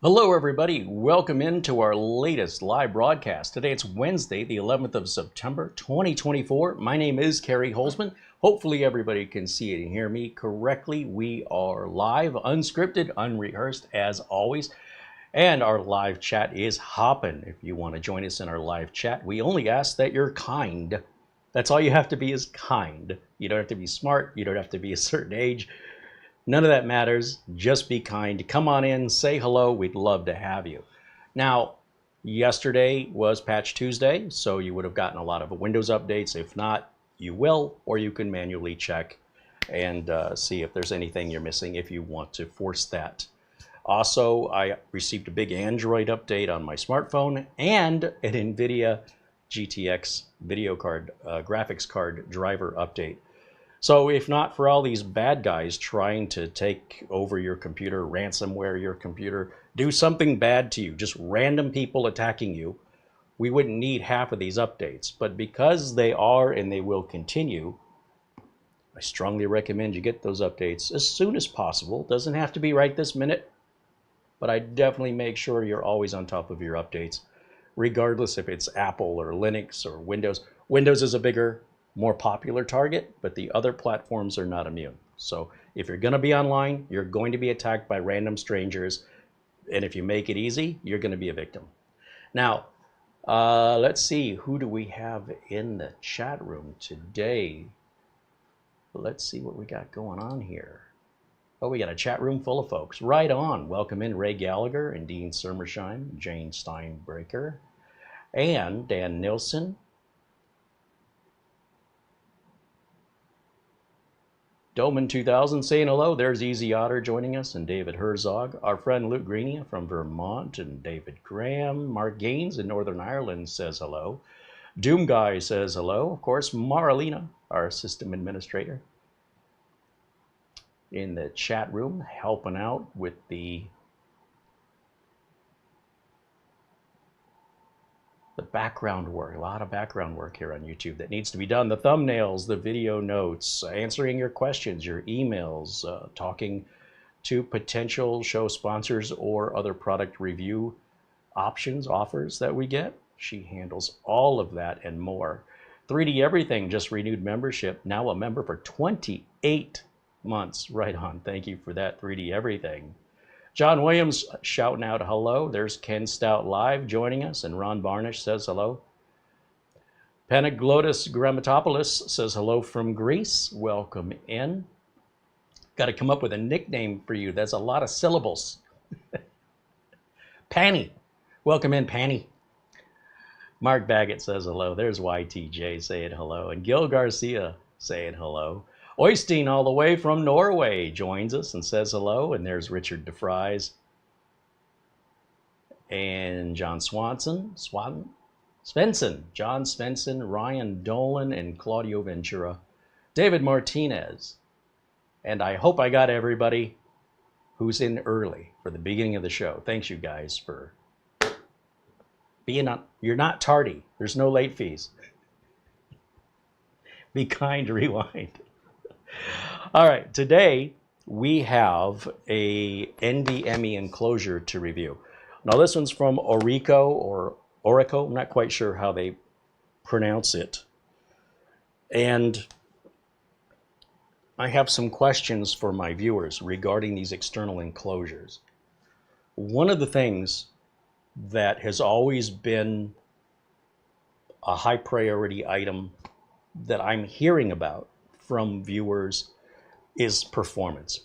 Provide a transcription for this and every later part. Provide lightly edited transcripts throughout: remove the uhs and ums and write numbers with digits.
Hello everybody, welcome into our latest live broadcast. Today it's Wednesday, the 11th of September, 2024. My name is Carey Holzman. Hopefully everybody can see it and hear me correctly. We are live, unscripted, unrehearsed as always. And our live chat is hopping. If you want to join us in our live chat, we only ask that you're kind. That's all you have to be is kind. You don't have to be smart. You don't have to be a certain age. None of that matters. Just be kind. Come on in, say hello. We'd love to have you. Now, yesterday was Patch Tuesday, so you would have gotten a lot of Windows updates. If not, you will, or you can manually check and see if there's anything you're missing if you want to force that. Also, I received a big Android update on my smartphone and an NVIDIA GTX video card, graphics card driver update. So if not for all these bad guys trying to take over your computer, ransomware your computer, do something bad to you, just random people attacking you, we wouldn't need half of these updates. But because they are and they will continue, I strongly recommend you get those updates as soon as possible. Doesn't have to be right this minute, but I definitely make sure you're always on top of your updates, regardless if it's Apple or Linux or Windows. Windows is a bigger, more popular target, but the other platforms are not immune. So if you're going to be online, you're going to be attacked by random strangers, and if you make it easy, you're going to be a victim. Now, let's see, who do we have in the chat room today? Let's see what we got going on here. Oh, we got a chat room full of folks. Right on. Welcome in Ray Gallagher and Dean Sermersheim, Jane Steinbreaker, and Dan Nilsson. Doman 2000 saying hello. There's Easy Otter joining us, and David Herzog. Our friend Luke Greenia from Vermont, and David Graham. Mark Gaines in Northern Ireland says hello. Doom Guy says hello. Of course, Marlena, our system administrator, in the chat room, helping out with the background work. A lot of background work here on YouTube that needs to be done. The thumbnails, the video notes, answering your questions, your emails, talking to potential show sponsors or other product review options, offers that we get. She handles all of that and more. 3D Everything just renewed membership, now a member for 28 months. Right on. Thank you for that, 3D Everything. John Williams shouting out hello. There's Ken Stout live joining us, and Ron Barnish says hello. Panaglotis Grammatopoulos says hello from Greece. Welcome in. Got to come up with a nickname for you. That's a lot of syllables. Panny. Welcome in, Panny. Mark Baggett says hello. There's YTJ saying hello. And Gil Garcia saying hello. Oystein, all the way from Norway, joins us and says hello. And there's Richard DeFries. And John Svensson, John Svensson, Ryan Dolan, and Claudio Ventura. David Martinez. And I hope I got everybody who's in early for the beginning of the show. Thanks, you guys, for being on. You're not tardy. There's no late fees. Be kind, rewind. All right, today we have a NVMe Enclosure to review. Now this one's from ORICO or ORICO. I'm not quite sure how they pronounce it. And I have some questions for my viewers regarding these external enclosures. One of the things that has always been a high priority item that I'm hearing about from viewers is performance,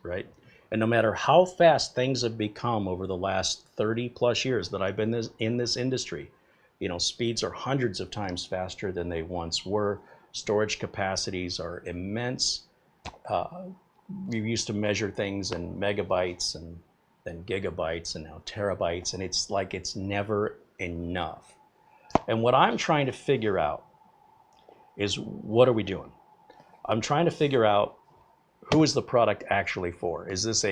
right? And no matter how fast things have become over the last 30 plus years that I've been in this industry, you know, speeds are hundreds of times faster than they once were. Storage capacities are immense. We used to measure things in megabytes and then gigabytes and now terabytes, and it's like it's never enough. And what I'm trying to figure out is, what are we doing? I'm trying to figure out, who is the product actually for? Is this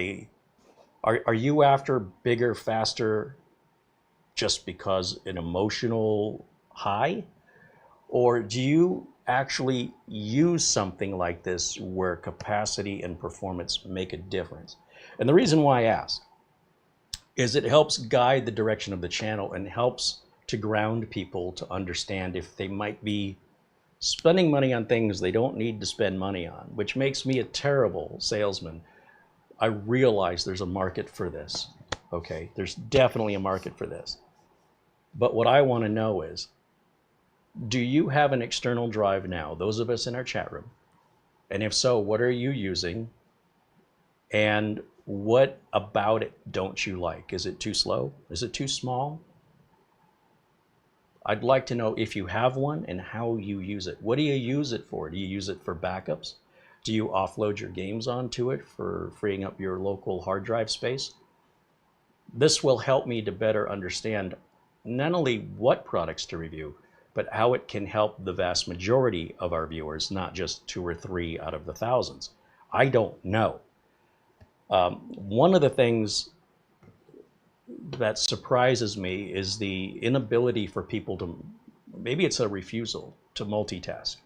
are you after bigger, faster, just because an emotional high? Or do you actually use something like this where capacity and performance make a difference. And the reason why I ask is it helps guide the direction of the channel and helps to ground people to understand if they might be spending money on things they don't need to spend money on, which makes me a terrible salesman. I realize there's a market for this, okay? There's definitely a market for this. But what I want to know is, do you have an external drive now, those of us in our chat room? And if so, what are you using? And what about it don't you like? Is it too slow? Is it too small? I'd like to know if you have one and how you use it. What do you use it for? Do you use it for backups? Do you offload your games onto it for freeing up your local hard drive space? This will help me to better understand not only what products to review, but how it can help the vast majority of our viewers, not just 2 or 3 out of the thousands. I don't know. One of the things that surprises me is the inability for people to, maybe it's a refusal to multitask.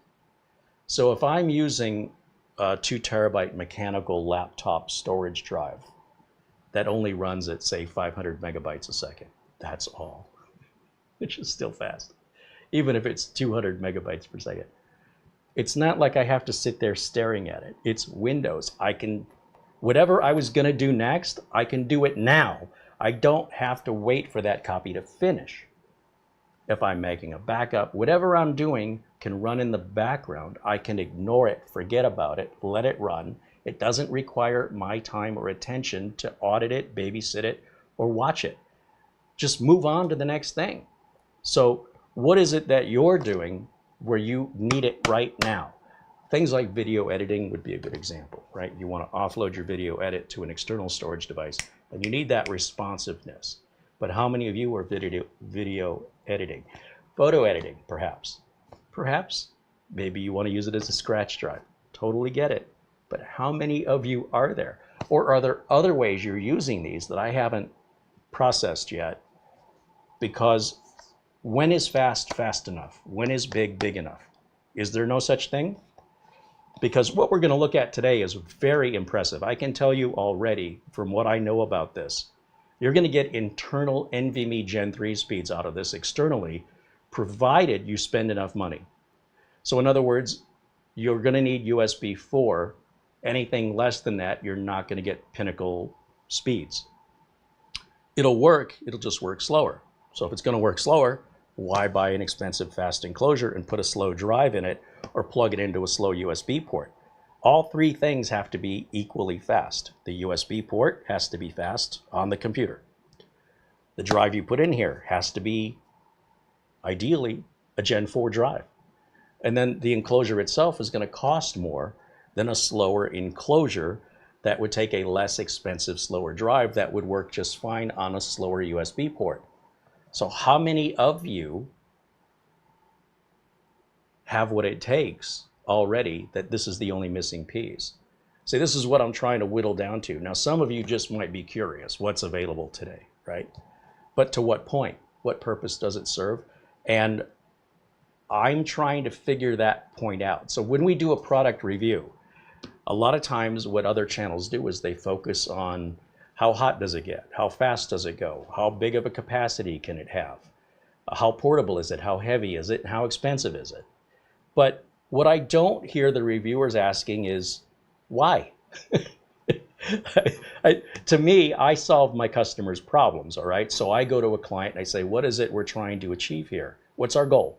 So if I'm using a 2 terabyte mechanical laptop storage drive that only runs at, say, 500 megabytes a second, that's all, which is still fast, even if it's 200 megabytes per second. It's not like I have to sit there staring at it. It's Windows. I can, whatever I was gonna do next, I can do it now. I don't have to wait for that copy to finish. If I'm making a backup, whatever I'm doing can run in the background. I can ignore it, forget about it, let it run. It doesn't require my time or attention to audit it, babysit it, or watch it. Just move on to the next thing. So what is it that you're doing where you need it right now? Things like video editing would be a good example, right? You want to offload your video edit to an external storage device, and you need that responsiveness. But how many of you are video editing? Photo editing, perhaps. Perhaps, maybe you want to use it as a scratch drive. Totally get it. But how many of you are there? Or are there other ways you're using these that I haven't processed yet? Because when is fast fast enough? When is big big enough? Is there no such thing? Because what we're going to look at today is very impressive. I can tell you already from what I know about this, you're going to get internal NVMe Gen 3 speeds out of this externally, provided you spend enough money. So in other words, you're going to need USB4. Anything less than that, you're not going to get pinnacle speeds. It'll work, it'll just work slower. So if it's going to work slower, why buy an expensive fast enclosure and put a slow drive in it or plug it into a slow USB port? All 3 things have to be equally fast. The USB port has to be fast on the computer. The drive you put in here has to be, ideally, a Gen 4 drive. And then the enclosure itself is going to cost more than a slower enclosure that would take a less expensive, slower drive that would work just fine on a slower USB port. So how many of you have what it takes already that this is the only missing piece? See, this is what I'm trying to whittle down to. Now, some of you just might be curious what's available today, right? But to what point? What purpose does it serve? And I'm trying to figure that point out. So when we do a product review, a lot of times what other channels do is they focus on how hot does it get? How fast does it go? How big of a capacity can it have? How portable is it? How heavy is it? How expensive is it? But what I don't hear the reviewers asking is, why? To me, I solve my customers' problems, all right? So I go to a client and I say, what is it we're trying to achieve here? What's our goal?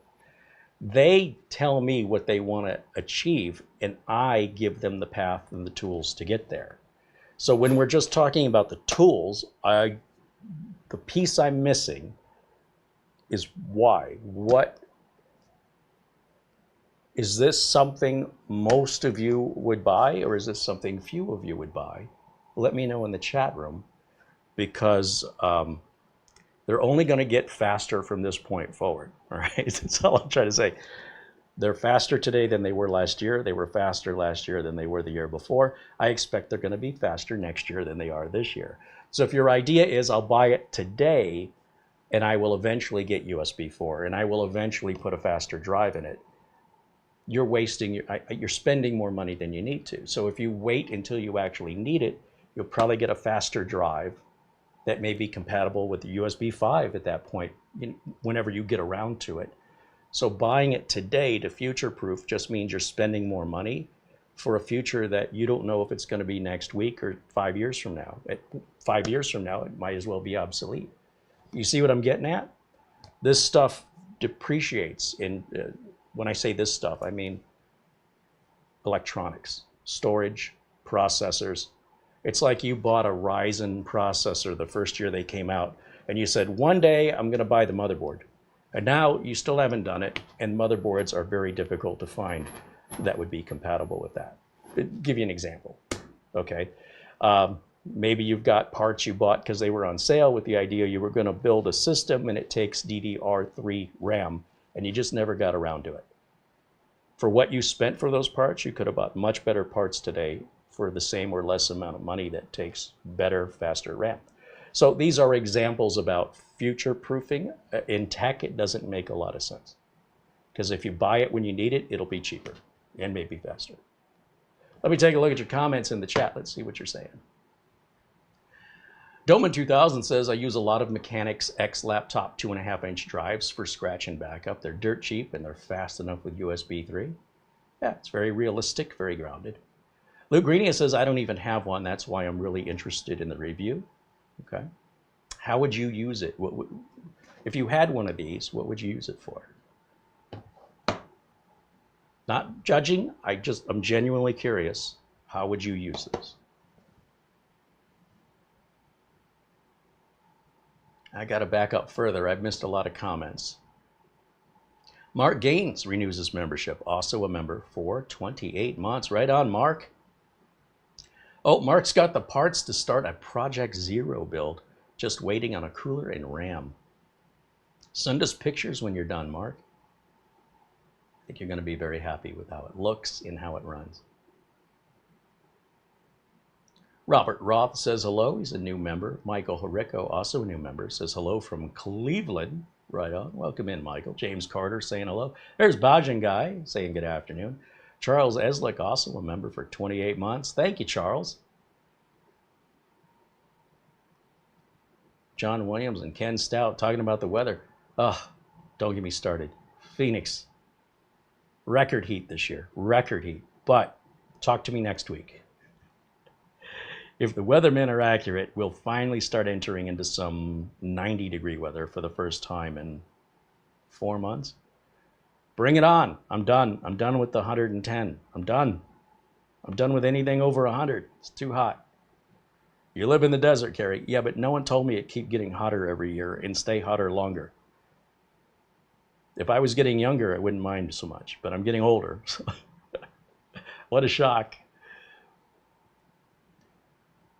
They tell me what they want to achieve, and I give them the path and the tools to get there. So when we're just talking about the tools, the piece I'm missing is why. What is this something most of you would buy, or is this something few of you would buy? Let me know in the chat room, because they're only going to get faster from this point forward. All right, that's all I'm trying to say. They're faster today than they were last year. They were faster last year than they were the year before. I expect they're going to be faster next year than they are this year. So if your idea is, I'll buy it today and I will eventually get USB4 and I will eventually put a faster drive in it, you're spending more money than you need to. So if you wait until you actually need it, you'll probably get a faster drive that may be compatible with the USB 5 at that point, whenever you get around to it. So buying it today to future-proof just means you're spending more money for a future that you don't know if it's going to be next week or 5 years from now. 5 years from now, it might as well be obsolete. You see what I'm getting at? This stuff depreciates. When I say this stuff, I mean electronics, storage, processors. It's like you bought a Ryzen processor the first year they came out, and you said, one day I'm going to buy the motherboard. And now you still haven't done it, and motherboards are very difficult to find that would be compatible with that. I'll give you an example, okay? Maybe you've got parts you bought because they were on sale with the idea you were going to build a system and it takes DDR3 RAM, and you just never got around to it. For what you spent for those parts, you could have bought much better parts today for the same or less amount of money that takes better, faster RAM. So these are examples about future-proofing. In tech, it doesn't make a lot of sense. Because if you buy it when you need it, it'll be cheaper and maybe faster. Let me take a look at your comments in the chat. Let's see what you're saying. Doman 2000 says, I use a lot of Mechanics X laptop 2.5-inch drives for scratch and backup. They're dirt cheap and they're fast enough with USB 3. Yeah, it's very realistic, very grounded. Luke Greenia says, I don't even have one. That's why I'm really interested in the review. Okay. How would you use it? If you had one of these, what would you use it for? Not judging, I'm genuinely curious. How would you use this? I got to back up further. I've missed a lot of comments. Mark Gaines renews his membership, also a member for 28 months. Right on, Mark. Oh, Mark's got the parts to start a Project Zero build, just waiting on a cooler and RAM. Send us pictures when you're done, Mark. I think you're going to be very happy with how it looks and how it runs. Robert Roth says hello. He's a new member. Michael Horico, also a new member, says hello from Cleveland. Right on. Welcome in, Michael. James Carter saying hello. There's Bajan Guy saying good afternoon. Charles Eslick, also a member for 28 months. Thank you, Charles. John Williams and Ken Stout talking about the weather. Oh, don't get me started. Phoenix. Record heat this year. Record heat. But talk to me next week. If the weathermen are accurate, we'll finally start entering into some 90-degree weather for the first time in 4 months. Bring it on. I'm done. I'm done with the 110. I'm done. I'm done with anything over 100. It's too hot. You live in the desert, Carey. Yeah, but no one told me it keep getting hotter every year and stay hotter longer. If I was getting younger, I wouldn't mind so much, but I'm getting older. So what a shock.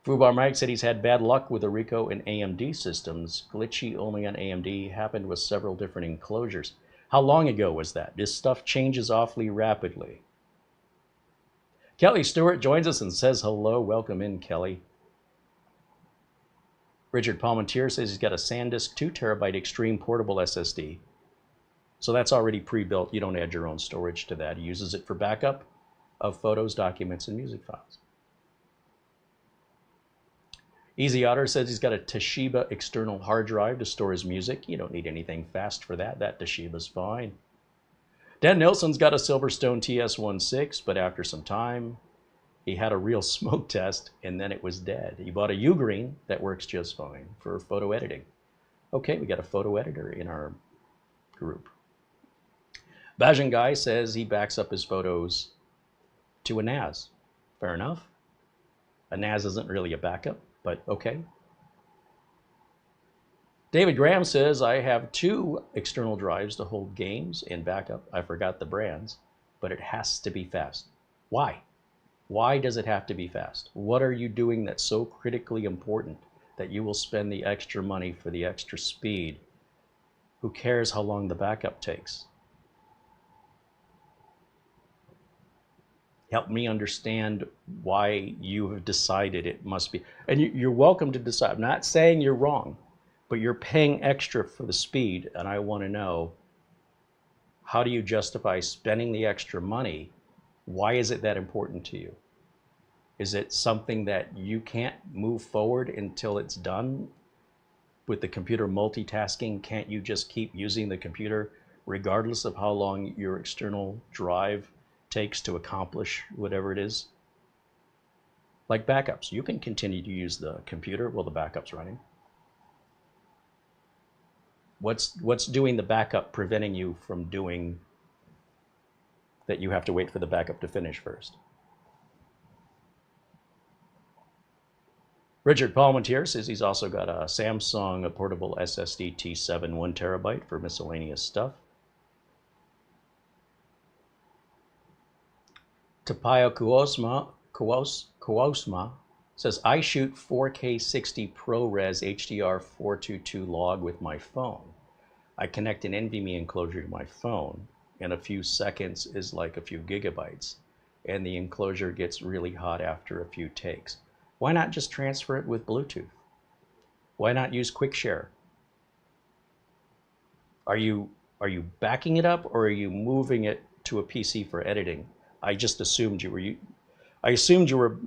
Fubar Mike said he's had bad luck with ORICO and AMD systems. Glitchy only on AMD, happened with several different enclosures. How long ago was that? This stuff changes awfully rapidly. Kelly Stewart joins us and says hello. Welcome in, Kelly. Richard Palmentier says he's got a SanDisk 2 terabyte Extreme portable SSD. So that's already pre-built. You don't add your own storage to that. He uses it for backup of photos, documents, and music files. Easy Otter says he's got a Toshiba external hard drive to store his music. You don't need anything fast for that. That Toshiba's fine. Dan Nilsson's got a Silverstone TS16, but after some time, he had a real smoke test, and then it was dead. He bought a Ugreen that works just fine for photo editing. Okay, we got a photo editor in our group. Bajan Guy says he backs up his photos to a NAS. Fair enough. A NAS isn't really a backup, but okay. David Graham says, I have 2 external drives to hold games and backup. I forgot the brands, but it has to be fast. Why? Why does it have to be fast? What are you doing that's so critically important that you will spend the extra money for the extra speed? Who cares how long the backup takes? Help me understand why you have decided it must be. And you're welcome to decide. I'm not saying you're wrong, but you're paying extra for the speed, and I want to know how do you justify spending the extra money? Why is it that important to you? Is it something that you can't move forward until it's done? With the computer multitasking, can't you just keep using the computer regardless of how long your external drive takes to accomplish whatever it is? Like backups, you can continue to use the computer while the backup's running. What's doing the backup preventing you from doing that you have to wait for the backup to finish first? Richard Palmentier says he's also got a Samsung portable SSD T7 1 terabyte for miscellaneous stuff. Tapio Kuosma says, I shoot 4K 60 ProRes HDR 422 log with my phone. I connect an NVMe enclosure to my phone, and a few seconds is like a few gigabytes, and the enclosure gets really hot after a few takes. Why not just transfer it with Bluetooth? Why not use Quick Share? Are you backing it up, or are you moving it to a PC for editing? I just assumed you were. I assumed you were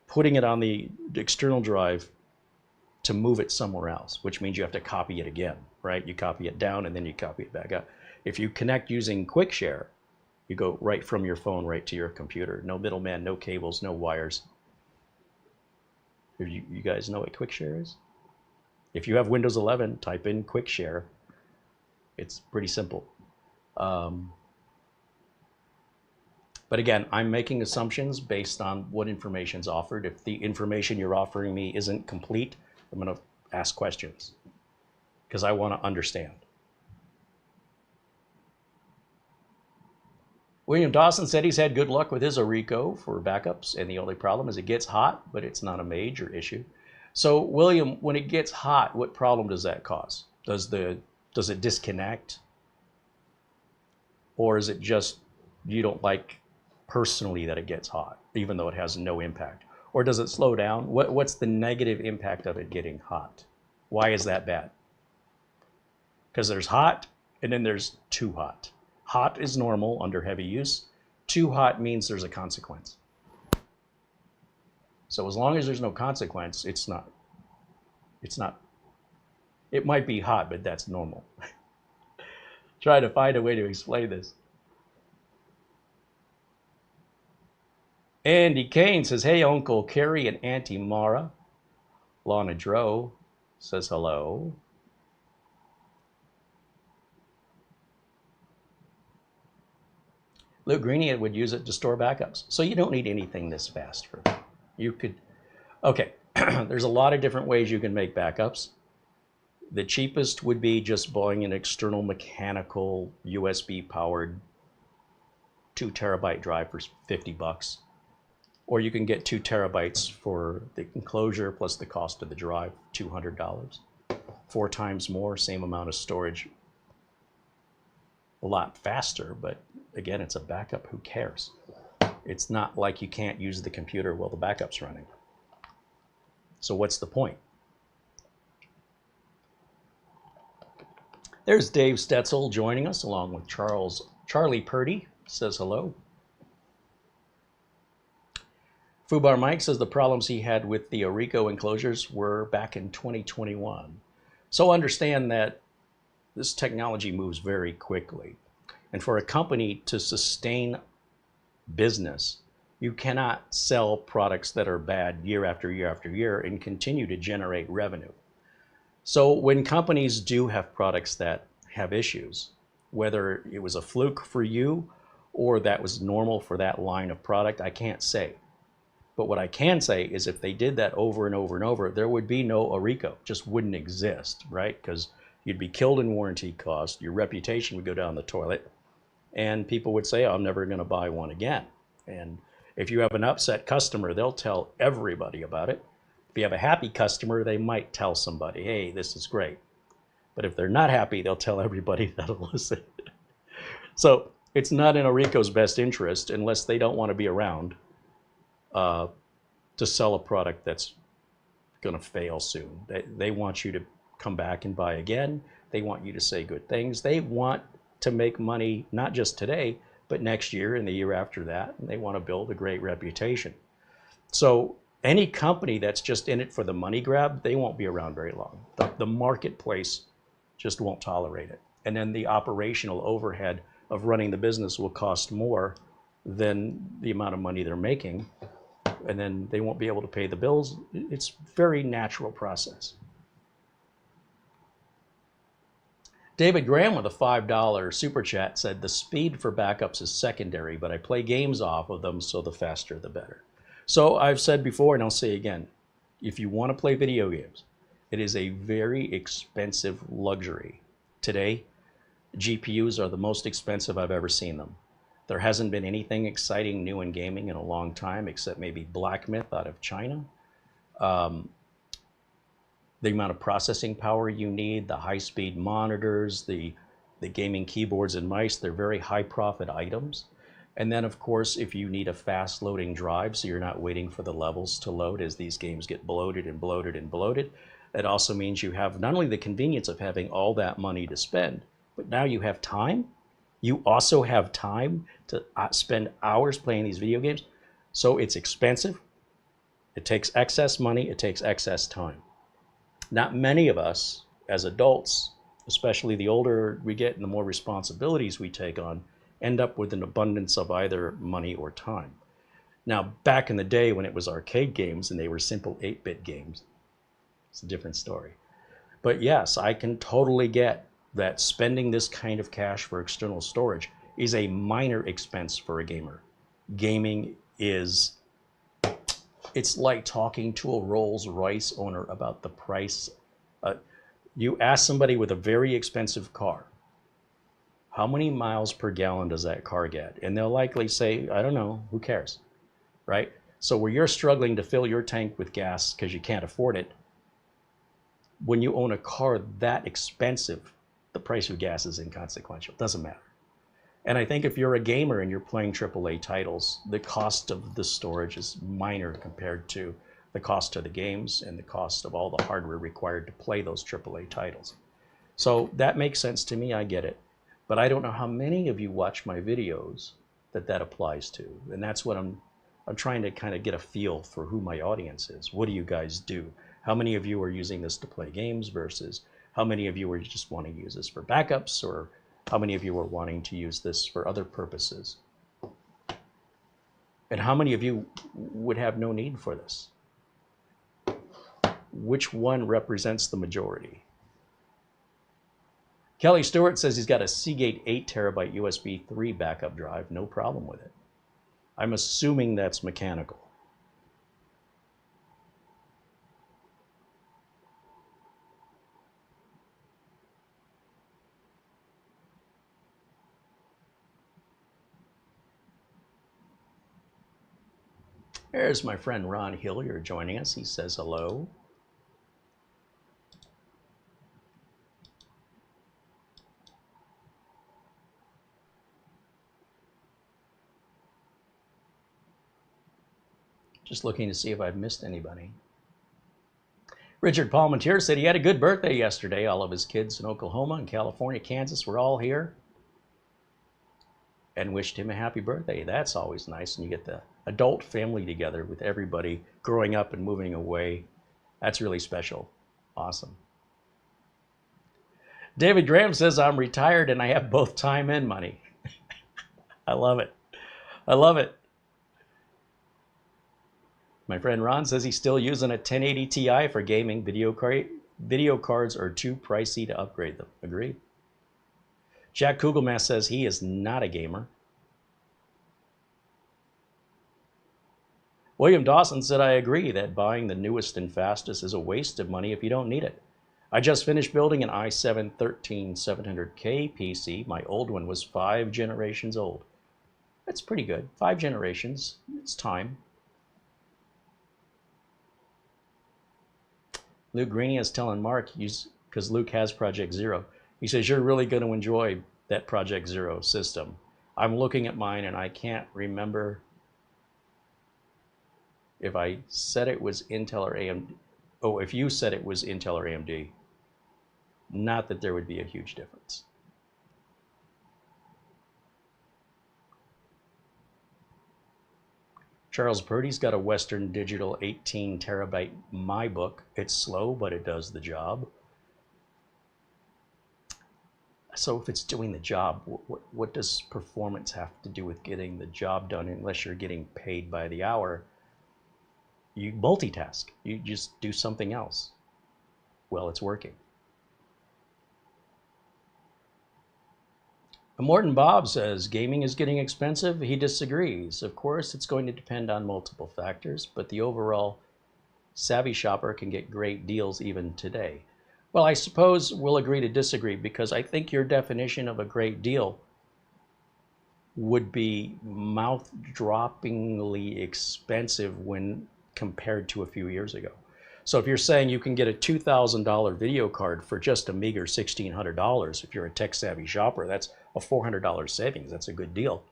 putting it on the external drive to move it somewhere else, which means you have to copy it again, right? You copy it down and then you copy it back up. If you connect using Quick Share, you go right from your phone right to your computer. No middleman, no cables, no wires. You guys know what Quick Share is? If you have Windows 11, type in Quick Share. It's pretty simple. But again, I'm making assumptions based on what information's offered. If the information you're offering me isn't complete, I'm going to ask questions because I want to understand. William Dawson said he's had good luck with his ORICO for backups, and the only problem is it gets hot, but it's not a major issue. So, William, when it gets hot, what problem does that cause? Does it disconnect? Or is it just you don't like personally that it gets hot, even though it has no impact? Or does it slow down? What's the negative impact of it getting hot? Why is that bad? Because there's hot, and then there's too hot. Hot is normal under heavy use. Too hot means there's a consequence. So as long as there's no consequence, it's not. It might be hot, but that's normal. Try to find a way to explain this. Andy Kane says, hey, Uncle Carey and Auntie Mara. Lana Dro says hello. Luke Greeny would use it to store backups. So you don't need anything this fast for that. You could, okay, there's a lot of different ways you can make backups. The cheapest would be just buying an external mechanical USB powered 2 terabyte drive for $50. Or you can get 2 terabytes for the enclosure plus the cost of the drive, $200. 4 times more, same amount of storage. A lot faster, but again, it's a backup. Who cares? It's not like you can't use the computer while the backup's running. So what's the point? There's Dave Stetzel joining us along with Charlie Purdy says hello. Fubar Mike says the problems he had with the ORICO enclosures were back in 2021. So understand that this technology moves very quickly. And for a company to sustain business, you cannot sell products that are bad year after year after year and continue to generate revenue. So when companies do have products that have issues, whether it was a fluke for you or that was normal for that line of product, I can't say. But what I can say is if they did that over and over and over, there would be no ORICO, just wouldn't exist, right? Because you'd be killed in warranty cost, your reputation would go down the toilet, and people would say, oh, I'm never going to buy one again. And if you have an upset customer, they'll tell everybody about it. If you have a happy customer, they might tell somebody, hey, this is great. But if they're not happy, they'll tell everybody that'll listen. So it's not in ORICO's best interest, unless they don't want to be around, to sell a product that's going to fail soon. They want you to come back and buy again. They want you to say good things. They want to make money, not just today, but next year and the year after that. And they want to build a great reputation. So any company that's just in it for the money grab, they won't be around very long. The marketplace just won't tolerate it. And then the operational overhead of running the business will cost more than the amount of money they're making. And then they won't be able to pay the bills. It's a very natural process. David Graham with a $5 super chat said, the speed for backups is secondary, but I play games off of them, so the faster the better. So I've said before, and I'll say again, if you want to play video games, it is a very expensive luxury. Today, GPUs are the most expensive I've ever seen them. There hasn't been anything exciting new in gaming in a long time, except maybe Black Myth out of China. The amount of processing power you need, the high-speed monitors, the gaming keyboards and mice, they're very high-profit items. And then, of course, if you need a fast-loading drive, so you're not waiting for the levels to load as these games get bloated and bloated and bloated, that also means you have not only the convenience of having all that money to spend, but now you have time. You also have time to spend hours playing these video games. So it's expensive. It takes excess money. It takes excess time. Not many of us as adults, especially the older we get and the more responsibilities we take on, end up with an abundance of either money or time. Now, back in the day when it was arcade games and they were simple 8-bit games, it's a different story. But yes, I can totally get that spending this kind of cash for external storage is a minor expense for a gamer. Gaming is, it's like talking to a Rolls-Royce owner about the price. You ask somebody with a very expensive car, how many miles per gallon does that car get? And they'll likely say, I don't know, who cares, right? So where you're struggling to fill your tank with gas because you can't afford it, when you own a car that expensive, the price of gas is inconsequential, doesn't matter. And I think if you're a gamer and you're playing AAA titles, the cost of the storage is minor compared to the cost of the games and the cost of all the hardware required to play those AAA titles. So that makes sense to me, I get it. But I don't know how many of you watch my videos that applies to. And that's what I'm trying to kind of get a feel for who my audience is. What do you guys do? How many of you are using this to play games versus how many of you are just wanting to use this for backups, or how many of you are wanting to use this for other purposes? And how many of you would have no need for this? Which one represents the majority? Kelly Stewart says he's got a Seagate 8 terabyte USB 3 backup drive, no problem with it. I'm assuming that's mechanical. There's my friend Ron Hillier joining us. He says hello. Just looking to see if I've missed anybody. Richard Palmentier said he had a good birthday yesterday. All of his kids in Oklahoma and California, Kansas were all here and wished him a happy birthday. That's always nice. And you get the adult family together with everybody growing up and moving away. That's really special. Awesome. David Graham says, I'm retired and I have both time and money. I love it. I love it. My friend Ron says he's still using a 1080 Ti for gaming. Video cards are too pricey to upgrade them. Agreed. Jack Kugelmass says he is not a gamer. William Dawson said, I agree that buying the newest and fastest is a waste of money if you don't need it. I just finished building an i7-13700K PC. My old one was 5 generations old. That's pretty good. 5 generations. It's time. Luke Greeny is telling Mark, because Luke has Project Zero, he says, you're really going to enjoy that Project Zero system. I'm looking at mine and I can't remember if I said it was Intel or AMD. Oh, if you said it was Intel or AMD, not that there would be a huge difference. Charles Purdy's got a Western Digital 18 terabyte MyBook. It's slow, but it does the job. So if it's doing the job, what does performance have to do with getting the job done unless you're getting paid by the hour? You multitask. You just do something else. Well, it's working. Morton Bob says, gaming is getting expensive. He disagrees. Of course, it's going to depend on multiple factors, but the overall savvy shopper can get great deals even today. Well, I suppose we'll agree to disagree, because I think your definition of a great deal would be mouth-droppingly expensive when compared to a few years ago. So if you're saying you can get a $2,000 video card for just a meager $1,600, if you're a tech-savvy shopper, that's a $400 savings. That's a good deal.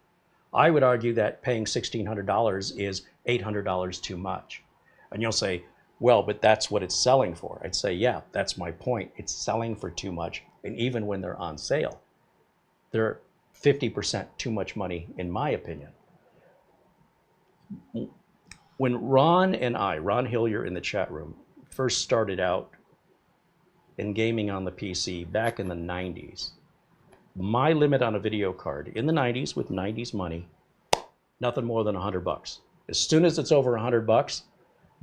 I would argue that paying $1,600 is $800 too much. And you'll say, well, but that's what it's selling for. I'd say, yeah, that's my point. It's selling for too much. And even when they're on sale, they're 50% too much money, in my opinion. When Ron Hillier in the chat room, first started out in gaming on the PC back in the 90s, my limit on a video card in the 90s with 90s money, nothing more than $100. As soon as it's over $100,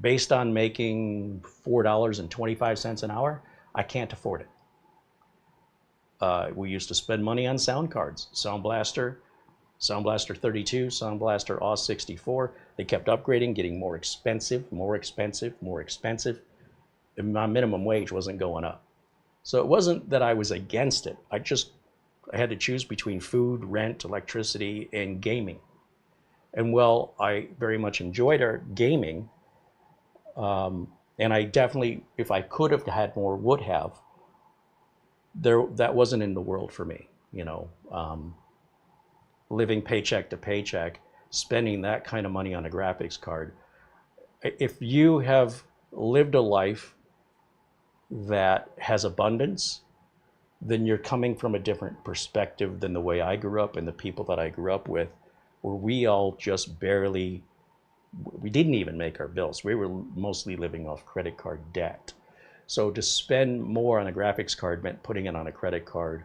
based on making $4.25 an hour, I can't afford it. We used to spend money on sound cards, Sound Blaster 32, Sound Blaster OS 64. They kept upgrading, getting more expensive, more expensive, more expensive. And my minimum wage wasn't going up. So it wasn't that I was against it. I had to choose between food, rent, electricity, and gaming. And well, I very much enjoyed our gaming. And I definitely, if I could have had more, would have. That wasn't in the world for me, you know. Living paycheck to paycheck, spending that kind of money on a graphics card. If you have lived a life that has abundance, then you're coming from a different perspective than the way I grew up and the people that I grew up with, where we all just barely, we didn't even make our bills. We were mostly living off credit card debt. So to spend more on a graphics card meant putting it on a credit card.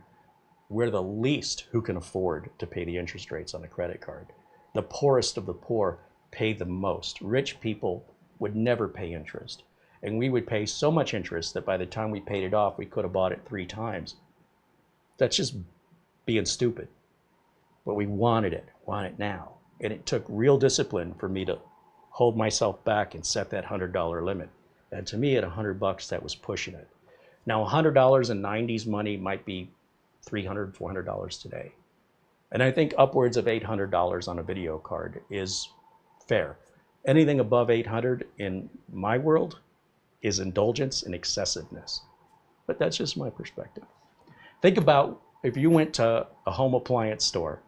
We're the least who can afford to pay the interest rates on a credit card. The poorest of the poor pay the most. Rich people would never pay interest. And we would pay so much interest that by the time we paid it off, we could have bought it 3 times. That's just being stupid. But we wanted it now. And it took real discipline for me to hold myself back and set that $100 limit. And to me, at $100, that was pushing it. Now, $100 in 90s money might be $300, $400 today. And I think upwards of $800 on a video card is fair. Anything above $800 in my world is indulgence and excessiveness. But that's just my perspective. Think about if you went to a home appliance store,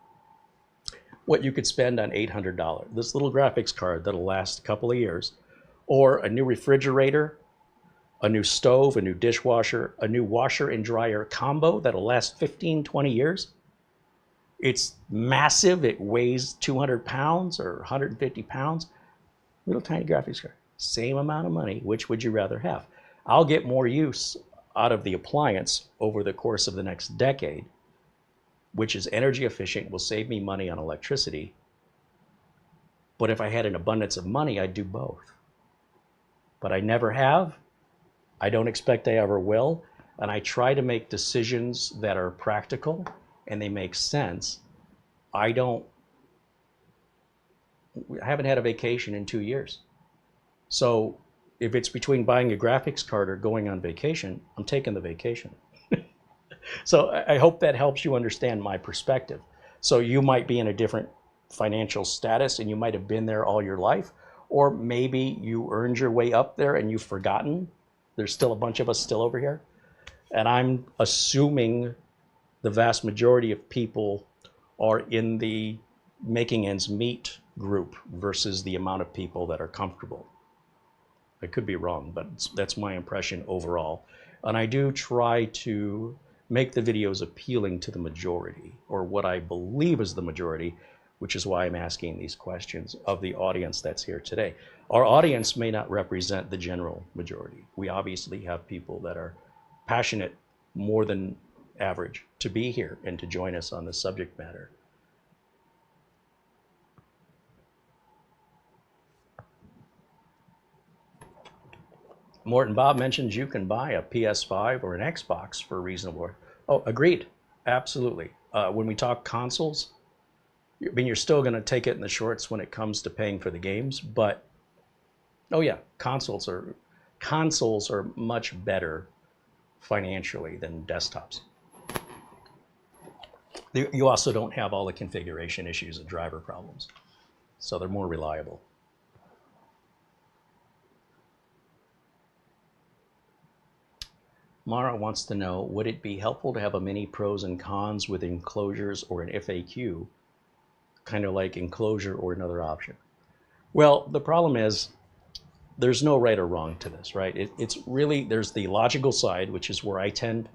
what you could spend on $800. This little graphics card that'll last a couple of years, or a new refrigerator, a new stove, a new dishwasher, a new washer and dryer combo that'll last 15, 20 years. It's massive. It weighs 200 pounds or 150 pounds. Little tiny graphics card. Same amount of money. Which would you rather have? I'll get more use out of the appliance over the course of the next decade, which is energy efficient, will save me money on electricity. But if I had an abundance of money, I'd do both. But I never have. I don't expect I ever will. And I try to make decisions that are practical and they make sense. I haven't had a vacation in 2 years. So if it's between buying a graphics card or going on vacation, I'm taking the vacation. So I hope that helps you understand my perspective. So you might be in a different financial status and you might have been there all your life, or maybe you earned your way up there and you've forgotten. There's still a bunch of us still over here. And I'm assuming the vast majority of people are in the making ends meet group versus the amount of people that are comfortable. I could be wrong, but that's my impression overall. And I do try to make the videos appealing to the majority, or what I believe is the majority, which is why I'm asking these questions of the audience that's here today. Our audience may not represent the general majority. We obviously have people that are passionate more than average to be here and to join us on this subject matter. Morton Bob mentions you can buy a PS5 or an Xbox for a reasonable. Oh, agreed. Absolutely. When we talk consoles, I mean, you're still going to take it in the shorts when it comes to paying for the games, but oh yeah, consoles are much better financially than desktops. You also don't have all the configuration issues and driver problems, so they're more reliable. Mara wants to know, would it be helpful to have a mini pros and cons with enclosures or an FAQ, kind of like enclosure or another option? Well, the problem is there's no right or wrong to this, right? It's really, there's the logical side, which is where I tend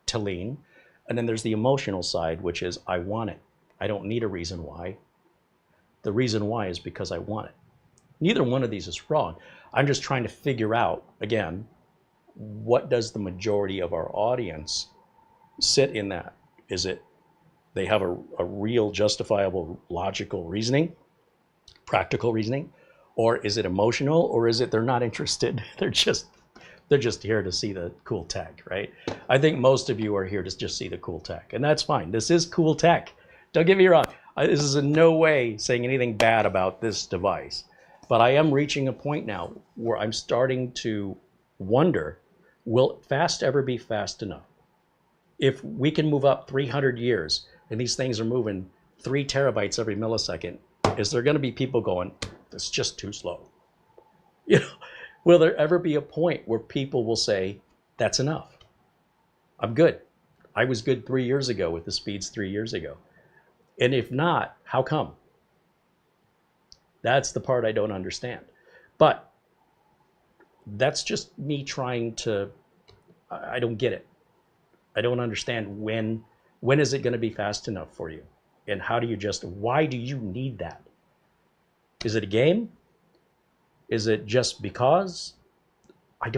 to lean, and then there's the emotional side, which is I want it. I don't need a reason why. The reason why is because I want it. Neither one of these is wrong. I'm just trying to figure out, again, what does the majority of our audience sit in that? Is it they have a real justifiable logical reasoning, practical reasoning, or is it emotional, or is it they're not interested? They're just here to see the cool tech, right? I think most of you are here to just see the cool tech, and that's fine. This is cool tech. Don't get me wrong. This is in no way saying anything bad about this device, but I am reaching a point now where I'm starting to wonder, will fast ever be fast enough? If we can move up 300 years and these things are moving 3 terabytes every millisecond, is there going to be people going, it's just too slow? You know, will there ever be a point where people will say, that's enough? I'm good. I was good 3 years ago with the speeds 3 years ago. And if not, how come? That's the part I don't understand. But that's just me trying to, I don't get it. I don't understand when is it going to be fast enough for you? And how do you why do you need that? Is it a game? Is it just because? I'm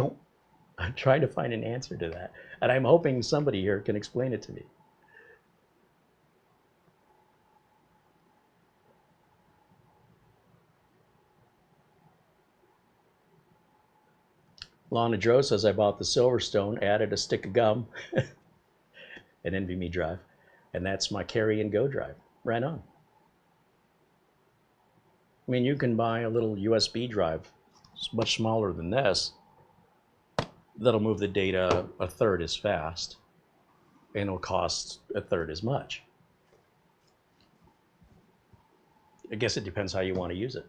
trying to find an answer to that. And I'm hoping somebody here can explain it to me. Lana Dro says, I bought the Silverstone, added a stick of gum, an NVMe drive, and that's my carry and go drive. Right on. I mean, you can buy a little USB drive, it's much smaller than this, that'll move the data a third as fast, and it'll cost a third as much. I guess it depends how you want to use it.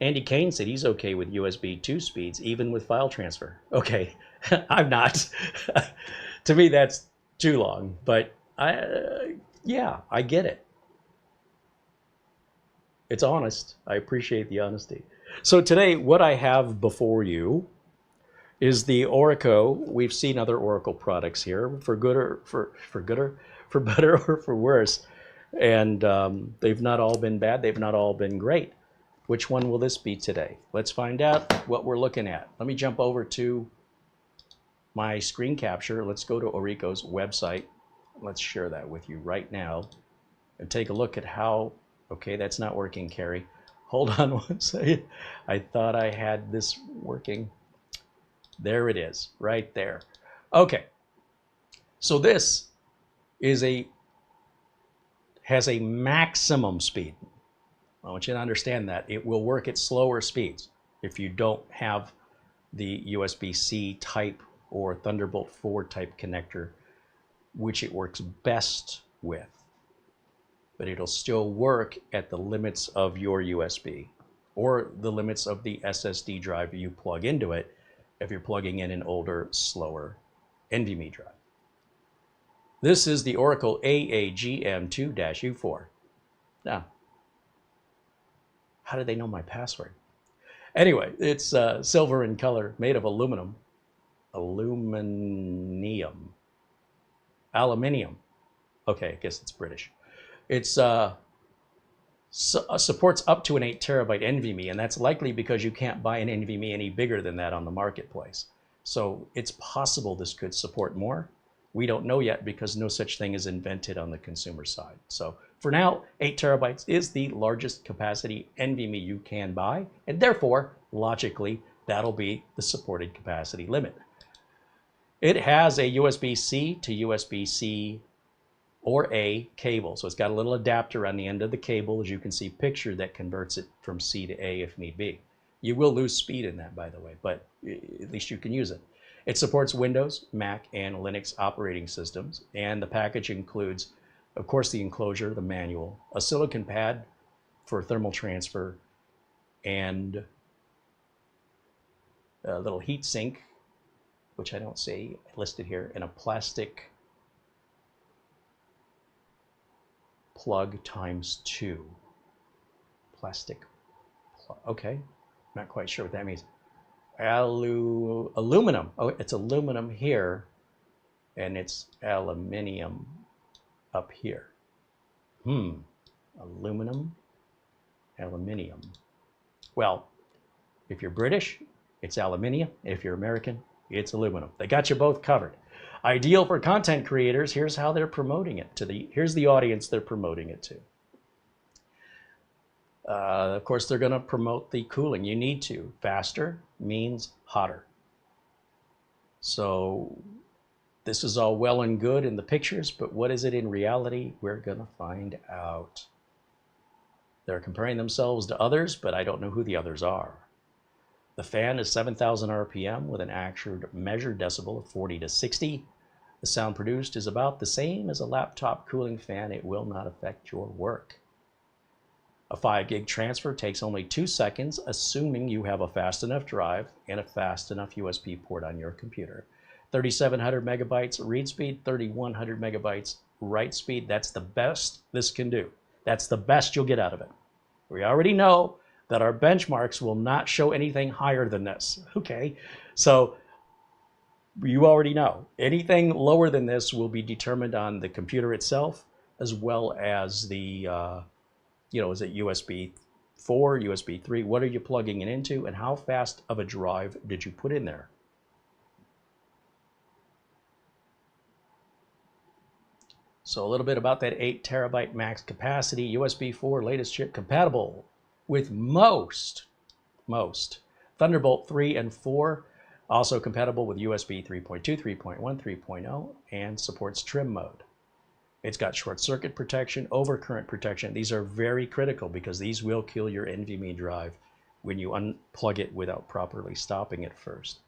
Andy Kane said he's okay with USB 2 speeds, even with file transfer. Okay, I'm not. To me, that's too long, but yeah, I get it. It's honest. I appreciate the honesty. So today, what I have before you is the ORICO. We've seen other Oracle products here, for better or for worse, and they've not all been bad. They've not all been great. Which one will this be today? Let's find out what we're looking at. Let me jump over to my screen capture. Let's go to ORICO's website. Let's share that with you right now and take a look at how, okay, that's not working, Carey. Hold on one second. I thought I had this working. There it is, right there. Okay, so this is has a maximum speed. I want you to understand that it will work at slower speeds if you don't have the USB-C type or Thunderbolt 4 type connector, which it works best with. But it'll still work at the limits of your USB or the limits of the SSD drive you plug into it if you're plugging in an older, slower NVMe drive. This is the ORICO AAG M.2-U4. Now, how did they know my password? Anyway, it's silver in color, made of aluminium. Okay, I guess it's British. It's supports up to an 8 terabyte NVMe, and that's likely because you can't buy an NVMe any bigger than that on the marketplace. So it's possible this could support more. We don't know yet because no such thing is invented on the consumer side. So for now, 8 terabytes is the largest capacity NVMe you can buy, and therefore, logically, that'll be the supported capacity limit. It has a USB-C to USB-C or A cable. So it's got a little adapter on the end of the cable, as you can see pictured, that converts it from C to A if need be. You will lose speed in that, by the way, but at least you can use it. It supports Windows, Mac, and Linux operating systems, and the package includes, of course, the enclosure, the manual, a silicon pad for thermal transfer, and a little heat sink, which I don't see listed here, and a plastic plug ×2. Plastic plug. Okay, not quite sure what that means. Aluminum. Oh, it's aluminum here, and it's aluminium up here. Aluminum, aluminium. Well, if you're British, it's aluminium. If you're American, it's aluminum. They got you both covered. Ideal for content creators. Here's how they're promoting it to here's the audience they're promoting it to. Of course, they're going to promote the cooling. You need to. Faster means hotter. So this is all well and good in the pictures, but what is it in reality? We're going to find out. They're comparing themselves to others, but I don't know who the others are. The fan is 7,000 RPM with an actual measured decibel of 40 to 60. The sound produced is about the same as a laptop cooling fan. It will not affect your work. A 5 gig transfer takes only 2 seconds, assuming you have a fast enough drive and a fast enough USB port on your computer. 3,700 megabytes read speed, 3,100 megabytes write speed. That's the best this can do. That's the best you'll get out of it. We already know that our benchmarks will not show anything higher than this. Okay, so you already know anything lower than this will be determined on the computer itself, as well as the, is it USB 4, USB 3? What are you plugging it into, and how fast of a drive did you put in there? So a little bit about that 8 terabyte max capacity, USB 4 latest chip compatible with most Thunderbolt 3 and 4, also compatible with USB 3.2, 3.1, 3.0, and supports trim mode. It's got short circuit protection, overcurrent protection. These are very critical because these will kill your NVMe drive when you unplug it without properly stopping it first.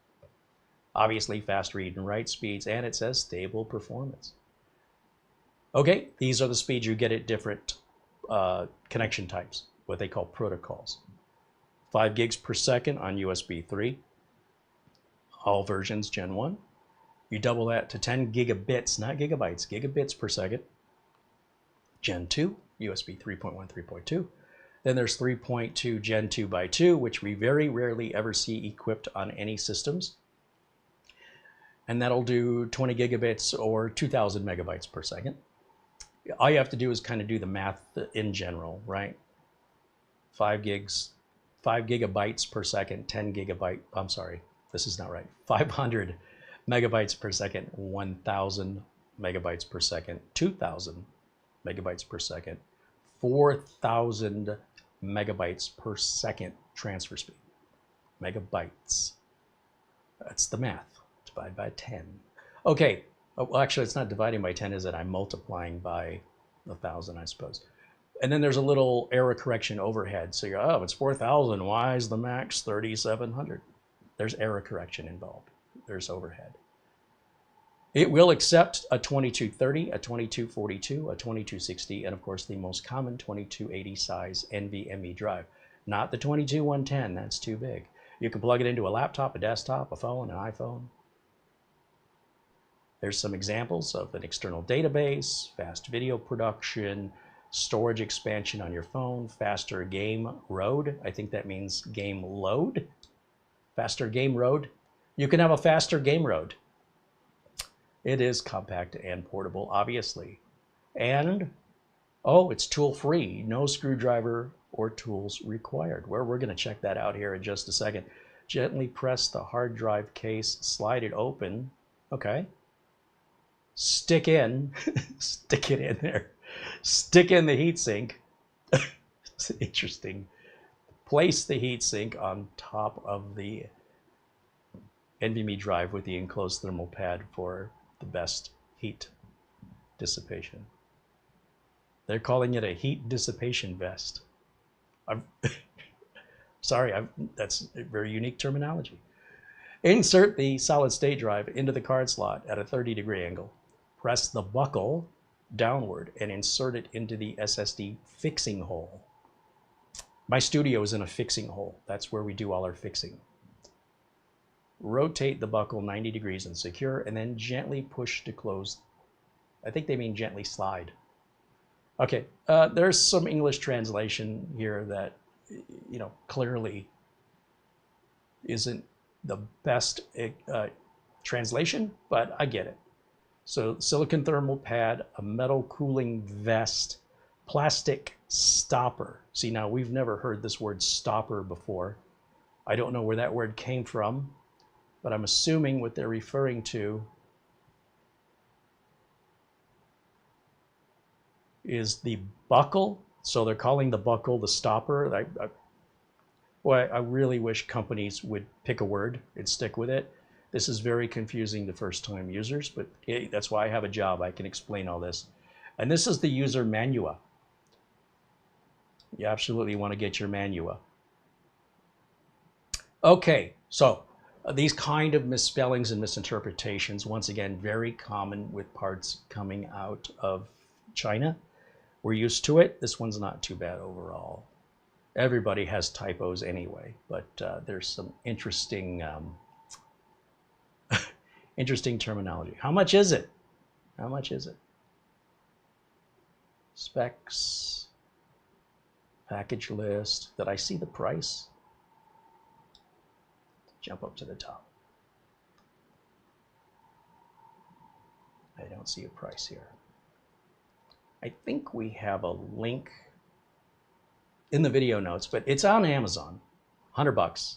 Obviously fast read and write speeds, and it says stable performance. Okay, these are the speeds you get at different connection types, what they call protocols. 5 gigs per second on USB 3, all versions Gen 1. You double that to 10 gigabits, not gigabytes, gigabits per second. Gen 2, USB 3.1, 3.2. Then there's 3.2 Gen 2 by 2, which we very rarely ever see equipped on any systems. And that'll do 20 gigabits or 2,000 megabytes per second. All you have to do is kind of do the math in general, right? 5 gigabytes per second, 10 gigabyte, I'm sorry, this is not right. 500 megabytes per second, 1,000 megabytes per second, 2,000 megabytes per second, 4,000 megabytes per second transfer speed. Megabytes. That's the math. Divide by 10. Okay. Well, actually, it's not dividing by 10, is it? I'm multiplying by 1,000, I suppose. And then there's a little error correction overhead. So you're, oh, it's 4,000. Why is the max 3,700? There's error correction involved. There's overhead. It will accept a 2230, a 2242, a 2260, and of course the most common 2280 size NVMe drive. Not the 22110, that's too big. You can plug it into a laptop, a desktop, a phone, an iPhone. There's some examples of an external database, fast video production, storage expansion on your phone, faster game load. I think that means game load. Faster game load. You can have a faster game load. It is compact and portable, obviously. And, oh, it's tool-free. No screwdriver or tools required. Well, we're going to check that out here in just a second. Gently press the hard drive case, slide it open. Okay. Stick in, stick it in there. Stick in the heatsink. It's interesting. Place the heatsink on top of the NVMe drive with the enclosed thermal pad for the best heat dissipation. They're calling it a heat dissipation vest. Sorry, that's a very unique terminology. Insert the solid state drive into the card slot at a 30-degree angle. Press the buckle downward and insert it into the SSD fixing hole. My studio is in a fixing hole. That's where we do all our fixing. Rotate the buckle 90 degrees and secure, and then gently push to close. I think they mean gently slide. Okay, there's some English translation here that, you know, clearly isn't the best translation, but I get it. So silicon thermal pad, a metal cooling vest, plastic stopper. See, now we've never heard this word stopper before. I don't know where that word came from, but I'm assuming what they're referring to is the buckle. So they're calling the buckle the stopper. I really wish companies would pick a word and stick with it. This is very confusing to first-time users, but hey, that's why I have a job. I can explain all this. And this is the user manual. You absolutely want to get your manual. Okay, so these kind of misspellings and misinterpretations, once again, very common with parts coming out of China. We're used to it. This one's not too bad overall. Everybody has typos anyway, but there's some interesting interesting terminology. How much is it? How much is it? Specs, package list. Did I see the price? Jump up to the top. I don't see a price here. I think we have a link in the video notes, but it's on Amazon, $100.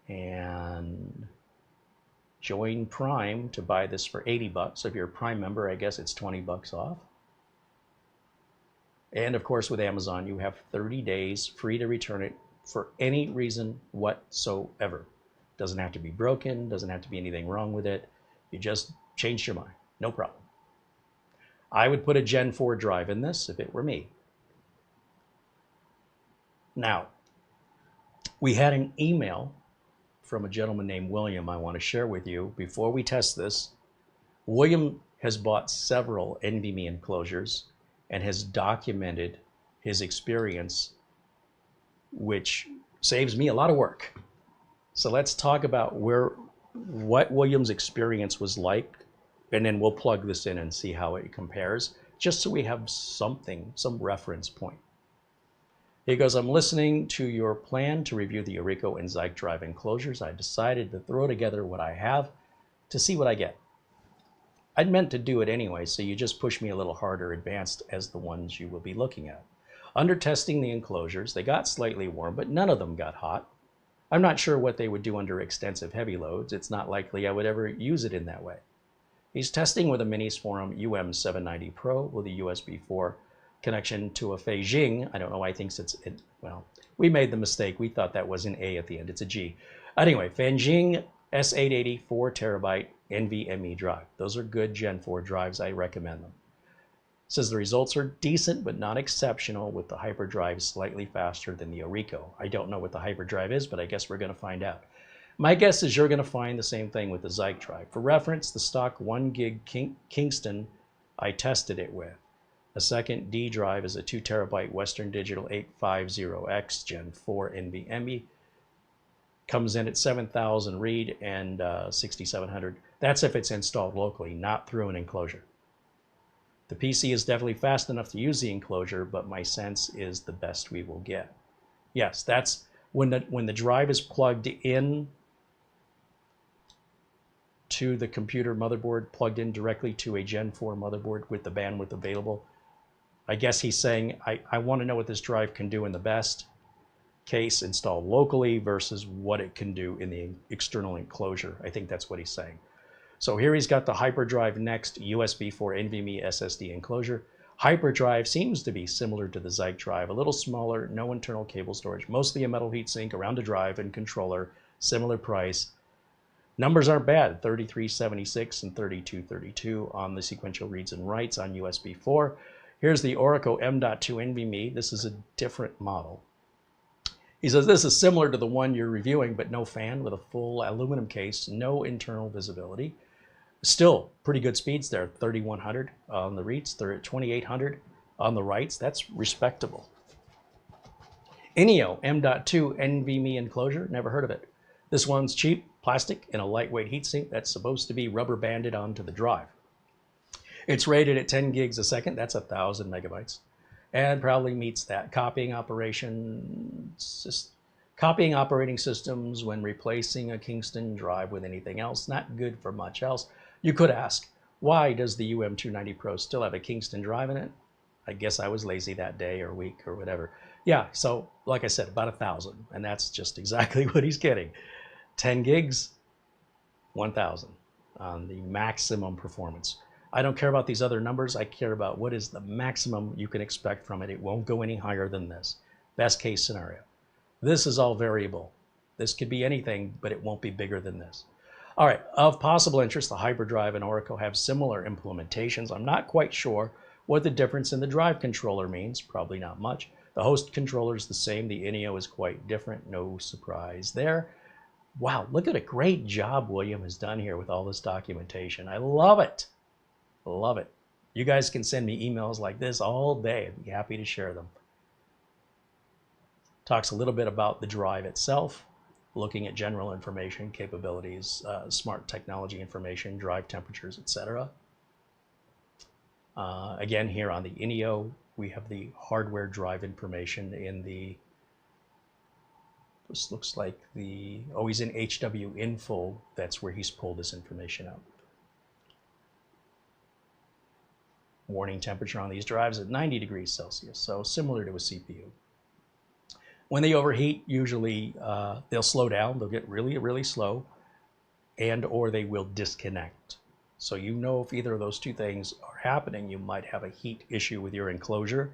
And join Prime to buy this for $80. So if you're a Prime member, I guess it's $20 off. And of course, with Amazon, you have 30 days free to return it for any reason whatsoever. Doesn't have to be broken, doesn't have to be anything wrong with it. You just changed your mind, no problem. I would put a Gen 4 drive in this if it were me. Now, we had an email from a gentleman named William I want to share with you. Before we test this, William has bought several NVMe enclosures and has documented his experience, which saves me a lot of work. So let's talk about what William's experience was like, and then we'll plug this in and see how it compares, just so we have something, some reference point. He goes, I'm listening to your plan to review the ORICO and Zyke drive enclosures. I decided to throw together what I have to see what I get. I'd meant to do it anyway, so you just push me a little harder advanced as the ones you will be looking at. Under testing the enclosures, they got slightly warm, but none of them got hot. I'm not sure what they would do under extensive heavy loads. It's not likely I would ever use it in that way. He's testing with a Minisforum UM790 Pro with a USB4 connection to a fanxiang. I don't know why he thinks well, we made the mistake. We thought that was an A at the end. It's a G. Anyway, fanxiang S880 4TB NVMe drive. Those are good Gen 4 drives. I recommend them. Says the results are decent, but not exceptional, with the hyperdrive slightly faster than the ORICO. I don't know what the hyperdrive is, but I guess we're going to find out. My guess is you're going to find the same thing with the Zyke drive. For reference, the stock 1 gig Kingston I tested it with. A second D drive is a 2 terabyte Western Digital 850X Gen 4 NVMe. Comes in at 7,000 read and 6,700. That's if it's installed locally, not through an enclosure. The PC is definitely fast enough to use the enclosure, but my sense is the best we will get. Yes, that's when the drive is plugged in to the computer motherboard plugged in directly to a Gen 4 motherboard with the bandwidth available. I guess he's saying, I want to know what this drive can do in the best case installed locally versus what it can do in the external enclosure. I think that's what he's saying. So here he's got the Hyperdrive Next USB4 NVMe SSD enclosure. Hyperdrive seems to be similar to the Zyke drive, a little smaller, no internal cable storage, mostly a metal heatsink around the drive and controller, similar price. Numbers aren't bad, 3376 and 3232 on the sequential reads and writes on USB4. Here's the ORICO M.2 NVMe. This is a different model. He says this is similar to the one you're reviewing, but no fan with a full aluminum case, no internal visibility. Still pretty good speeds there, 3100 on the reads, they're at 2800 on the writes. That's respectable. NEO M.2 NVMe Enclosure, never heard of it. This one's cheap, plastic, and a lightweight heatsink that's supposed to be rubber banded onto the drive. It's rated at 10 gigs a second, that's 1,000 megabytes, and probably meets that. Copying operating systems when replacing a Kingston drive with anything else, not good for much else. You could ask, why does the UM290 Pro still have a Kingston drive in it? I guess I was lazy that day or week or whatever. Yeah, so like I said, about 1,000, and that's just exactly what he's getting. 10 gigs, 1,000 on the maximum performance. I don't care about these other numbers. I care about what is the maximum you can expect from it. It won't go any higher than this. Best case scenario. This is all variable. This could be anything, but it won't be bigger than this. All right, of possible interest, the Hyperdrive and ORICO have similar implementations. I'm not quite sure what the difference in the drive controller means. Probably not much. The host controller is the same. The NEO is quite different. No surprise there. Wow, look at a great job William has done here with all this documentation. I love it. Love it. You guys can send me emails like this all day. I'd be happy to share them. Talks a little bit about the drive itself, looking at general information, capabilities, smart technology information, drive temperatures, etc. Again, here on the NEO, we have the hardware drive information in the, this looks like the, oh, he's in HW Info. That's where he's pulled this information out. Warning temperature on these drives at 90 degrees Celsius, so similar to a CPU. When they overheat, usually they'll slow down, they'll get really, really slow, and or they will disconnect. So you know if either of those two things are happening, you might have a heat issue with your enclosure.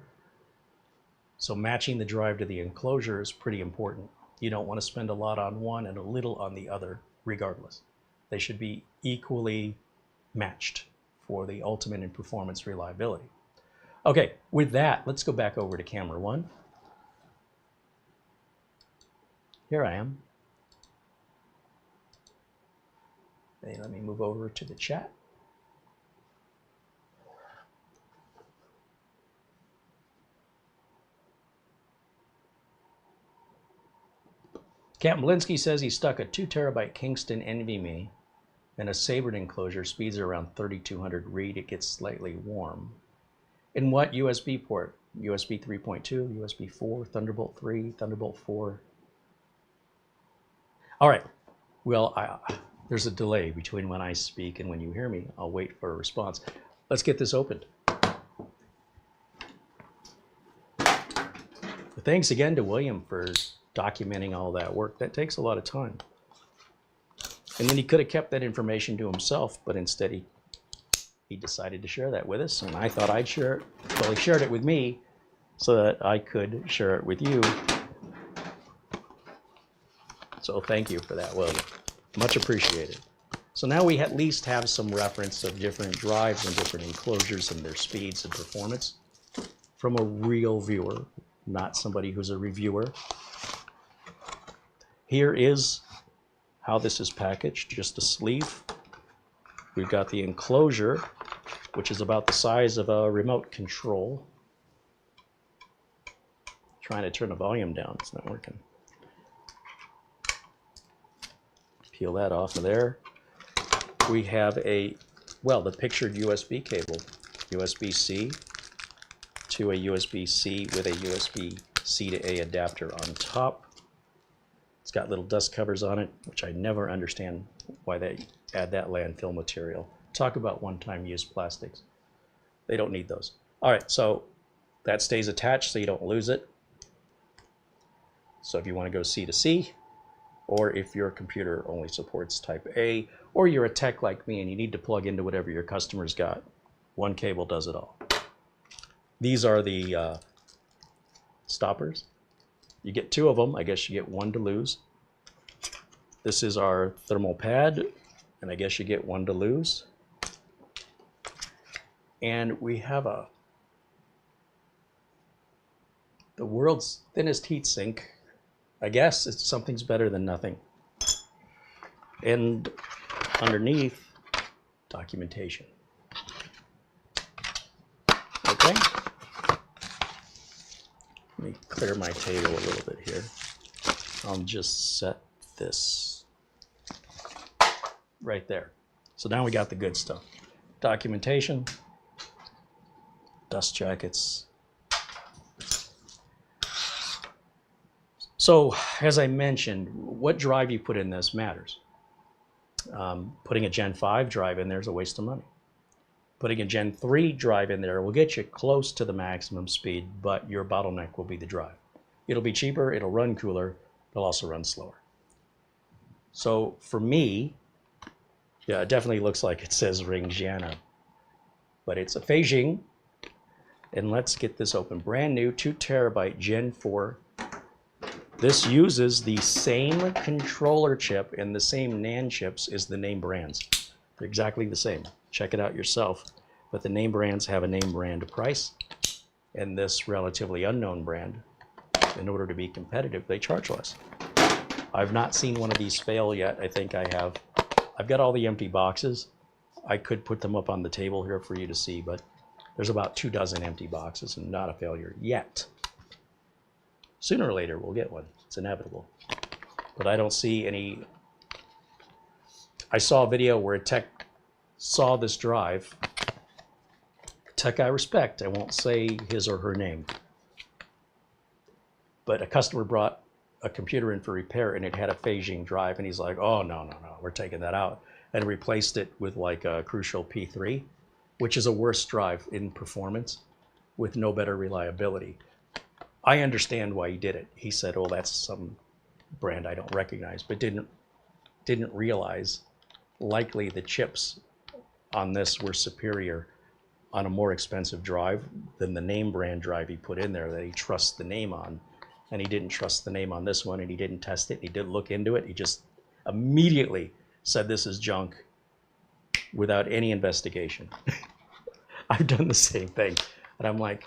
So matching the drive to the enclosure is pretty important. You don't want to spend a lot on one and a little on the other, regardless. They should be equally matched for the ultimate in performance reliability. Okay, with that, let's go back over to camera one. Here I am. Okay, let me move over to the chat. Captain Blinsky says he stuck a 2 terabyte Kingston NVMe and a Sabre enclosure. Speeds are around 3200 read. It gets slightly warm. In what USB port? USB 3.2, USB 4, Thunderbolt 3, Thunderbolt 4. All right. Well, there's a delay between when I speak and when you hear me. I'll wait for a response. Let's get this opened. Thanks again to William for documenting all that work. That takes a lot of time. And then he could have kept that information to himself, but instead he decided to share that with us, and I thought I'd share it. Well, he shared it with me so that I could share it with you. So thank you for that, William. Much appreciated. So now we at least have some reference of different drives and different enclosures and their speeds and performance from a real viewer, not somebody who's a reviewer. Here is how this is packaged, just a sleeve. We've got the enclosure, which is about the size of a remote control. Trying to turn the volume down, it's not working. Peel that off of there. We have the pictured USB cable, USB-C to a USB-C with a USB-C to A adapter on top. It's got little dust covers on it, which I never understand why they add that landfill material. Talk about one-time use plastics. They don't need those. All right, so that stays attached so you don't lose it. So if you want to go C to C, or if your computer only supports type A, or you're a tech like me and you need to plug into whatever your customer's got, one cable does it all. These are the stoppers. You get 2 of them. I guess you get 1 to lose. This is our thermal pad, and I guess you get 1 to lose. And we have the world's thinnest heatsink. I guess something's better than nothing. And underneath, documentation. Okay. Let me clear my table a little bit here. I'll just set this right there. So now we got the good stuff. Documentation, dust jackets. So as I mentioned, what drive you put in this matters. Putting a Gen 5 drive in there is a waste of money. Putting a Gen 3 drive in there will get you close to the maximum speed, but your bottleneck will be the drive. It'll be cheaper, it'll run cooler, it'll also run slower. So for me, yeah, it definitely looks like it says Ringjiana, but it's a fanxiang. And let's get this open. Brand new 2 terabyte Gen 4. This uses the same controller chip and the same NAND chips as the name brands. They're exactly the same. Check it out yourself. But the name brands have a name brand price, and this relatively unknown brand, in order to be competitive, they charge less. I've not seen one of these fail yet. I think I have. I've got all the empty boxes. I could put them up on the table here for you to see, but there's about 24 empty boxes and not a failure yet. Sooner or later, we'll get one. It's inevitable. But I don't see any. I saw a video where a tech saw this drive. Tech I respect. I won't say his or her name. But a customer brought a computer in for repair, and it had a fanxiang drive, and he's like, oh, no, we're taking that out. And replaced it with like a Crucial P3, which is a worse drive in performance with no better reliability. I understand why he did it. He said, oh, that's some brand I don't recognize, but didn't realize likely the chips on this were superior on a more expensive drive than the name brand drive he put in there that he trusts the name on. And he didn't trust the name on this one, and he didn't test it. He didn't look into it. He just immediately said this is junk without any investigation. I've done the same thing. And I'm like,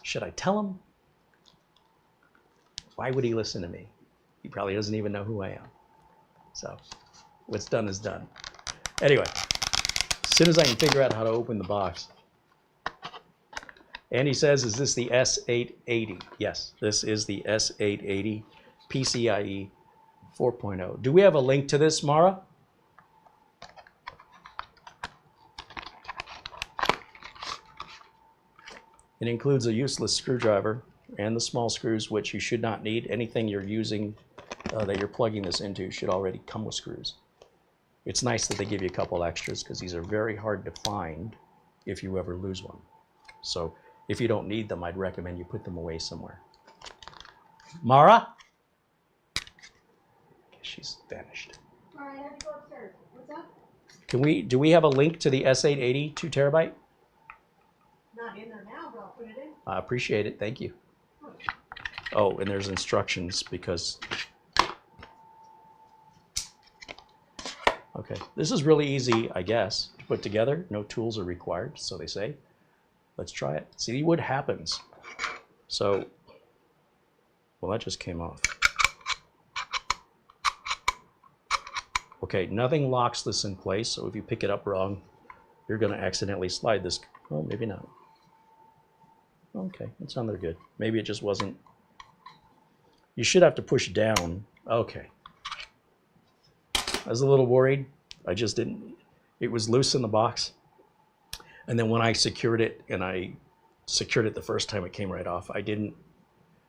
should I tell him? Why would he listen to me? He probably doesn't even know who I am. So what's done is done. Anyway, as soon as I can figure out how to open the box. And he says, is this the S880? Yes, this is the S880 PCIe 4.0. Do we have a link to this, Mara? It includes a useless screwdriver and the small screws, which you should not need. Anything you're using that you're plugging this into should already come with screws. It's nice that they give you a couple extras because these are very hard to find if you ever lose one. So if you don't need them, I'd recommend you put them away somewhere. Mara? She's vanished. All right, I have to go upstairs. What's up? Do we have a link to the S880 2 terabyte? Not in there now, but I'll put it in. I appreciate it. Thank you. Oh, and there's instructions because. Okay, this is really easy, I guess, to put together. No tools are required, so they say. Let's try it. See what happens. So, well, that just came off. Okay, nothing locks this in place, so if you pick it up wrong, you're going to accidentally slide this. Oh, maybe not. Okay, it sounded good. Maybe it just wasn't. You should have to push down. Okay. I was a little worried. I just didn't. It was loose in the box. And then when I secured it, and I secured it the first time, it came right off. I didn't.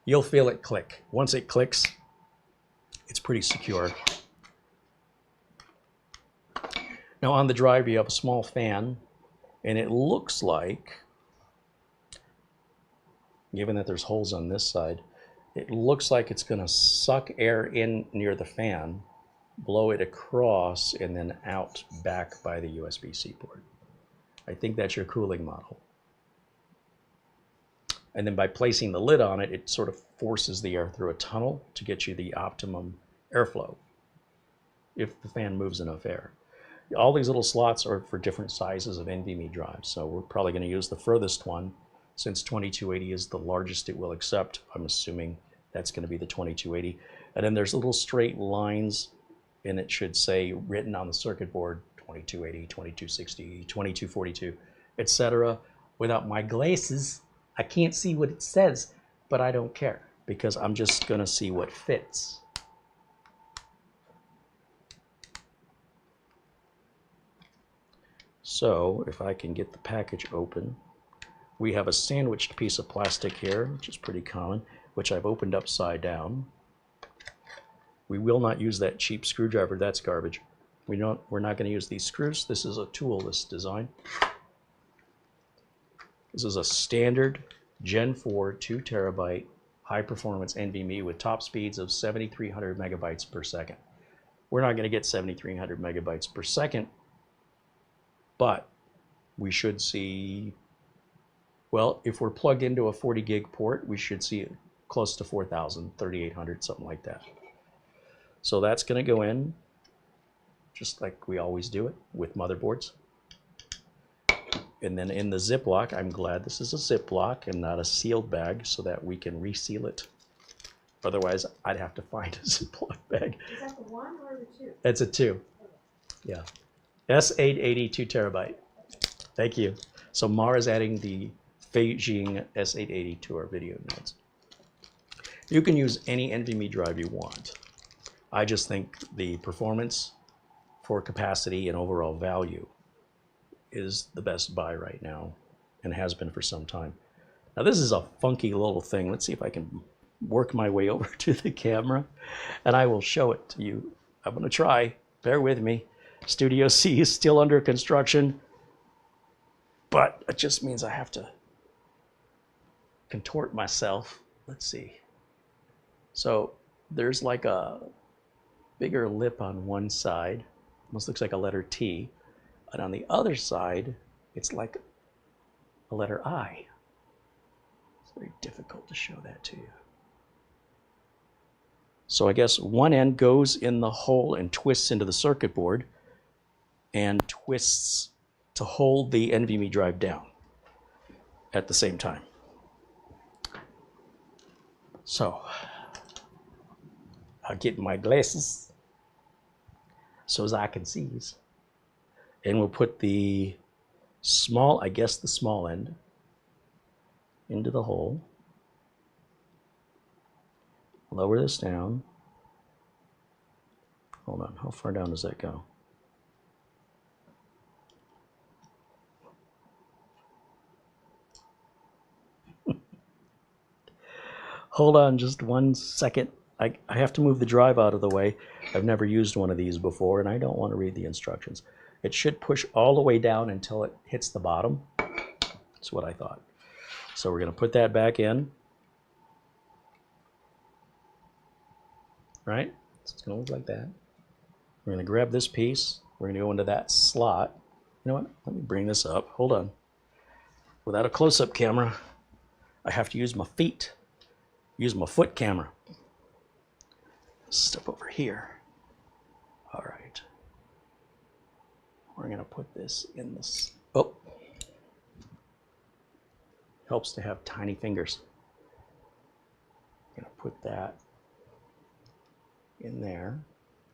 You'll feel it click. Once it clicks, it's pretty secure. Now on the drive you have a small fan, and it looks like, given that there's holes on this side, it looks like it's going to suck air in near the fan, blow it across, and then out back by the USB-C port. I think that's your cooling model. And then by placing the lid on it, it sort of forces the air through a tunnel to get you the optimum airflow if the fan moves enough air. All these little slots are for different sizes of NVMe drives, so we're probably going to use the furthest one. Since 2280 is the largest it will accept, I'm assuming that's going to be the 2280. And then there's little straight lines, and it should say, written on the circuit board, 2280, 2260, 2242, etc. Without my glasses, I can't see what it says, but I don't care, because I'm just going to see what fits. So if I can get the package open, we have a sandwiched piece of plastic here, which is pretty common, which I've opened upside down. We will not use that cheap screwdriver, that's garbage. We're not going to use these screws. This is a toolless design. This is a standard Gen 4 2 terabyte high performance NVMe with top speeds of 7,300 megabytes per second. We're not going to get 7,300 megabytes per second, but we should see, well, if we're plugged into a 40 gig port, we should see close to 4,000, 3,800, something like that. So that's going to go in just like we always do it with motherboards. And then in the Ziploc, I'm glad this is a Ziploc and not a sealed bag, so that we can reseal it. Otherwise, I'd have to find a Ziploc bag. Is that the 1 or the 2? It's a 2. Yeah. S880 2 terabyte. Thank you. So Mara's adding the fanxiang S880 to our video notes. You can use any NVMe drive you want. I just think the performance for capacity and overall value is the best buy right now, and has been for some time. Now this is a funky little thing. Let's see if I can work my way over to the camera, and I will show it to you. I'm going to try. Bear with me. Studio C is still under construction, but it just means I have to contort myself. Let's see. So there's like a bigger lip on one side, almost looks like a letter T, and on the other side it's like a letter I. It's very difficult to show that to you. So I guess one end goes in the hole and twists into the circuit board and twists to hold the NVMe drive down at the same time. So I'll get my glasses so as I can see these. And we'll put the small, I guess the small end, into the hole. Lower this down. Hold on, how far down does that go? Hold on just 1 second. I have to move the drive out of the way. I've never used one of these before, and I don't want to read the instructions. It should push all the way down until it hits the bottom. That's what I thought. So we're going to put that back in. Right? So it's going to look like that. We're going to grab this piece. We're going to go into that slot. You know what? Let me bring this up. Hold on. Without a close-up camera, I have to use my feet. Use my foot camera. Step over here. All right. We're going to put this in this. Oh. Helps to have tiny fingers. I'm going to put that in there.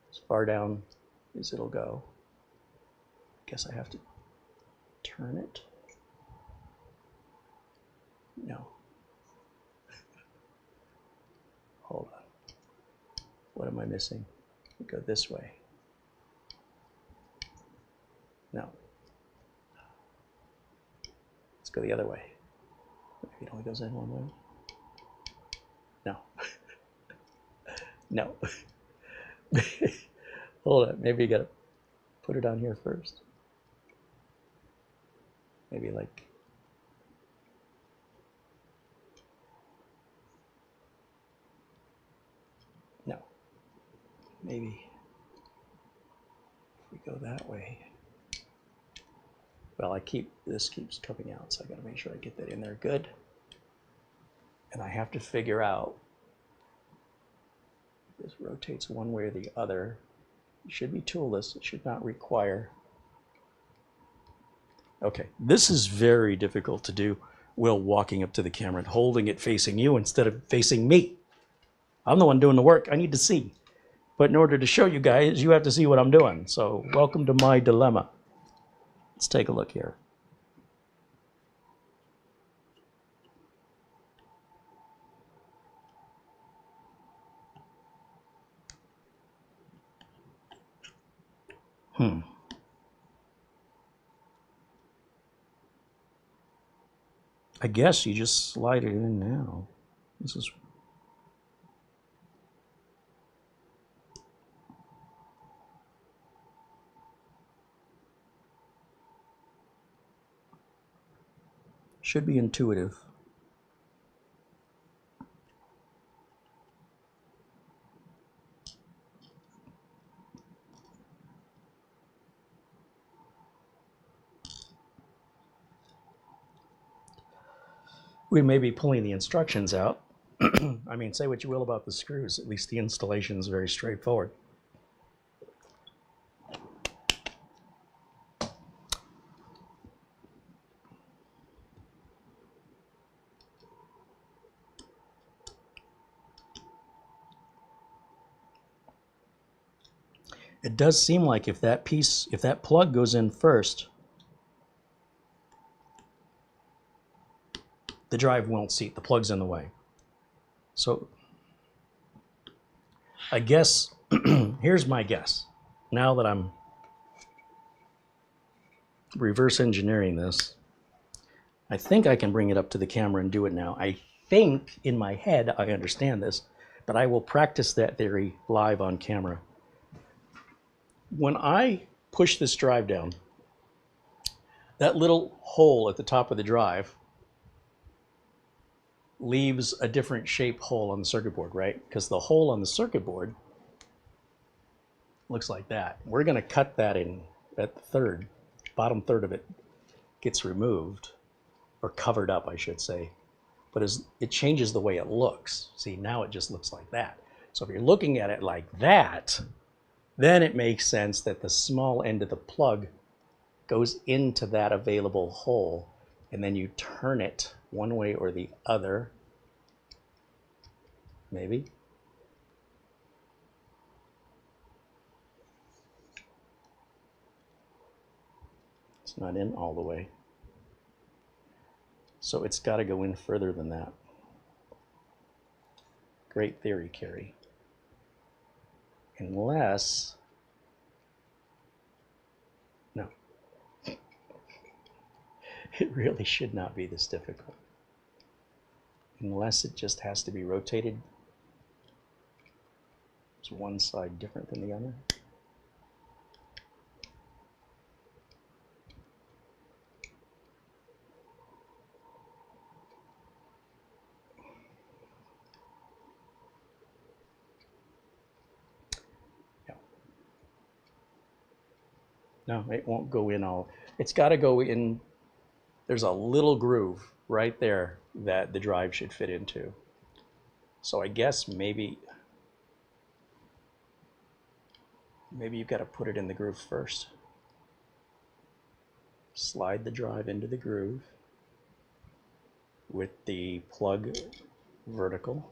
As far down as it'll go. Guess I have to turn it. No. Hold on. What am I missing? Go this way. No. Let's go the other way. Maybe it only goes in one way. No. No. Hold on, maybe you gotta put it on here first. Maybe like, no, maybe if we go that way. Well, this keeps coming out, so I gotta make sure I get that in there good. And I have to figure out if this rotates one way or the other. It should be toolless, it should not require. Okay, this is very difficult to do while walking up to the camera and holding it facing you instead of facing me. I'm the one doing the work, I need to see. But in order to show you guys, you have to see what I'm doing. So welcome to my dilemma. Let's take a look here. I guess you just slide it in now. This is should be intuitive. We may be pulling the instructions out. I mean, say what you will about the screws, at least the installation is very straightforward. It does seem like if that plug goes in first, the drive won't seat, the plug's in the way. So I guess, here's my guess. Now that I'm reverse engineering this, I think I can bring it up to the camera and do it now. I think in my head I understand this, but I will practice that theory live on camera. When I push this drive down, that little hole at the top of the drive leaves a different shape hole on the circuit board, right? Because the hole on the circuit board looks like that. We're going to cut that in at the third, bottom third of it gets removed, or covered up, I should say. But as it changes the way it looks. See, now it just looks like that. So if you're looking at it like that, then it makes sense that the small end of the plug goes into that available hole, and then you turn it one way or the other, maybe. It's not in all the way. So it's got to go in further than that. Great theory, Carey. Unless, no. It really should not be this difficult. Unless it just has to be rotated. Is one side different than the other? No, it won't go in all. It's got to go in. There's a little groove right there that the drive should fit into. So I guess maybe you've got to put it in the groove first. Slide the drive into the groove with the plug vertical.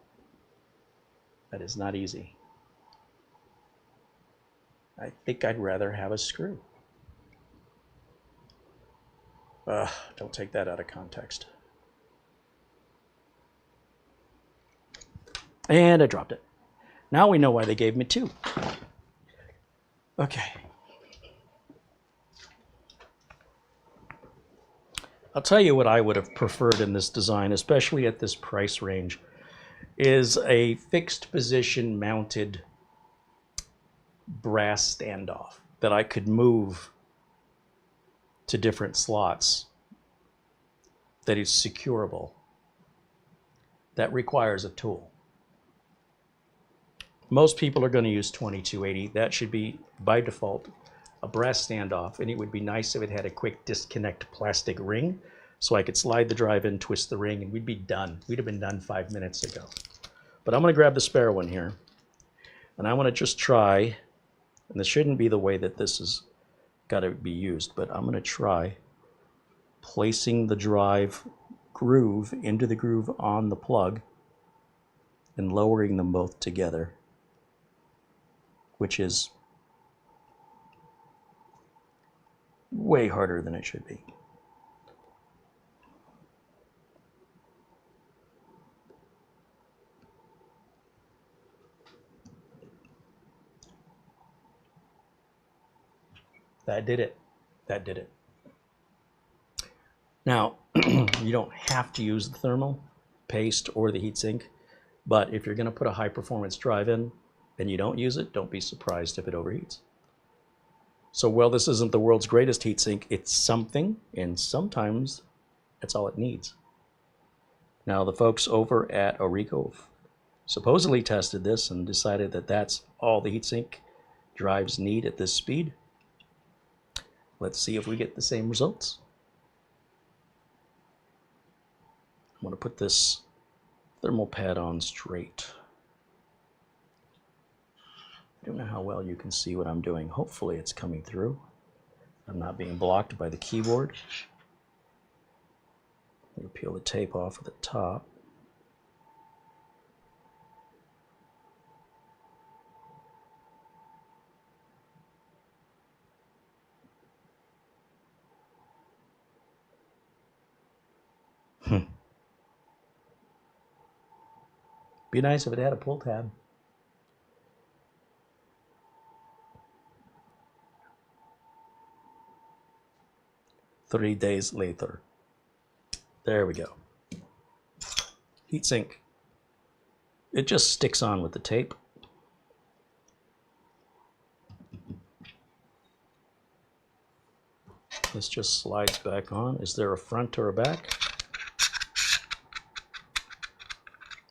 That is not easy. I think I'd rather have a screw. Don't take that out of context. And I dropped it. Now we know why they gave me two. Okay. I'll tell you what I would have preferred in this design, especially at this price range, is a fixed position mounted brass standoff that I could move to different slots that is securable. That requires a tool. Most people are going to use 2280. That should be, by default, a brass standoff, and it would be nice if it had a quick disconnect plastic ring so I could slide the drive in, twist the ring, and we'd be done. We'd have been done 5 minutes ago. But I'm going to grab the spare one here, and I want to just try, and this shouldn't be the way that this is got to be used, but I'm going to try placing the drive groove into the groove on the plug and lowering them both together, which is way harder than it should be. That did it. That did it. Now, you don't have to use the thermal paste or the heatsink, but if you're going to put a high performance drive in and you don't use it, don't be surprised if it overheats. So while this isn't the world's greatest heatsink, it's something, and sometimes that's all it needs. Now, the folks over at ORICO supposedly tested this and decided that that's all the heatsink drives need at this speed. Let's see if we get the same results. I'm going to put this thermal pad on straight. I don't know how well you can see what I'm doing. Hopefully it's coming through. I'm not being blocked by the keyboard. I'm going to peel the tape off at the top. Be nice if it had a pull tab. Three days later. There we go. Heatsink. It just sticks on with the tape. This just slides back on. Is there a front or a back?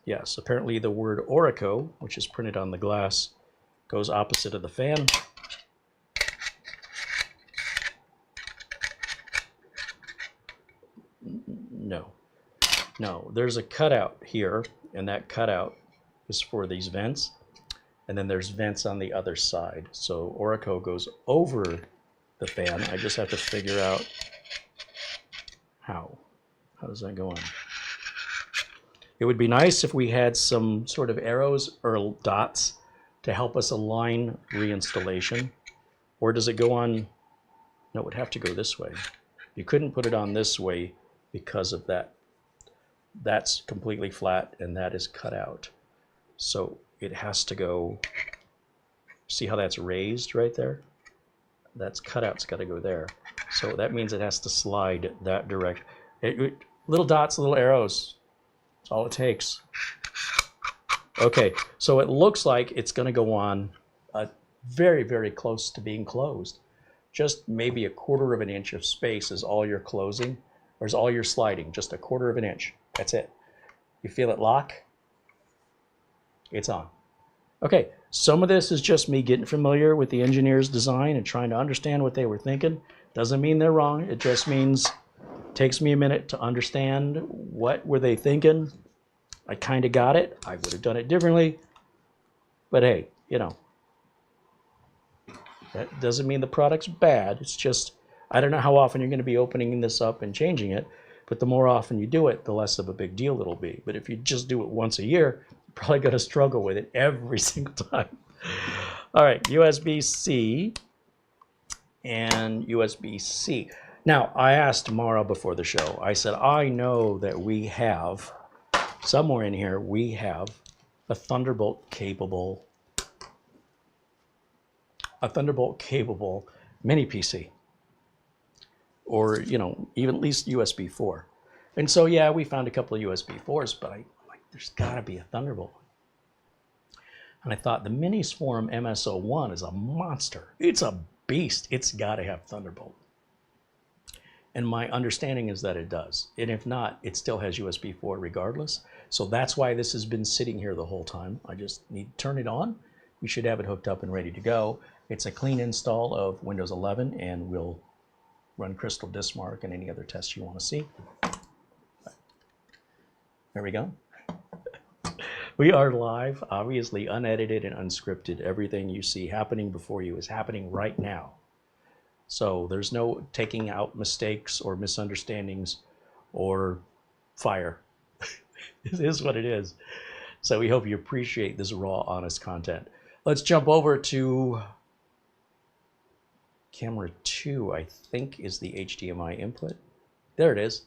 Yes, apparently the word ORICO, which is printed on the glass, goes opposite of the fan. No, there's a cutout here, and that cutout is for these vents, and then there's vents on the other side. So ORICO goes over the fan. I just have to figure out how. How does that go on? It would be nice if we had some sort of arrows or dots to help us align reinstallation. Or does it go on? No, it would have to go this way. You couldn't put it on this way because of that. That's completely flat and that is cut out. So it has to go, see how that's raised right there? That's cut out, it's got to go there. So that means it has to slide that direction. Little dots, little arrows. That's all it takes. Okay, so it looks like it's going to go on very, very close to being closed. Just maybe 1/4 of an inch of space is all you're closing, or is all you're sliding, just 1/4 of an inch. That's it. You feel it lock? It's on. Okay, some of this is just me getting familiar with the engineer's design and trying to understand what they were thinking. Doesn't mean they're wrong. It just means it takes me a minute to understand what were they thinking. I kind of got it. I would have done it differently. But hey, you know, that doesn't mean the product's bad. It's just, I don't know how often you're going to be opening this up and changing it, but the more often you do it, the less of a big deal it'll be. But if you just do it once a year, you're probably going to struggle with it every single time. All right, USB-C and USB-C. Now, I asked Mara before the show, I said, I know that we have, somewhere in here, we have a Thunderbolt capable mini PC. Or, you know, even at least USB4. And so, yeah, we found a couple of USB4s, but I'm like, there's got to be a Thunderbolt. And I thought the Minisforum MS01 is a monster. It's a beast. It's got to have Thunderbolt. And my understanding is that it does. And if not, it still has USB4 regardless. So that's why this has been sitting here the whole time. I just need to turn it on. We should have it hooked up and ready to go. It's a clean install of Windows 11, and we'll run Crystal Diskmark and any other tests you want to see. There we go. We are live, obviously unedited and unscripted. Everything you see happening before you is happening right now. So there's no taking out mistakes or misunderstandings or fire. It is what it is. So we hope you appreciate this raw, honest content. Let's jump over to camera 2, I think is the HDMI input. There it is.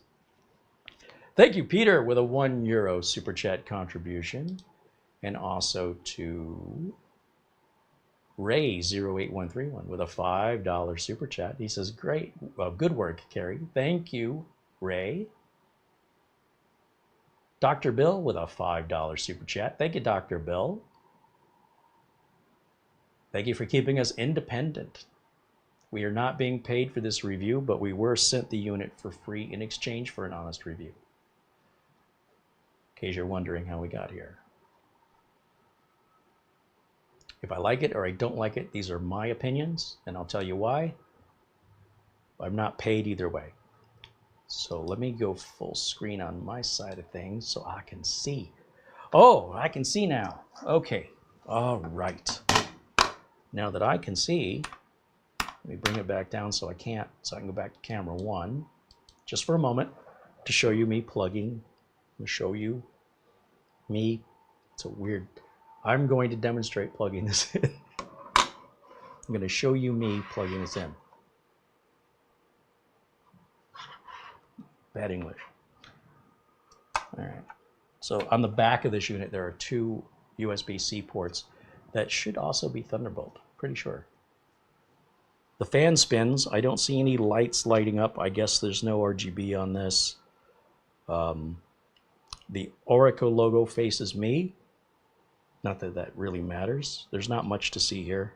Thank you, Peter, with a €1 super chat contribution. And also to Ray08131 with a $5 super chat. He says, great, well, good work, Carey. Thank you, Ray. Dr. Bill with a $5 super chat. Thank you, Dr. Bill. Thank you for keeping us independent. We are not being paid for this review, but we were sent the unit for free in exchange for an honest review. In case you're wondering how we got here. If I like it or I don't like it, these are my opinions, and I'll tell you why. I'm not paid either way. So let me go full screen on my side of things so I can see. Oh, I can see now. Okay, all right. Now that I can see, let me bring it back down so I can go back to camera 1 just for a moment to show you me plugging. I'm gonna show you me. It's a weird. I'm going to demonstrate plugging this in. I'm going to show you me plugging this in. Bad English. All right. So on the back of this unit, there are 2 USB-C ports that should also be Thunderbolt. Pretty sure. The fan spins. I don't see any lights lighting up. I guess there's no RGB on this. The ORICO logo faces me. Not that that really matters. There's not much to see here.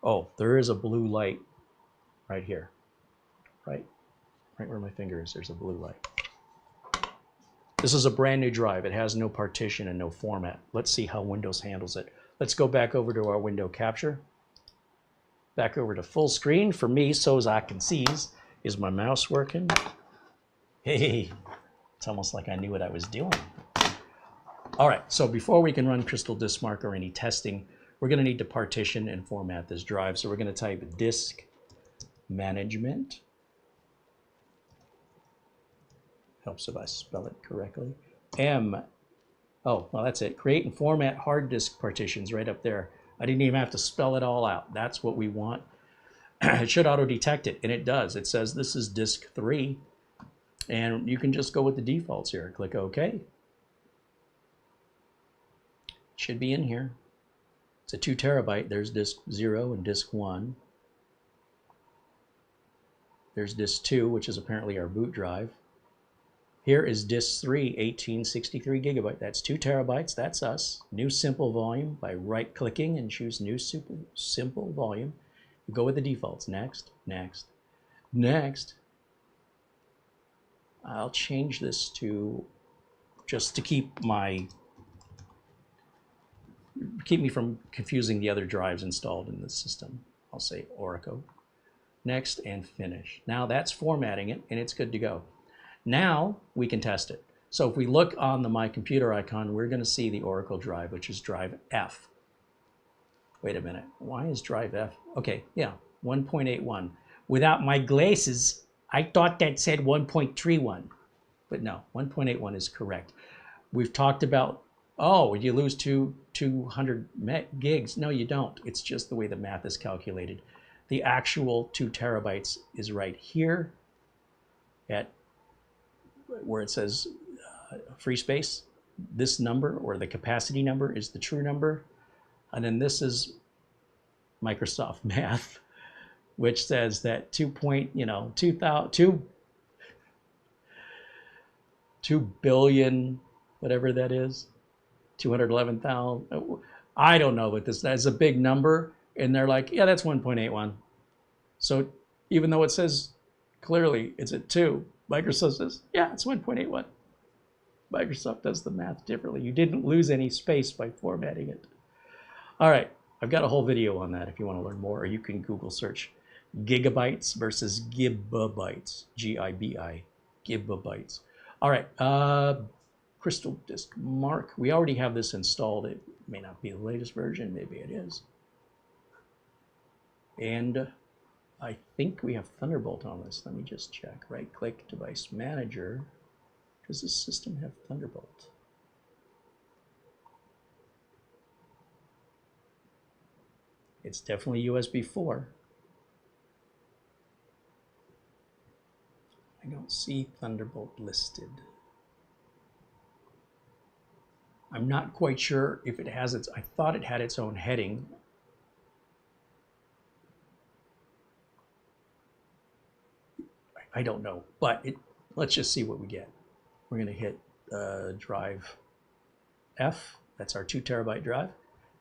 Oh, there is a blue light right here. Right where my finger is, there's a blue light. This is a brand new drive. It has no partition and no format. Let's see how Windows handles it. Let's go back over to our window capture. Back over to full screen for me, so as I can see. Is my mouse working? Hey, it's almost like I knew what I was doing. All right, so before we can run Crystal Diskmark or any testing, we're going to need to partition and format this drive. So we're going to type disk management. Helps if I spell it correctly. Oh, well, that's it. Create and format hard disk partitions right up there. I didn't even have to spell it all out. That's what we want. It should auto-detect it, and it does. It says this is disk 3, and you can just go with the defaults here. Click OK. Should be in here. It's a 2 terabyte. There's disk 0 and disk 1. There's disk 2, which is apparently our boot drive. Here is disk 3, 1863 gigabyte. That's 2 terabytes. That's us. New simple volume by right-clicking and choose new simple volume. You go with the defaults. Next, next, next. I'll change this to just to keep me from confusing the other drives installed in the system. I'll say ORICO. Next and finish. Now that's formatting it, and it's good to go. Now we can test it. So if we look on the My Computer icon, we're going to see the ORICO drive, which is drive F. Wait a minute. Why is drive F? Okay, yeah, 1.81. Without my glasses, I thought that said 1.31. But no, 1.81 is correct. We've talked about, oh, you lose 200 gigs. No, you don't. It's just the way the math is calculated. The actual 2 terabytes is right here at where it says free space. This number, or the capacity number, is the true number. And then this is Microsoft Math, which says that 2 billion, whatever that is, 211,000. I don't know, but that's a big number. And they're like, yeah, that's 1.81. So even though it says clearly it's at 2, Microsoft says, yeah, it's 1.81. Microsoft does the math differently. You didn't lose any space by formatting it. All right, I've got a whole video on that if you want to learn more, or you can Google search gigabytes versus gigabytes, G-I-B-I, gigabytes. All right, Crystal Disk Mark. We already have this installed. It may not be the latest version, maybe it is. And I think we have Thunderbolt on this. Let me just check. Right-click, Device Manager. Does this system have Thunderbolt? It's definitely USB4. I don't see Thunderbolt listed. I'm not quite sure if it has its, I thought it had its own heading. I don't know, but let's just see what we get. We're going to hit drive F. That's our 2 terabyte drive.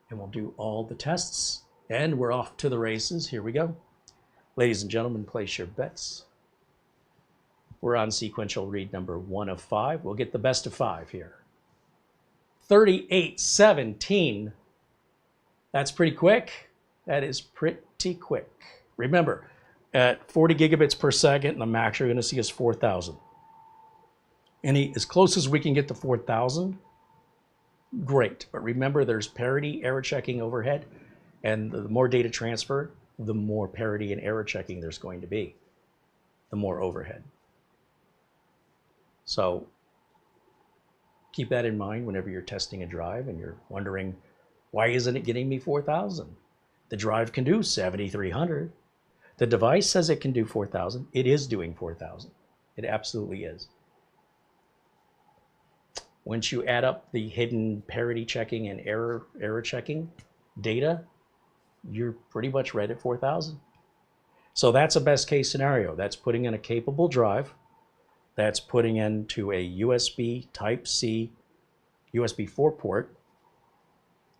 And we'll do all the tests. And we're off to the races. Here we go. Ladies and gentlemen, place your bets. We're on sequential read number 1 of 5. We'll get the best of 5 here. 3817. That's pretty quick. That is pretty quick. Remember, at 40 gigabits per second, the max you're going to see is 4,000. As close as we can get to 4,000, great. But remember, there's parity error checking overhead, and the more data transfer, the more parity and error checking there's going to be, the more overhead. So keep that in mind whenever you're testing a drive and you're wondering, why isn't it getting me 4,000? The drive can do 7,300. The device says it can do 4,000. It is doing 4,000. It absolutely is. Once you add up the hidden parity checking and error checking data, you're pretty much right at 4,000. So that's a best case scenario. That's putting in a capable drive. That's putting into a USB Type-C USB 4 port,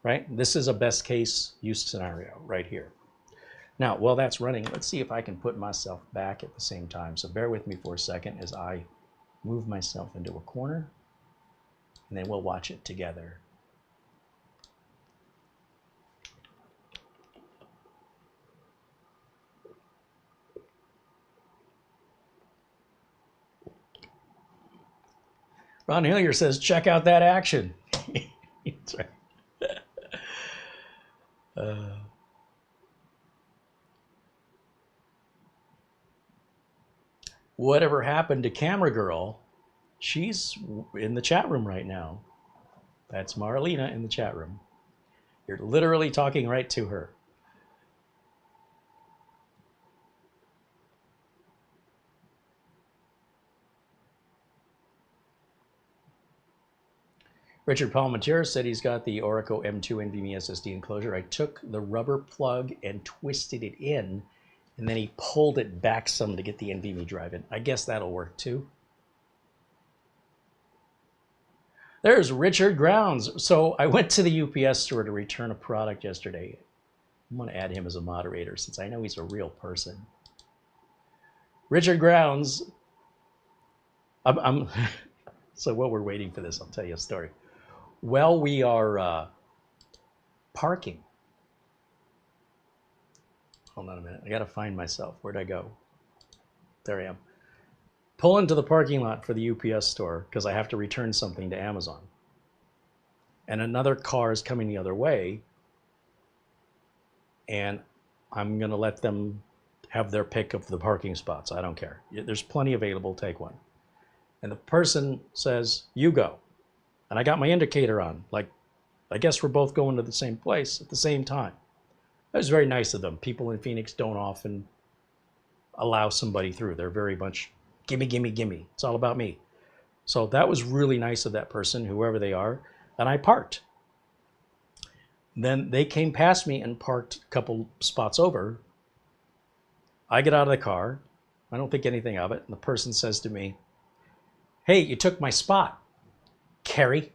right? This is a best case use scenario right here. Now, while that's running, let's see if I can put myself back at the same time. So bear with me for a second as I move myself into a corner, and then we'll watch it together. Ron Hillier says, check out that action. That's right. Whatever happened to Camera Girl? She's in the chat room right now. That's Marlena in the chat room. You're literally talking right to her. Richard Palmatier said he's got the ORICO M.2 NVMe SSD enclosure. I took the rubber plug and twisted it in, and then he pulled it back some to get the NVMe drive in. I guess that'll work too. There's Richard Grounds. So I went to the UPS store to return a product yesterday. I'm going to add him as a moderator since I know he's a real person. Richard Grounds. So while we're waiting for this, I'll tell you a story. Well, we are parking. Hold on a minute. I got to find myself. Where'd I go? There I am. Pull into the parking lot for the UPS store because I have to return something to Amazon. And another car is coming the other way. And I'm going to let them have their pick of the parking spots. I don't care. There's plenty available. Take one. And the person says, you go. And I got my indicator on. Like, I guess we're both going to the same place at the same time. That was very nice of them. People in Phoenix don't often allow somebody through. They're very much, gimme, gimme, gimme. It's all about me. So that was really nice of that person, whoever they are. And I parked. Then they came past me and parked a couple spots over. I get out of the car. I don't think anything of it. And the person says to me, hey, you took my spot, Carey.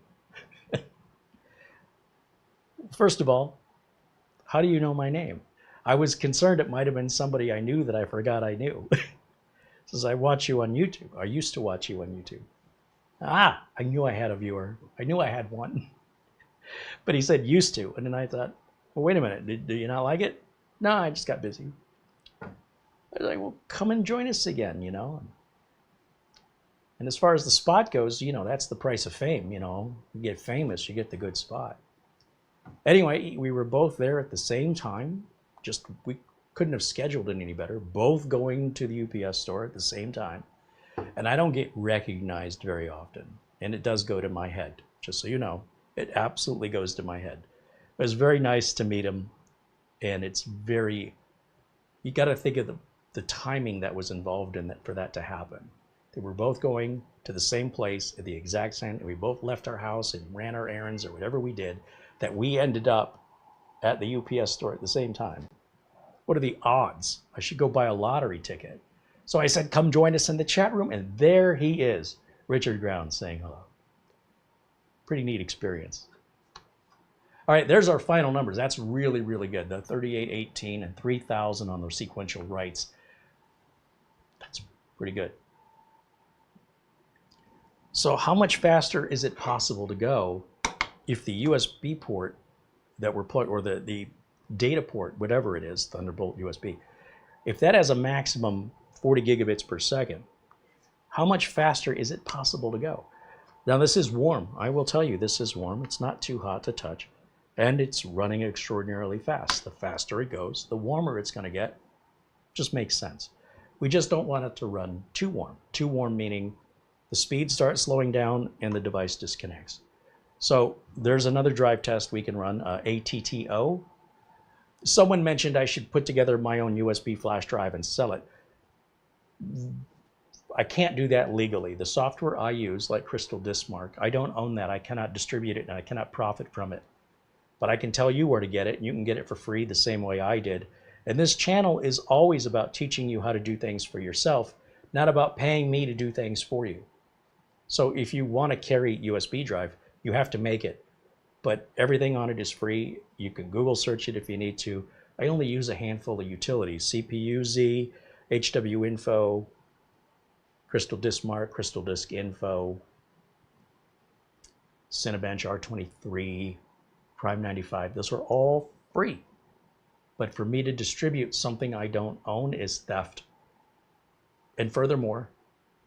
First of all, how do you know my name? I was concerned it might have been somebody I knew that I forgot I knew. Says, I watch you on YouTube. I used to watch you on YouTube. Ah, I knew I had a viewer. I knew I had one. But he said used to. And then I thought, well, wait a minute. Do you not like it? No, I just got busy. I was like, well, come and join us again, you know. And as far as the spot goes, you know, that's the price of fame, you know. You get famous, you get the good spot. Anyway, we were both there at the same time. Just, we couldn't have scheduled it any better. Both going to the UPS store at the same time. And I don't get recognized very often. And it does go to my head, just so you know. It absolutely goes to my head. It was very nice to meet him. And it's very, you got to think of the timing that was involved in that for that to happen. They were both going to the same place at the exact same, and we both left our house and ran our errands or whatever we did, that we ended up at the UPS store at the same time. What are the odds? I should go buy a lottery ticket. So I said, come join us in the chat room, and there he is, Richard Ground, saying hello. Pretty neat experience. All right, there's our final numbers. That's really, really good. The 3818 and 3000 on those sequential writes. That's pretty good. So how much faster is it possible to go if the USB port that we're plugged, or the data port, whatever it is, Thunderbolt, USB, if that has a maximum 40 gigabits per second, how much faster is it possible to go? Now this is warm. I will tell you, this is warm. It's not too hot to touch, and it's running extraordinarily fast. The faster it goes, the warmer it's going to get. Just makes sense. We just don't want it to run too warm. Too warm meaning the speed starts slowing down and the device disconnects. So there's another drive test we can run, ATTO. Someone mentioned I should put together my own USB flash drive and sell it. I can't do that legally. The software I use, like Crystal Diskmark, I don't own that. I cannot distribute it and I cannot profit from it. But I can tell you where to get it, and you can get it for free the same way I did. And this channel is always about teaching you how to do things for yourself, not about paying me to do things for you. So if you want to carry USB drive, you have to make it. But everything on it is free. You can Google search it if you need to. I only use a handful of utilities: CPU-Z, HW Info, Crystal Diskmark, Crystal Disk Info, Cinebench R23, Prime 95. Those are all free. But for me to distribute something I don't own is theft. And furthermore,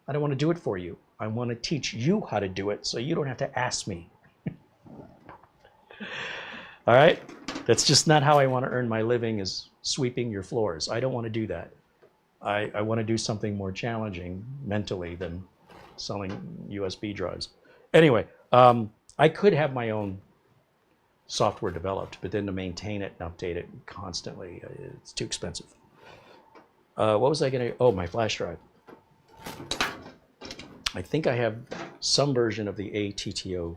I don't want to do it for you. I want to teach you how to do it so you don't have to ask me. All right? That's just not how I want to earn my living, is sweeping your floors. I don't want to do that. I want to do something more challenging mentally than selling USB drives. Anyway, I could have my own software developed, but then to maintain it and update it constantly, it's too expensive. What was I going to, oh, my flash drive. I think I have some version of the ATTO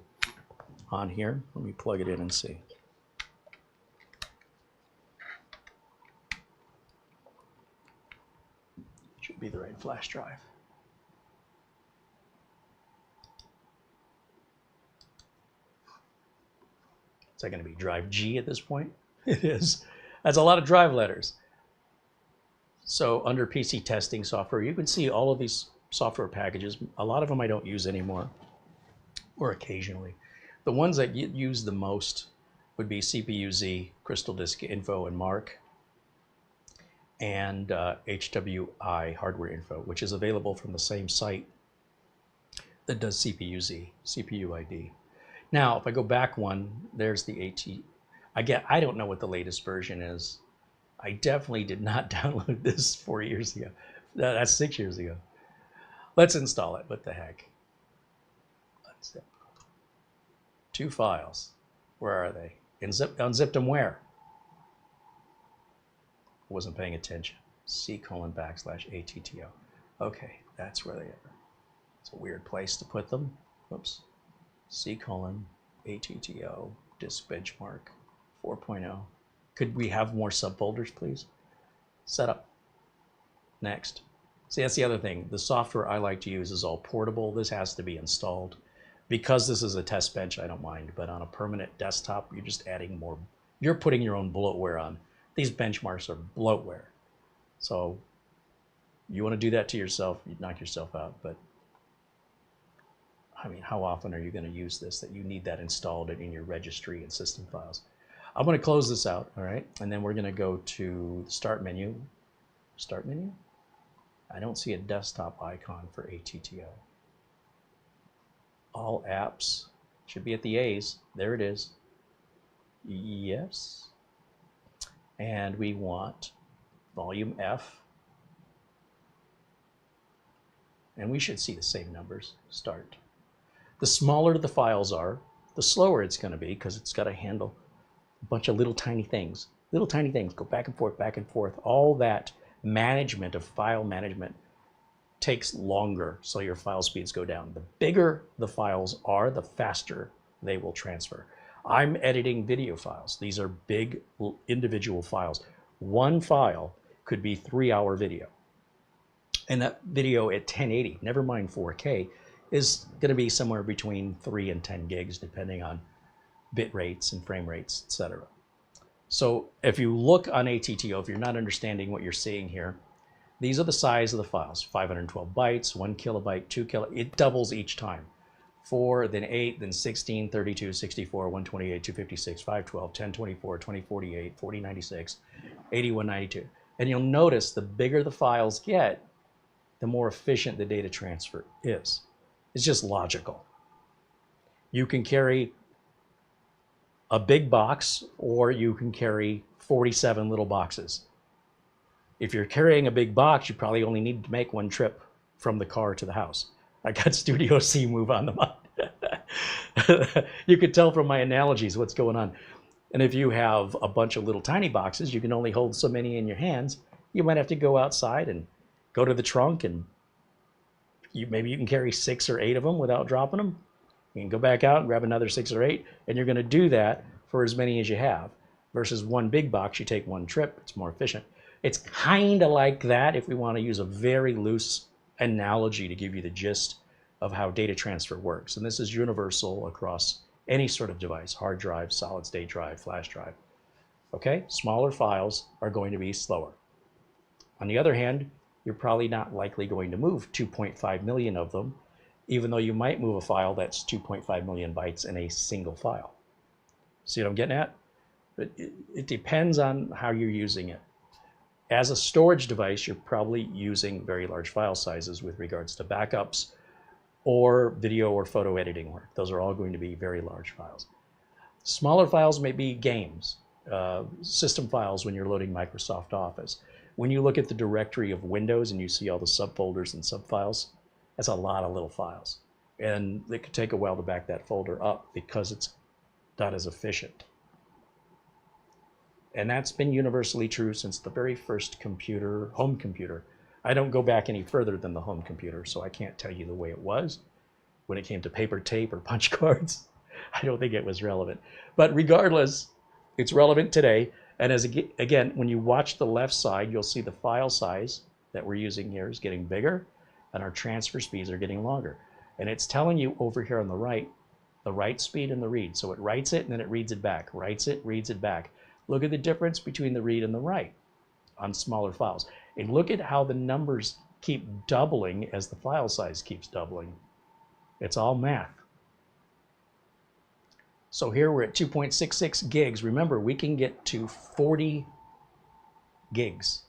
on here. Let me plug it in and see. Should be the right flash drive. Is that going to be drive G at this point? It is. That's a lot of drive letters. So under PC testing software, you can see all of these software packages. A lot of them I don't use anymore, or occasionally. The ones that get used the most would be CPU-Z, Crystal Disk Info and Mark, and HWI Hardware Info, which is available from the same site that does CPU-Z, CPU-ID. Now, if I go back one, there's the I don't know what the latest version is. I definitely did not download this 4 years ago. That's 6 years ago. Let's install it. What the heck? Unzip. 2 files. Where are they? Unzipped them where? I wasn't paying attention. C:\ATTO. Okay, that's where they are. It's a weird place to put them. Whoops. C:\ATTO Disk Benchmark 4.0. Could we have more subfolders, please? Setup. Next. See, that's the other thing. The software I like to use is all portable. This has to be installed. Because this is a test bench, I don't mind, but on a permanent desktop, you're just adding more, you're putting your own bloatware on. These benchmarks are bloatware. So you want to do that to yourself, you knock yourself out. But I mean, how often are you going to use this that you need that installed in your registry and system files? I'm going to close this out, all right? And then we're going to go to the start menu. Start menu? I don't see a desktop icon for ATTO. All apps should be at the A's. There it is. Yes. And we want volume F. And we should see the same numbers. Start. The smaller the files are, the slower it's going to be because it's got to handle a bunch of little tiny things. Little tiny things go back and forth, back and forth. All that management of file management takes longer, so your file speeds go down. The bigger the files are, the faster they will transfer. I'm editing video files. These are big individual files. One file could be 3-hour video. And that video at 1080, never mind 4K, is going to be somewhere between 3 and 10 gigs, depending on bit rates and frame rates, etc. So if you look on ATTO, if you're not understanding what you're seeing here, these are the size of the files: 512 bytes, 1 kilobyte, 2 kilobyte. It doubles each time. 4, then 8, then 16, 32, 64, 128, 256, 512, 1024, 2048, 4096, 8192. And you'll notice the bigger the files get, the more efficient the data transfer is. It's just logical. You can carry a big box, or you can carry 47 little boxes. If you're carrying a big box, you probably only need to make one trip from the car to the house. I got Studio C move on the mind. You could tell from my analogies what's going on. And if you have a bunch of little tiny boxes, you can only hold so many in your hands. You might have to go outside and go to the trunk, and maybe you can carry 6 or 8 of them without dropping them. You can go back out and grab another 6 or 8, and you're going to do that for as many as you have. Versus one big box, you take one trip. It's more efficient. It's kind of like that if we want to use a very loose analogy to give you the gist of how data transfer works. And this is universal across any sort of device: hard drive, solid state drive, flash drive. Okay, smaller files are going to be slower. On the other hand, you're probably not likely going to move 2.5 million of them, even though you might move a file that's 2.5 million bytes in a single file. See what I'm getting at? But it depends on how you're using it. As a storage device, you're probably using very large file sizes with regards to backups or video or photo editing work. Those are all going to be very large files. Smaller files may be games, system files when you're loading Microsoft Office. When you look at the directory of Windows and you see all the subfolders and subfiles, that's a lot of little files. And it could take a while to back that folder up because it's not as efficient. And that's been universally true since the very first computer, home computer. I don't go back any further than the home computer, so I can't tell you the way it was when it came to paper tape or punch cards. I don't think it was relevant. But regardless, it's relevant today. And as again, when you watch the left side, you'll see the file size that we're using here is getting bigger, and our transfer speeds are getting longer. And it's telling you over here on the write speed and the read. So it writes it and then it reads it back, writes it, reads it back. Look at the difference between the read and the write on smaller files. And look at how the numbers keep doubling as the file size keeps doubling. It's all math. So here we're at 2.66 gigs. Remember, we can get to 40 gigs.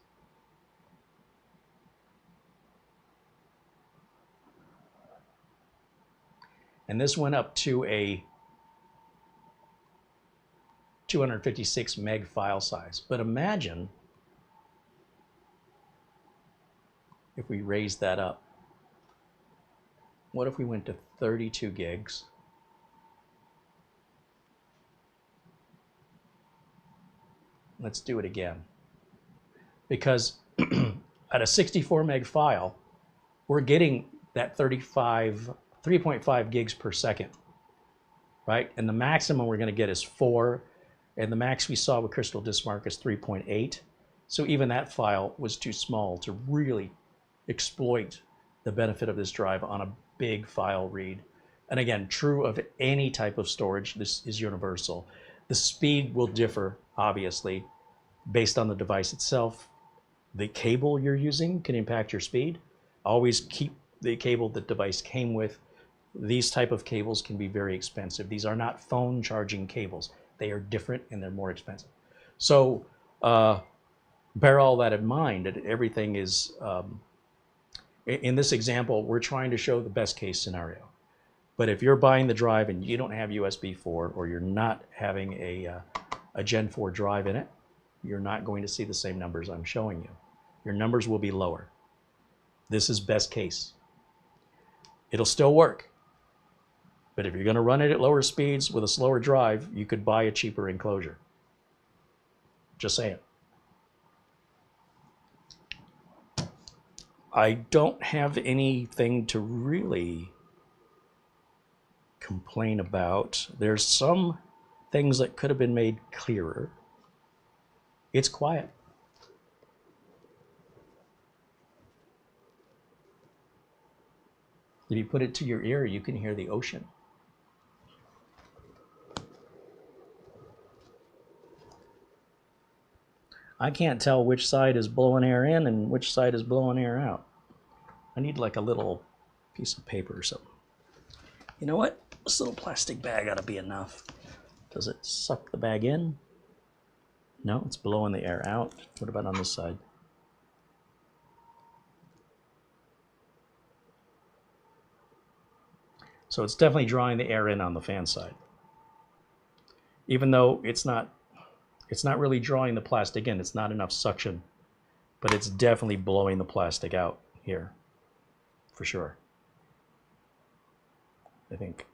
And this went up to a 256 meg file size. But imagine if we raise that up. What if we went to 32 gigs? Let's do it again. Because at a 64 meg file, we're getting that 3.5 gigs per second, right? And the maximum we're going to get is 4, and the max we saw with Crystal Diskmark is 3.8. So even that file was too small to really exploit the benefit of this drive on a big file read. And again, true of any type of storage, this is universal. The speed will differ, obviously, based on the device itself. The cable you're using can impact your speed. Always keep the cable the device came with. These type of cables can be very expensive. These are not phone charging cables. They are different and they're more expensive. So bear all that in mind, that everything is, in this example, we're trying to show the best case scenario. But if you're buying the drive and you don't have USB4 or you're not having a Gen 4 drive in it, you're not going to see the same numbers I'm showing you. Your numbers will be lower. This is best case. It'll still work. But if you're going to run it at lower speeds with a slower drive, you could buy a cheaper enclosure. Just saying. I don't have anything to really complain about. There's some things that could have been made clearer. It's quiet. If you put it to your ear, you can hear the ocean. I can't tell which side is blowing air in and which side is blowing air out. I need like a little piece of paper or something. You know what? This little plastic bag ought to be enough. Does it suck the bag in? No, it's blowing the air out. What about on this side? So it's definitely drawing the air in on the fan side. Even though it's not really drawing the plastic in, it's not enough suction, but it's definitely blowing the plastic out here, for sure, I think.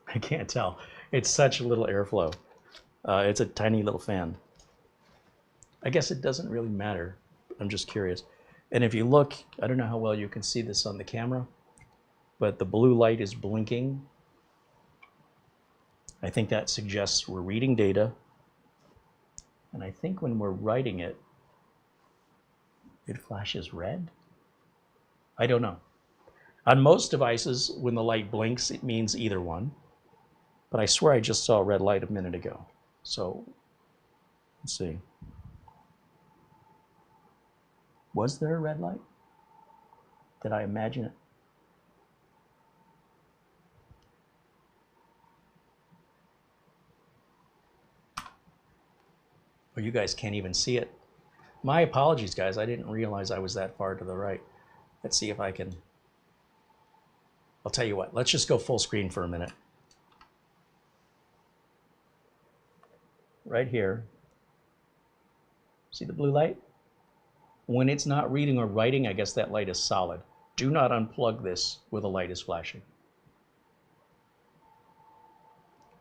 I can't tell. It's such a little airflow. It's a tiny little fan. I guess it doesn't really matter. I'm just curious. And if you look, I don't know how well you can see this on the camera, but the blue light is blinking. I think that suggests we're reading data. And I think when we're writing it, it flashes red. I don't know. On most devices, when the light blinks, it means either one. But I swear I just saw a red light a minute ago. So let's see. Was there a red light? Did I imagine it? Oh, you guys can't even see it. My apologies, guys. I didn't realize I was that far to the right. Let's see if I can. I'll tell you what. Let's just go full screen for a minute. Right here. See the blue light? When it's not reading or writing, I guess that light is solid. Do not unplug this where the light is flashing.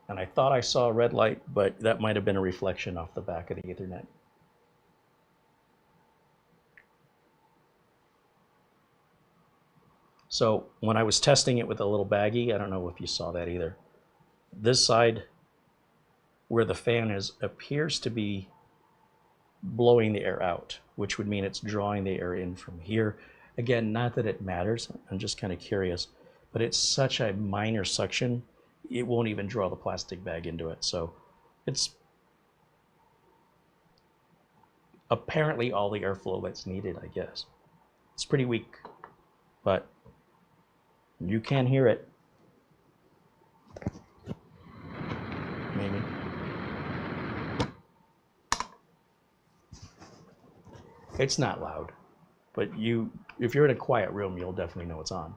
And I thought I saw a red light, but that might have been a reflection off the back of the Ethernet. So when I was testing it with a little baggie, I don't know if you saw that either. This side where the fan is appears to be blowing the air out, which would mean it's drawing the air in from here. Again, not that it matters, I'm just kind of curious, but it's such a minor suction, it won't even draw the plastic bag into it. So it's apparently all the airflow that's needed, I guess. It's pretty weak, but you can hear it. Maybe. It's not loud, but if you're in a quiet room, you'll definitely know it's on.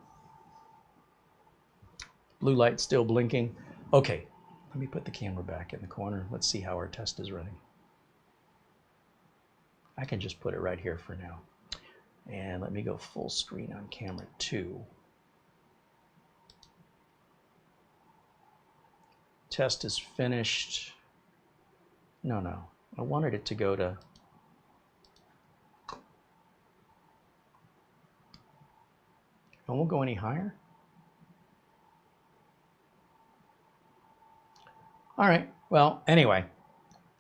Blue light still blinking. Okay, let me put the camera back in the corner. Let's see how our test is running. I can just put it right here for now. And let me go full screen on camera 2. Test is finished. No, I wanted it to go to. I won't go any higher. All right, well, anyway,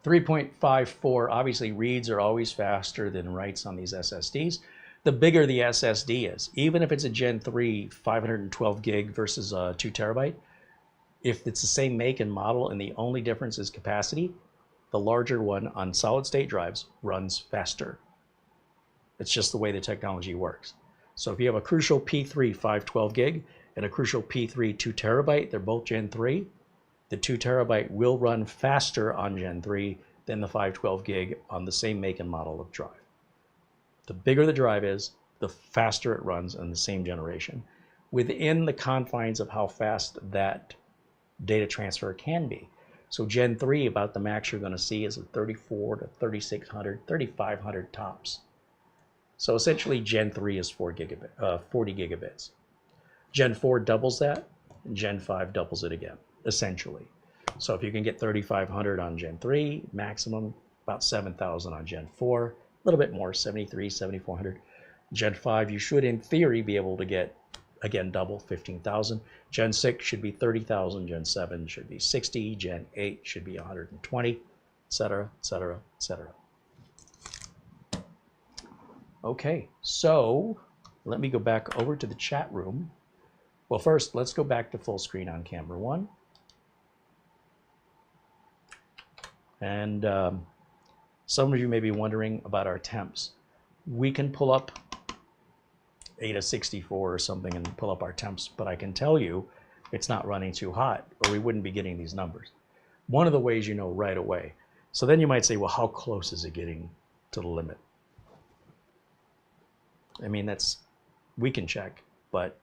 3.54, obviously reads are always faster than writes on these SSDs. The bigger the SSD is, even if it's a Gen 3 512 gig versus a 2 terabyte, if it's the same make and model and the only difference is capacity, the larger one on solid state drives runs faster. It's just the way the technology works. So if you have a Crucial P3 512 gig and a Crucial P3 2 terabyte, they're both Gen 3, the 2 terabyte will run faster on Gen 3 than the 512 gig on the same make and model of drive. The bigger the drive is, the faster it runs in the same generation, within the confines of how fast that data transfer can be. So Gen 3, about the max you're going to see is a 34 to 3600, 3500 tops. So essentially Gen 3 is 40 gigabits. Gen 4 doubles that, and Gen 5 doubles it again, essentially. So if you can get 3500 on Gen 3, maximum about 7000 on Gen 4, a little bit more, 73, 7400. Gen 5, you should in theory be able to get, again, double, 15,000. Gen 6 should be 30,000, Gen 7 should be 60, Gen 8 should be 120, etc., etc., etc. Okay, so let me go back over to the chat room. Well, first, let's go back to full screen on camera 1. And some of you may be wondering about our temps. We can pull up ATTO or something and pull up our temps, but I can tell you it's not running too hot or we wouldn't be getting these numbers. One of the ways you know right away. So then you might say, well, how close is it getting to the limit? I mean, we can check, but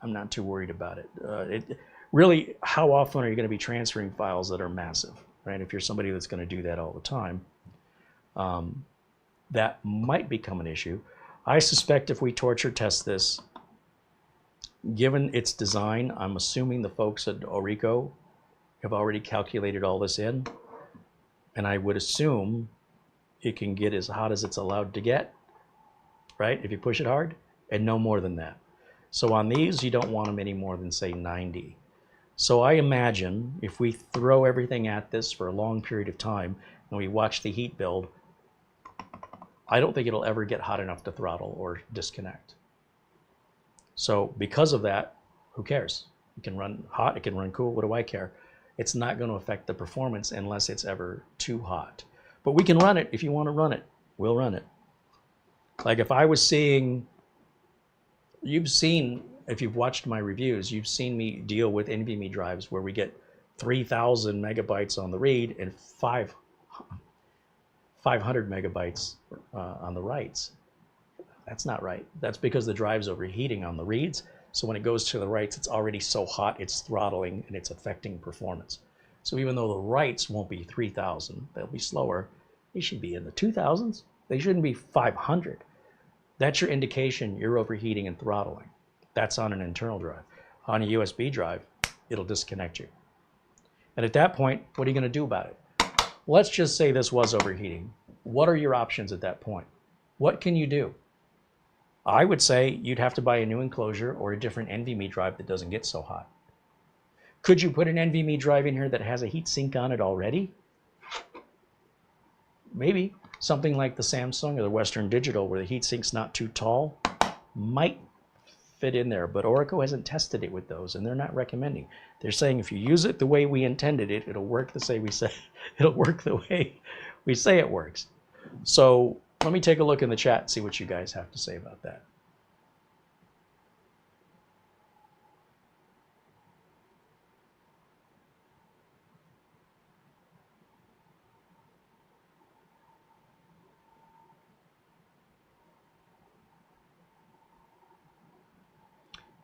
I'm not too worried about it. Really, how often are you going to be transferring files that are massive, right? If you're somebody that's going to do that all the time, that might become an issue. I suspect if we torture test this, given its design, I'm assuming the folks at ORICO have already calculated all this in, and I would assume it can get as hot as it's allowed to get, right? If you push it hard, and no more than that. So on these, you don't want them any more than, say, 90. So I imagine if we throw everything at this for a long period of time and we watch the heat build, I don't think it'll ever get hot enough to throttle or disconnect. So because of that, who cares? It can run hot, it can run cool, what do I care? It's not going to affect the performance unless it's ever too hot. But we can run it if you want to run it. We'll run it. Like if I was seeing, you've seen, if you've watched my reviews, you've seen me deal with NVMe drives where we get 3,000 megabytes on the read and 500 megabytes on the writes. That's not right. That's because the drive's overheating on the reads. So when it goes to the writes, it's already so hot, it's throttling and it's affecting performance. So even though the writes won't be 3,000, they'll be slower, they should be in the 2,000s. They shouldn't be 500. That's your indication you're overheating and throttling. That's on an internal drive. On a USB drive, it'll disconnect you. And at that point, what are you going to do about it? Let's just say this was overheating. What are your options at that point? What can you do? I would say you'd have to buy a new enclosure or a different NVMe drive that doesn't get so hot. Could you put an NVMe drive in here that has a heat sink on it already? Maybe. Something like the Samsung or the Western Digital where the heat sink's not too tall might fit in there, but ORICO hasn't tested it with those and they're not recommending. They're saying if you use it the way we intended it, it'll work it'll work the way we say it works. So let me take a look in the chat and see what you guys have to say about that.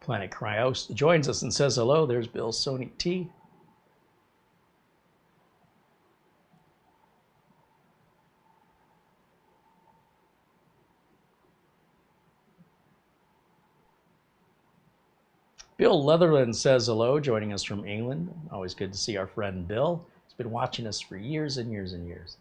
Planet Cryos joins us and says hello. There's Bill Sony T. Bill Leatherland says hello, joining us from England. Always good to see our friend Bill. He's been watching us for years and years and years.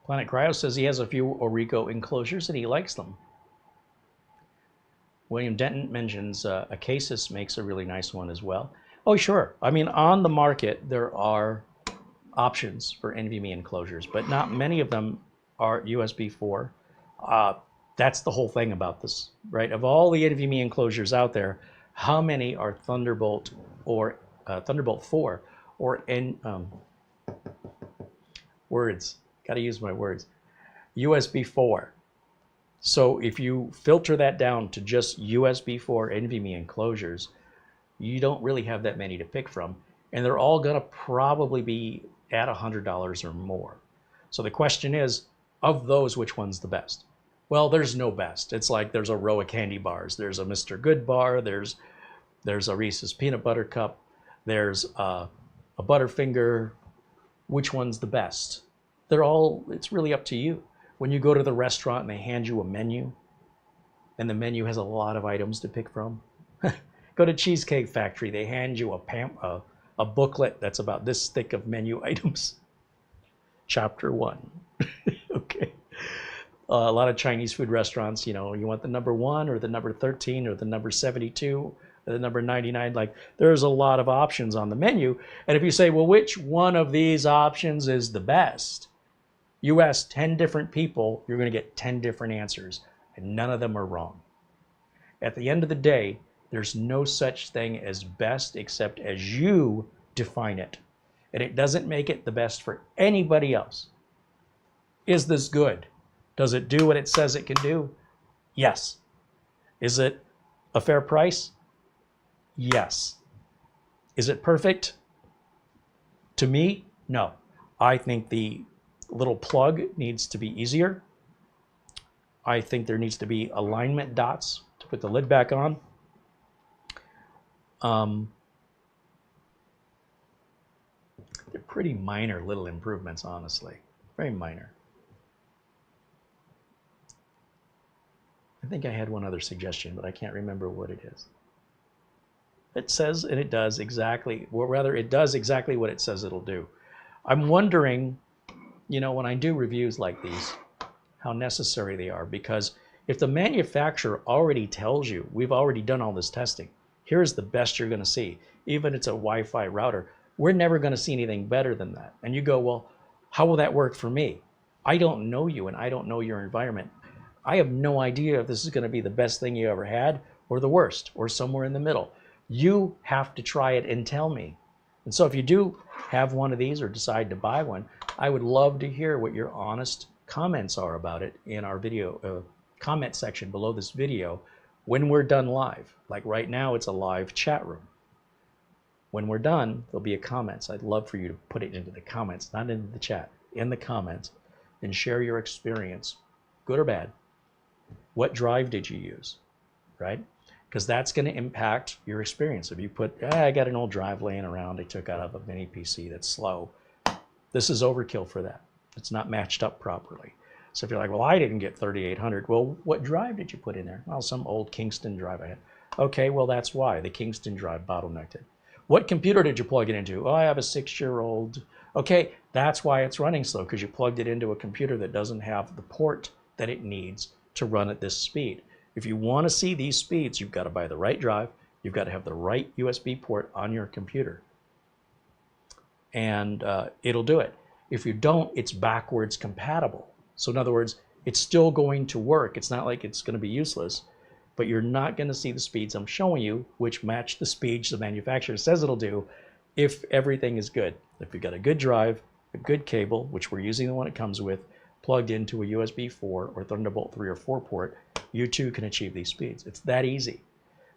Planet Cryo says he has a few ORICO enclosures and he likes them. William Denton mentions Acasis makes a really nice one as well. Oh, sure. I mean, on the market, there are options for NVMe enclosures, but not many of them are USB 4. That's the whole thing about this, right? Of all the NVMe enclosures out there, how many are Thunderbolt or Thunderbolt 4 or words? Got to use my words. USB 4. So if you filter that down to just USB 4 NVMe enclosures, you don't really have that many to pick from, and they're all going to probably be at $100 or more. So the question is, of those, which one's the best? Well, there's no best. It's like there's a row of candy bars. There's a Mr. Good bar. There's a Reese's Peanut Butter Cup. There's a Butterfinger. Which one's the best? They're all, it's really up to you. When you go to the restaurant and they hand you a menu, and the menu has a lot of items to pick from. Go to Cheesecake Factory, they hand you a booklet that's about this thick of menu items. Chapter 1. Okay. A lot of Chinese food restaurants, you know, you want the number 1 or the number 13 or the number 72 or the number 99. Like, there's a lot of options on the menu. And if you say, well, which one of these options is the best? You ask 10 different people, you're going to get 10 different answers, and none of them are wrong. At the end of the day, there's no such thing as best except as you define it. And it doesn't make it the best for anybody else. Is this good? Does it do what it says it can do? Yes. Is it a fair price? Yes. Is it perfect? To me, no. I think the little plug needs to be easier. I think there needs to be alignment dots to put the lid back on. They're pretty minor little improvements, honestly. Very minor. I think I had one other suggestion, but I can't remember what it is. It says, and it does exactly, or rather it does exactly what it says it'll do. I'm wondering, you know, when I do reviews like these, how necessary they are, because if the manufacturer already tells you, we've already done all this testing, here's the best you're going to see, even if it's a Wi-Fi router, we're never going to see anything better than that. And you go, well, how will that work for me? I don't know you and I don't know your environment. I have no idea if this is going to be the best thing you ever had or the worst or somewhere in the middle. You have to try it and tell me. And so if you do have one of these or decide to buy one, I would love to hear what your honest comments are about it in our video comment section below this video when we're done live. Like right now, it's a live chat room. When we're done, there'll be a comments. I'd love for you to put it into the comments, not into the chat, in the comments, and share your experience, good or bad. What drive did you use, right? Because that's going to impact your experience. If you put, I got an old drive laying around I took out of a mini PC that's slow, this is overkill for that. It's not matched up properly. So if you're like, well, I didn't get 3800. Well, what drive did you put in there? Well, some old Kingston drive I had. Okay, well, that's why. The Kingston drive bottlenecked it. What computer did you plug it into? Oh, I have a 6-year-old. Okay, that's why it's running slow, because you plugged it into a computer that doesn't have the port that it needs to run at this speed. If you want to see these speeds, you've got to buy the right drive. You've got to have the right USB port on your computer. And it'll do it. If you don't, it's backwards compatible. So in other words, it's still going to work. It's not like it's going to be useless, but you're not going to see the speeds I'm showing you, which match the speeds the manufacturer says it'll do if everything is good. If you've got a good drive, a good cable, which we're using the one it comes with, plugged into a USB 4 or Thunderbolt 3 or 4 port, you too can achieve these speeds. It's that easy.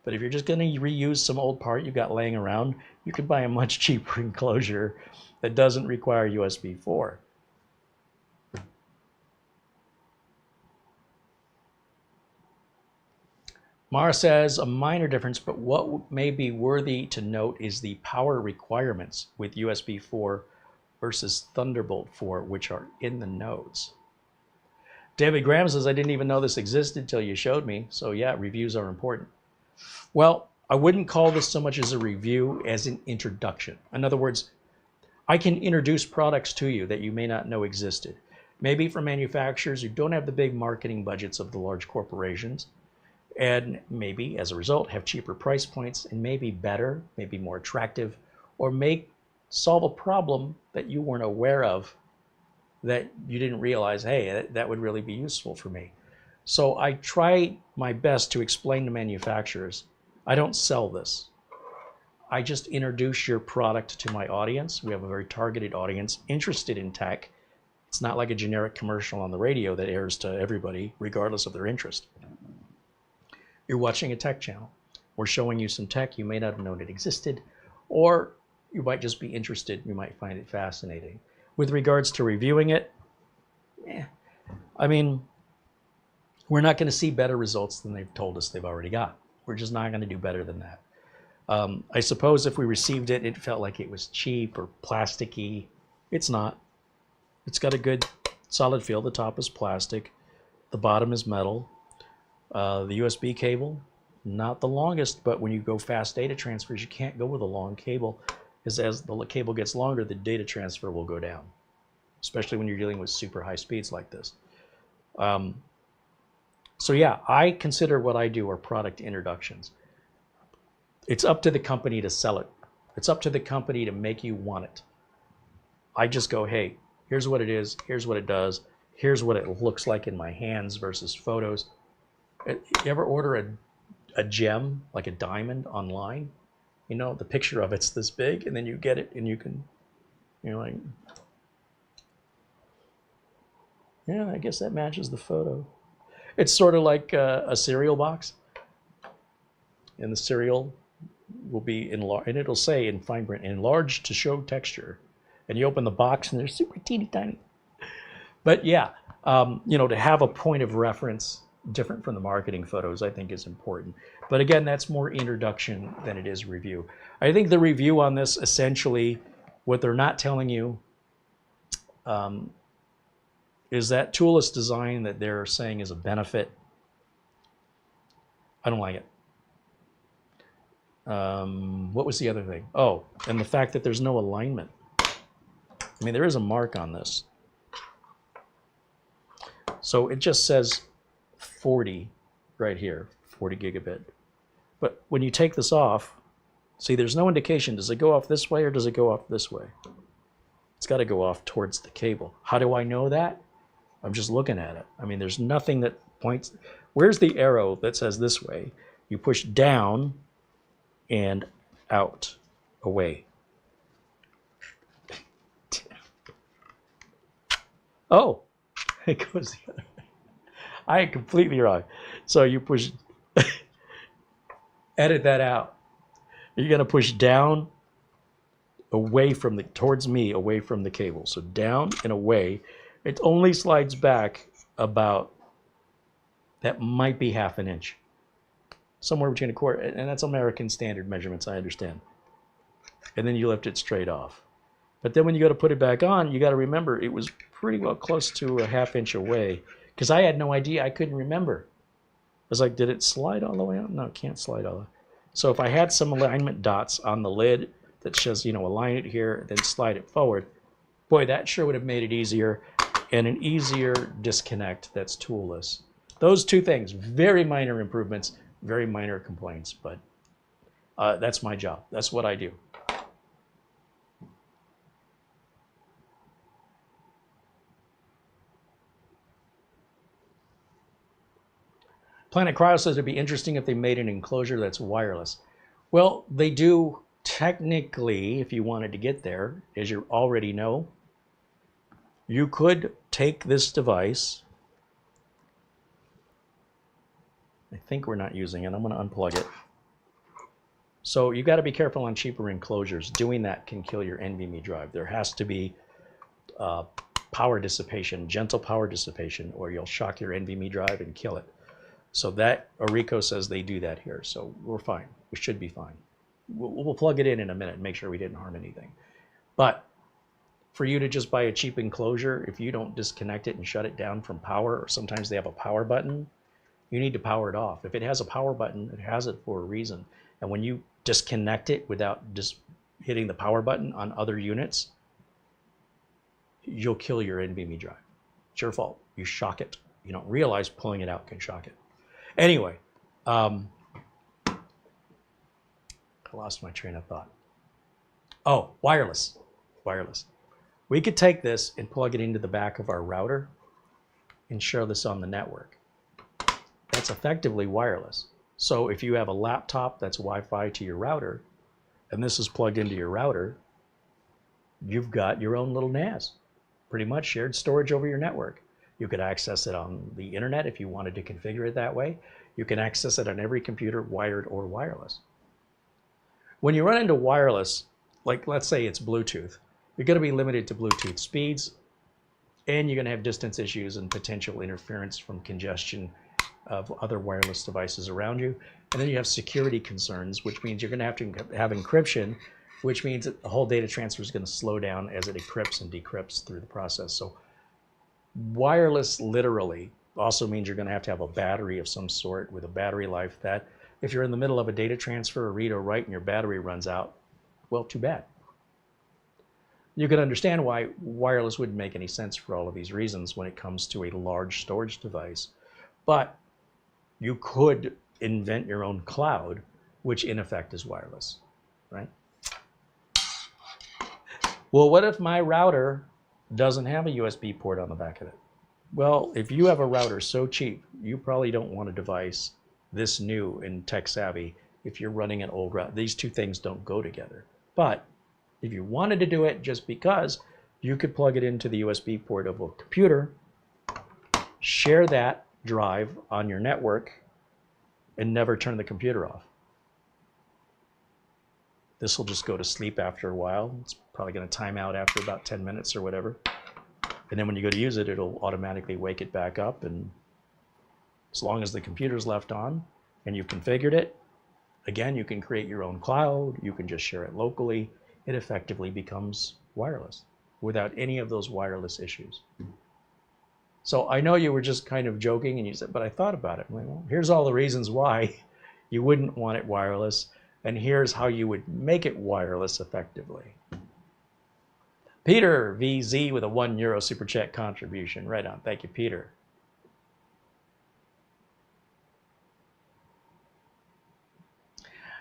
But if you're just going to reuse some old part you've got laying around, you can buy a much cheaper enclosure that doesn't require USB 4. Mara says, a minor difference, but what may be worthy to note is the power requirements with USB 4 versus Thunderbolt 4, which are in the notes. David Graham says, I didn't even know this existed till you showed me. So yeah, reviews are important. Well, I wouldn't call this so much as a review as an introduction. In other words, I can introduce products to you that you may not know existed. maybe for manufacturers who don't have the big marketing budgets of the large corporations, and maybe as a result have cheaper price points and maybe better, maybe more attractive, or solve a problem that you weren't aware of, that you didn't realize, hey, that would really be useful for me. So I try my best to explain to manufacturers, I don't sell this. I just introduce your product to my audience. We have a very targeted audience interested in tech. It's not like a generic commercial on the radio that airs to everybody, regardless of their interest. You're watching a tech channel. We're showing you some tech you may not have known it existed, or you might just be interested. You might find it fascinating. With regards to reviewing it, I mean, we're not going to see better results than they've told us they've already got. We're just not going to do better than that. I suppose if we received it, it felt like it was cheap or plasticky. It's not. It's got a good solid feel. The top is plastic. The bottom is metal. The USB cable, not the longest, but when you go fast data transfers, you can't go with a long cable, because as the cable gets longer, the data transfer will go down, especially when you're dealing with super high speeds like this. So yeah, I consider what I do are product introductions. It's up to the company to sell it. It's up to the company to make you want it. I just go, hey, here's what it is, here's what it does, here's what it looks like in my hands versus photos. You ever order a gem, like a diamond, online? You know, the picture of it's this big, and then you get it, and you're like, yeah, I guess that matches the photo. It's sort of like a cereal box, and the cereal will be enlarged, and it'll say in fine print, enlarged to show texture. And you open the box, and they're super teeny tiny. But yeah, you know, to have a point of reference different from the marketing photos, I think is important. But again, that's more introduction than it is review. I think the review on this, essentially, what they're not telling you is that toolless design that they're saying is a benefit. I don't like it. What was the other thing? Oh, and the fact that there's no alignment. I mean, there is a mark on this. So it just says 40 right here, 40 gigabit. But when you take this off, see, there's no indication. Does it go off this way or does it go off this way? It's got to go off towards the cable. How do I know that? I'm just looking at it. I mean, there's nothing that points. Where's the arrow that says this way? You push down and out, away. Oh, it goes the other way. I am completely wrong. So you push, edit that out. You're going to push down, away from the, towards me, away from the cable. So down and away. It only slides back about, that might be half an inch. Somewhere between a quarter, and that's American standard measurements, I understand. And then you lift it straight off. But then when you go to put it back on, you got to remember it was pretty well close to a half inch away, because I had no idea. I couldn't remember. I was like, did it slide all the way out? No, it can't slide all the way. So if I had some alignment dots on the lid that says, you know, align it here, then slide it forward, boy, that sure would have made it easier, and an easier disconnect that's toolless. Those two things, very minor improvements, very minor complaints, but that's my job. That's what I do. Planet Cryo says it'd be interesting if they made an enclosure that's wireless. Well, they do technically, if you wanted to get there, as you already know. You could take this device. I think we're not using it. I'm going to unplug it. So you got to be careful on cheaper enclosures. Doing that can kill your NVMe drive. There has to be power dissipation, gentle power dissipation, or you'll shock your NVMe drive and kill it. So that ORICO says they do that here. So we're fine. We should be fine. We'll plug it in a minute and make sure we didn't harm anything. But for you to just buy a cheap enclosure, if you don't disconnect it and shut it down from power, or sometimes they have a power button, you need to power it off. If it has a power button, it has it for a reason. And when you disconnect it without just hitting the power button on other units, you'll kill your NVMe drive. It's your fault. You shock it. You don't realize pulling it out can shock it. Anyway, I lost my train of thought. Oh, wireless. Wireless. We could take this and plug it into the back of our router and share this on the network. That's effectively wireless. So if you have a laptop that's Wi-Fi to your router, and this is plugged into your router, you've got your own little NAS. Pretty much shared storage over your network. You could access it on the internet if you wanted to configure it that way. You can access it on every computer, wired or wireless. When you run into wireless, like let's say it's Bluetooth, you're going to be limited to Bluetooth speeds, and you're going to have distance issues and potential interference from congestion of other wireless devices around you. And then you have security concerns, which means you're going to have encryption, which means that the whole data transfer is going to slow down as it encrypts and decrypts through the process. So wireless literally also means you're going to have a battery of some sort with a battery life that if you're in the middle of a data transfer or read or write and your battery runs out, well, too bad. You can understand why wireless wouldn't make any sense for all of these reasons when it comes to a large storage device. But you could invent your own cloud, which in effect is wireless, right? Well, what if my router doesn't have a USB port on the back of it? Well, if you have a router so cheap, you probably don't want a device this new and tech savvy if you're running an old router. These two things don't go together. But if you wanted to do it just because, you could plug it into the USB port of a computer, share that drive on your network, and never turn the computer off. This will just go to sleep after a while. It's probably going to time out after about 10 minutes or whatever. And then when you go to use it, it'll automatically wake it back up. And as long as the computer's left on and you've configured it, again, you can create your own cloud. You can just share it locally. It effectively becomes wireless without any of those wireless issues. So I know you were just kind of joking and you said, but I thought about it. I'm like, well, here's all the reasons why you wouldn't want it wireless. And here's how you would make it wireless effectively. Peter VZ with a €1 super chat contribution. Right on. Thank you, Peter.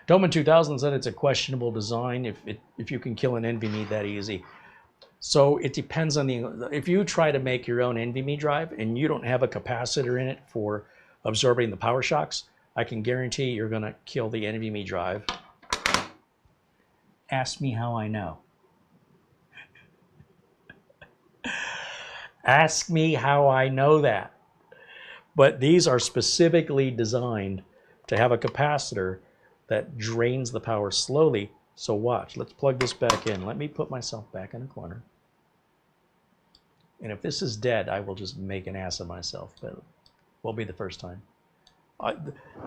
Doman 2000 said it's a questionable design if you can kill an NVMe that easy. So it depends on if you try to make your own NVMe drive and you don't have a capacitor in it for absorbing the power shocks, I can guarantee you're going to kill the NVMe drive. Ask me how I know. Ask me how I know that. But these are specifically designed to have a capacitor that drains the power slowly. So watch, let's plug this back in. Let me put myself back in a corner. And if this is dead, I will just make an ass of myself. That will be the first time.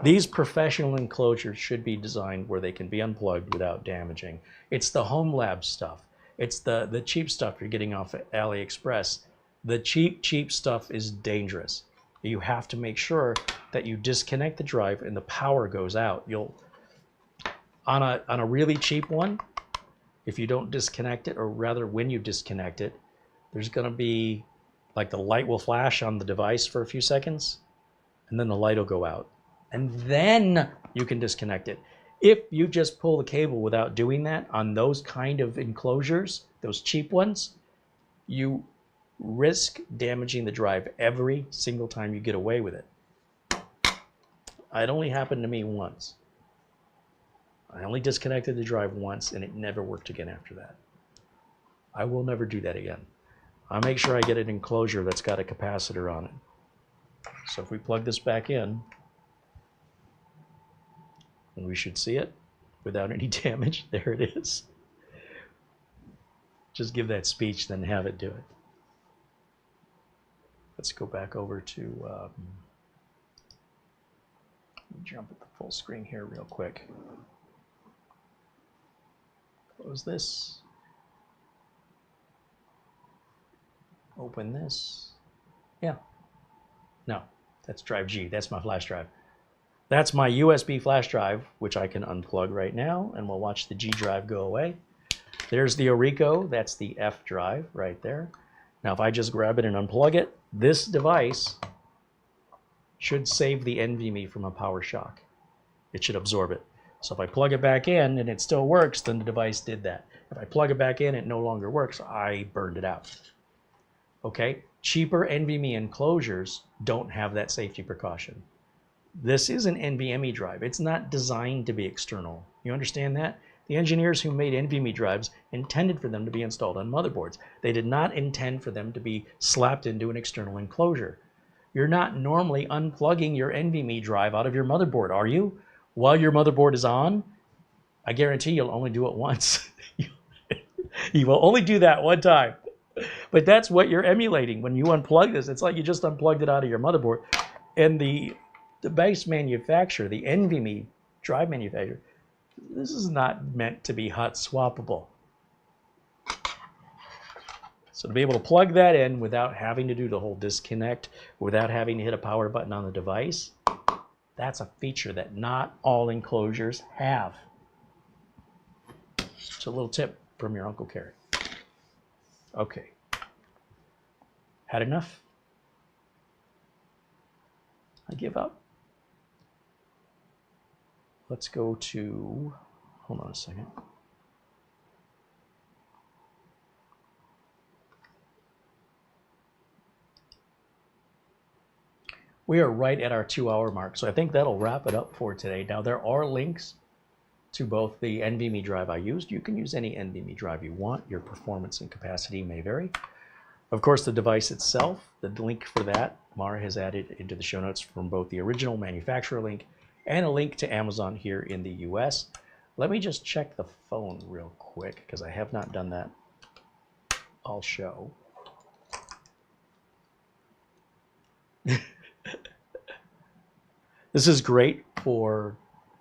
These professional enclosures should be designed where they can be unplugged without damaging. It's the home lab stuff. It's the cheap stuff you're getting off at AliExpress. The cheap stuff is dangerous. You have to make sure that you disconnect the drive and the power goes out. On a really cheap one, if you don't disconnect it, or rather when you disconnect it, there's going to be like the light will flash on the device for a few seconds, and then the light will go out. And then you can disconnect it. If you just pull the cable without doing that on those kind of enclosures, those cheap ones, you risk damaging the drive every single time you get away with it. It only happened to me once. I only disconnected the drive once and it never worked again after that. I will never do that again. I'll make sure I get an enclosure that's got a capacitor on it. So if we plug this back in, and we should see it without any damage. There it is. Just give that speech, then have it do it. Let's go back over to, jump at the full screen here real quick. Close this. Open this. Yeah. No, that's drive G. That's my flash drive. That's my USB flash drive, which I can unplug right now, and we'll watch the G drive go away. There's the ORICO. That's the F drive right there. Now, if I just grab it and unplug it, this device should save the NVMe from a power shock. It should absorb it. So if I plug it back in and it still works, then the device did that. If I plug it back in, it no longer works. I burned it out. Okay? Cheaper NVMe enclosures don't have that safety precaution. This is an NVMe drive. It's not designed to be external. You understand that? The engineers who made NVMe drives intended for them to be installed on motherboards. They did not intend for them to be slapped into an external enclosure. You're not normally unplugging your NVMe drive out of your motherboard, are you? While your motherboard is on? I guarantee you'll only do it once. You will only do that one time. But that's what you're emulating. When you unplug this, it's like you just unplugged it out of your motherboard. And the device manufacturer, the NVMe drive manufacturer, this is not meant to be hot swappable. So to be able to plug that in without having to do the whole disconnect, without having to hit a power button on the device, that's a feature that not all enclosures have. It's a little tip from your Uncle Carey. Okay. Had enough? I give up. Let's go to, hold on a second. We are right at our 2-hour mark, so I think that'll wrap it up for today. Now, there are links to both the NVMe drive I used. You can use any NVMe drive you want. Your performance and capacity may vary. Of course, the device itself, the link for that, Mara has added into the show notes from both the original manufacturer link and a link to Amazon here in the US. Let me just check the phone real quick because I have not done that. I'll show. This is great for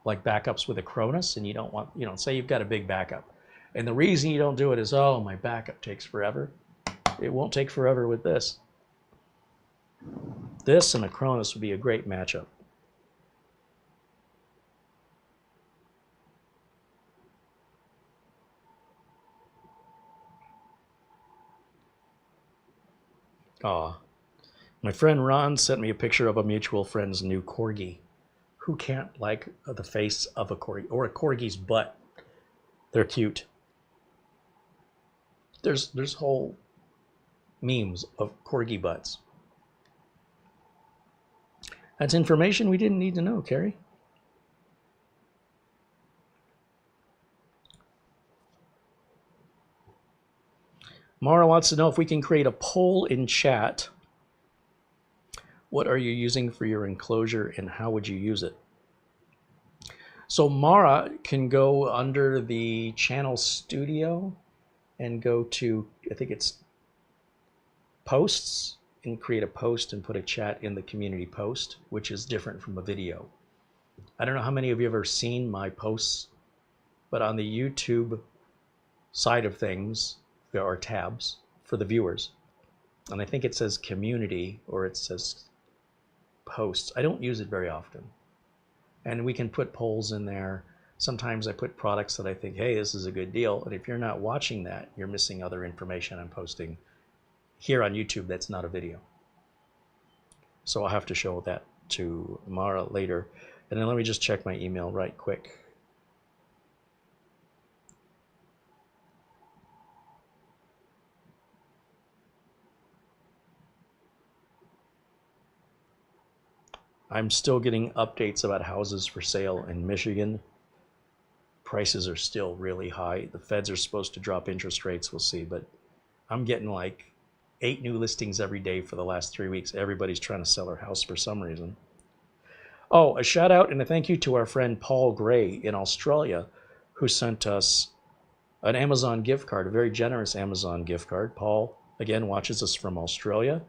like backups with Acronis, and you don't want, say you've got a big backup. And the reason you don't do it is, oh, my backup takes forever. It won't take forever with this. This and Acronis would be a great matchup. Aw. My friend Ron sent me a picture of a mutual friend's new corgi. Who can't like the face of a corgi or a corgi's butt? They're cute. There's whole memes of corgi butts. That's information we didn't need to know, Carey. Mara wants to know if we can create a poll in chat. What are you using for your enclosure and how would you use it? So Mara can go under the channel studio and go to, I think it's posts, and create a post and put a chat in the community post, which is different from a video. I don't know how many of you have ever seen my posts, but on the YouTube side of things, there are tabs for the viewers. And I think it says community or it says posts. I don't use it very often. And we can put polls in there. Sometimes I put products that I think, hey, this is a good deal. And if you're not watching that, you're missing other information I'm posting here on YouTube that's not a video. So I'll have to show that to Mara later. And then let me just check my email right quick. I'm still getting updates about houses for sale in Michigan. Prices are still really high. The feds are supposed to drop interest rates, we'll see, but I'm getting like 8 new listings every day for the last 3 weeks. Everybody's trying to sell their house for some reason. Oh, a shout out and a thank you to our friend Paul Gray in Australia, who sent us an Amazon gift card, a very generous Amazon gift card. Paul, again, watches us from Australia.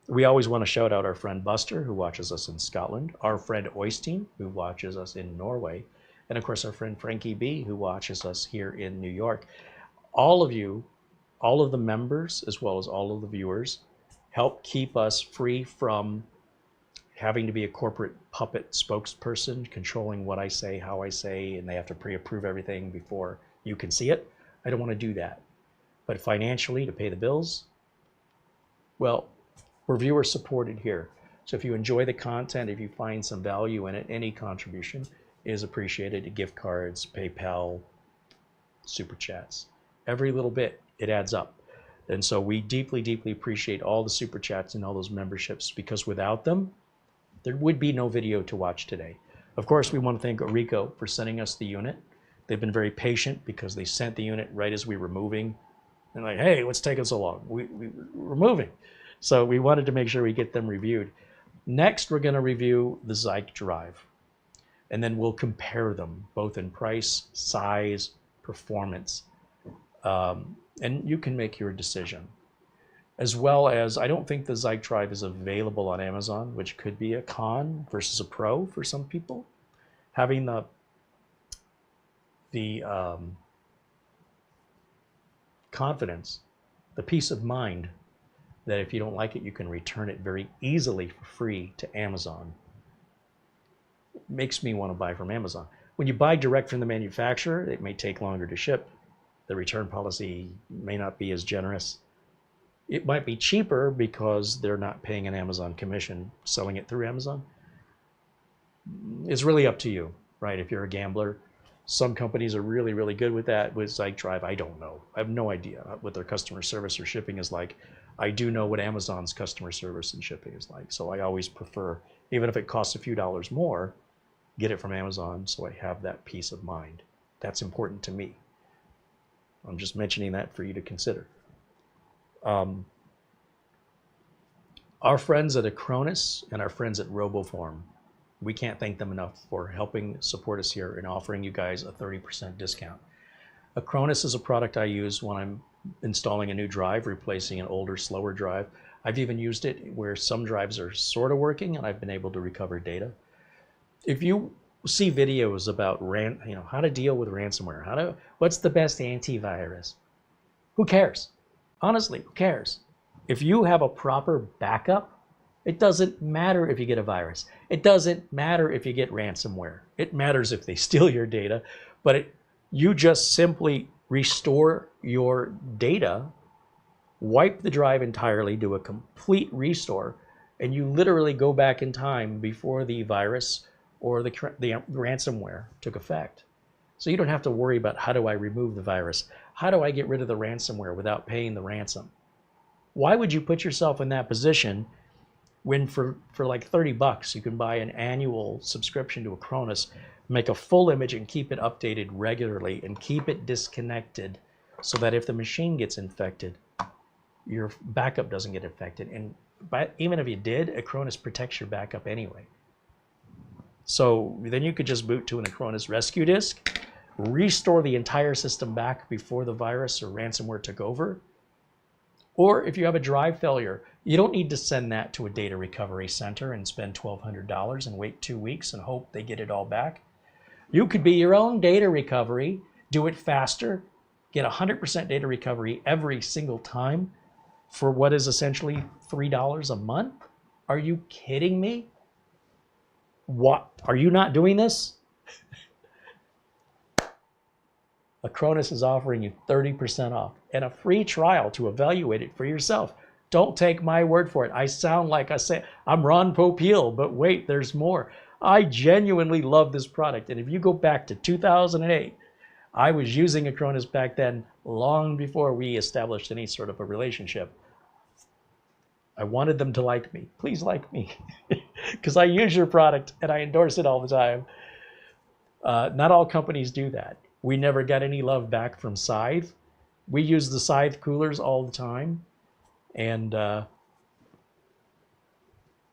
We always want to shout out our friend Buster, who watches us in Scotland, our friend Oystein, who watches us in Norway, and of course our friend Frankie B, who watches us here in New York. All of you, all of the members, as well as all of the viewers, help keep us free from having to be a corporate puppet spokesperson, controlling what I say, how I say, and they have to pre-approve everything before you can see it. I don't want to do that. But financially, to pay the bills, Well, we're viewer supported here. So if you enjoy the content, if you find some value in it, any contribution is appreciated. Gift cards, PayPal, super chats, every little bit, it adds up. And so we deeply, deeply appreciate all the super chats and all those memberships, because without them, there would be no video to watch today. Of course, we want to thank ORICO for sending us the unit. They've been very patient because they sent the unit right as we were moving. And like, hey, what's taking so long? We're moving. So we wanted to make sure we get them reviewed. Next, we're going to review the Zyke drive. And then we'll compare them both in price, size, performance. And you can make your decision. As well as, I don't think the Zyke drive is available on Amazon, which could be a con versus a pro for some people. Having the confidence, the peace of mind that if you don't like it, you can return it very easily for free to Amazon, makes me want to buy from Amazon. When you buy direct from the manufacturer, it may take longer to ship. The return policy may not be as generous. It might be cheaper because they're not paying an Amazon commission selling it through Amazon. It's really up to you, right? If you're a gambler, some companies are really, really good with that. With Zyke Drive, I don't know. I have no idea what their customer service or shipping is like. I do know what Amazon's customer service and shipping is like. So I always prefer, even if it costs a few dollars more, get it from Amazon so I have that peace of mind. That's important to me. I'm just mentioning that for you to consider. Our friends at Acronis and our friends at RoboForm, we can't thank them enough for helping support us here and offering you guys a 30% discount. Acronis is a product I use when I'm installing a new drive, replacing an older, slower drive. I've even used it where some drives are sort of working and I've been able to recover data. If you see videos about how to deal with ransomware, what's the best antivirus? Who cares? Honestly, who cares? If you have a proper backup, it doesn't matter if you get a virus. It doesn't matter if you get ransomware. It matters if they steal your data, but you just simply restore your data, wipe the drive entirely, do a complete restore, and you literally go back in time before the virus or the ransomware took effect. So you don't have to worry about, how do I remove the virus? How do I get rid of the ransomware without paying the ransom? Why would you put yourself in that position when for like 30 bucks, you can buy an annual subscription to Acronis, make a full image and keep it updated regularly and keep it disconnected so that if the machine gets infected, your backup doesn't get affected. And even if you did, Acronis protects your backup anyway. So then you could just boot to an Acronis rescue disk, restore the entire system back before the virus or ransomware took over. Or if you have a drive failure, you don't need to send that to a data recovery center and spend $1,200 and wait 2 weeks and hope they get it all back. You could be your own data recovery, do it faster, get 100% data recovery every single time for what is essentially $3 a month. Are you kidding me? What? Are you not doing this? Acronis is offering you 30% off and a free trial to evaluate it for yourself. Don't take my word for it. I sound like I say I'm Ron Popeil, but wait, there's more. I genuinely love this product. And if you go back to 2008, I was using Acronis back then, long before we established any sort of a relationship. I wanted them to like me. Please like me, because I use your product and I endorse it all the time. Not all companies do that. We never got any love back from Scythe. We use the Scythe coolers all the time, and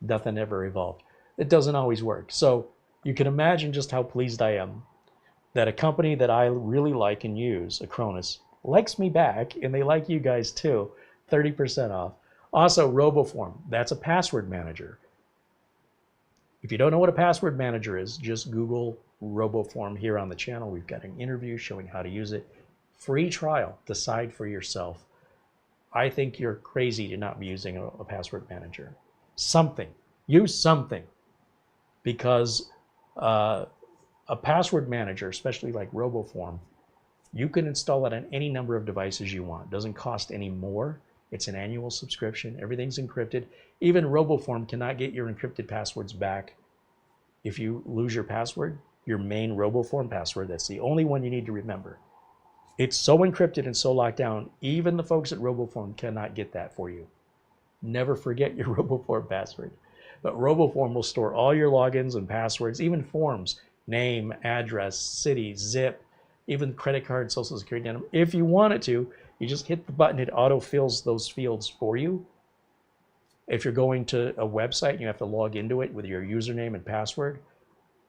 nothing ever evolved. It doesn't always work. So you can imagine just how pleased I am that a company that I really like and use, Acronis, likes me back, and they like you guys too. 30% off. Also, RoboForm, that's a password manager. If you don't know what a password manager is, just Google RoboForm here on the channel. We've got an interview showing how to use it. Free trial, decide for yourself. I think you're crazy to not be using a password manager. Use something. Because a password manager, especially like RoboForm, you can install it on any number of devices you want. It doesn't cost any more. It's an annual subscription. Everything's encrypted. Even RoboForm cannot get your encrypted passwords back. If you lose your password, your main RoboForm password, that's the only one you need to remember. It's so encrypted and so locked down, even the folks at RoboForm cannot get that for you. Never forget your RoboForm password. But RoboForm will store all your logins and passwords, even forms, name, address, city, zip, even credit card, social security number. If you want it to, you just hit the button, it auto-fills those fields for you. If you're going to a website and you have to log into it with your username and password,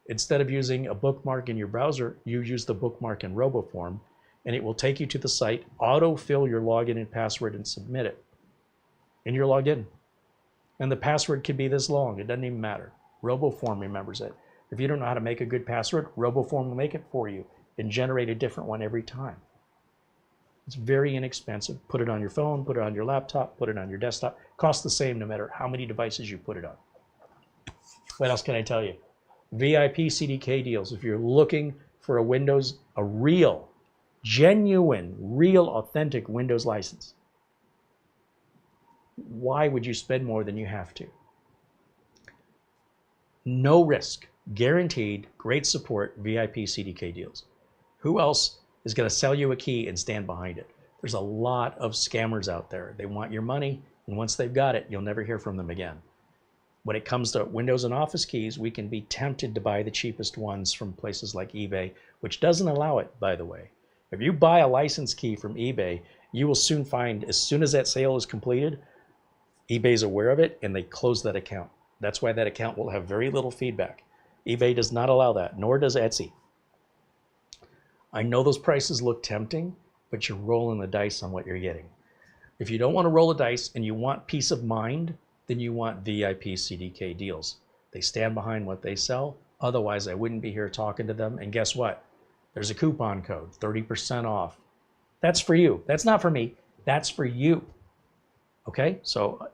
instead of using a bookmark in your browser, you use the bookmark in RoboForm, and it will take you to the site, auto-fill your login and password, and submit it. And you're logged in. And the password can be this long. It doesn't even matter. RoboForm remembers it. If you don't know how to make a good password, RoboForm will make it for you and generate a different one every time. It's very inexpensive. Put it on your phone, put it on your laptop, put it on your desktop. Costs the same no matter how many devices you put it on. What else can I tell you? VIP CDK deals. If you're looking for a real, genuine, real, authentic Windows license, why would you spend more than you have to? No risk, guaranteed, great support, VIP CDK deals. Who else is going to sell you a key and stand behind it? There's a lot of scammers out there. They want your money, and once they've got it, you'll never hear from them again. When it comes to Windows and Office keys, we can be tempted to buy the cheapest ones from places like eBay, which doesn't allow it, by the way. If you buy a license key from eBay, you will soon find, as soon as that sale is completed, eBay's aware of it, and they close that account. That's why that account will have very little feedback. eBay does not allow that, nor does Etsy. I know those prices look tempting, but you're rolling the dice on what you're getting. If you don't want to roll the dice and you want peace of mind, then you want VIP CDK deals. They stand behind what they sell. Otherwise, I wouldn't be here talking to them. And guess what? There's a coupon code, 30% off. That's for you. That's not for me. That's for you. Okay, so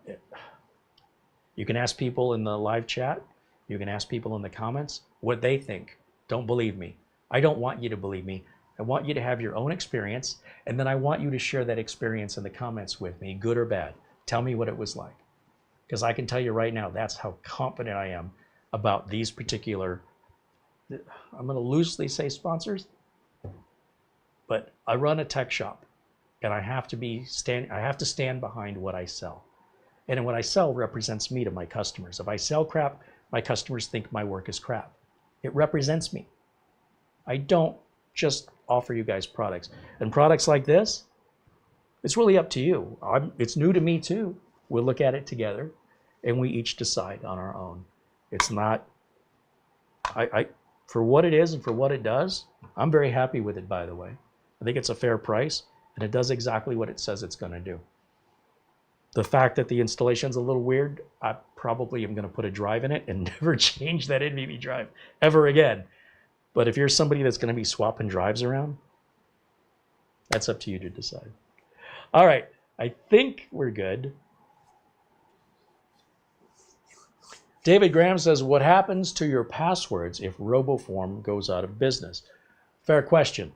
you can ask people in the live chat. You can ask people in the comments what they think. Don't believe me. I don't want you to believe me. I want you to have your own experience, and then I want you to share that experience in the comments with me, good or bad. Tell me what it was like. Because I can tell you right now, that's how confident I am about these particular, I'm going to loosely say sponsors, but I run a tech shop. And I have to stand behind what I sell. And what I sell represents me to my customers. If I sell crap, my customers think my work is crap. It represents me. I don't just offer you guys products. And products like this, it's really up to you. It's new to me too. We'll look at it together and we each decide on our own. It's not, for what it is and for what it does, I'm very happy with it, by the way. I think it's a fair price. And it does exactly what it says it's going to do. The fact that the installation's a little weird, I probably am going to put a drive in it and never change that NVMe drive ever again. But if you're somebody that's going to be swapping drives around, that's up to you to decide. All right, I think we're good. David Graham says, what happens to your passwords if RoboForm goes out of business? Fair question.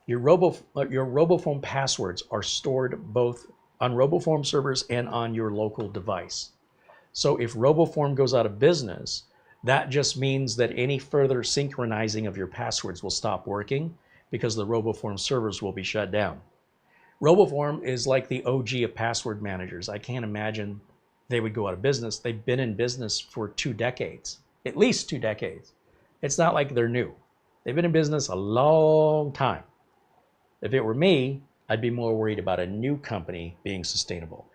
Your RoboForm passwords are stored both on RoboForm servers and on your local device. So if RoboForm goes out of business, that just means that any further synchronizing of your passwords will stop working because the RoboForm servers will be shut down. RoboForm is like the OG of password managers. I can't imagine they would go out of business. They've been in business for 2 decades, at least 2 decades. It's not like they're new. They've been in business a long time. If it were me, I'd be more worried about a new company being sustainable.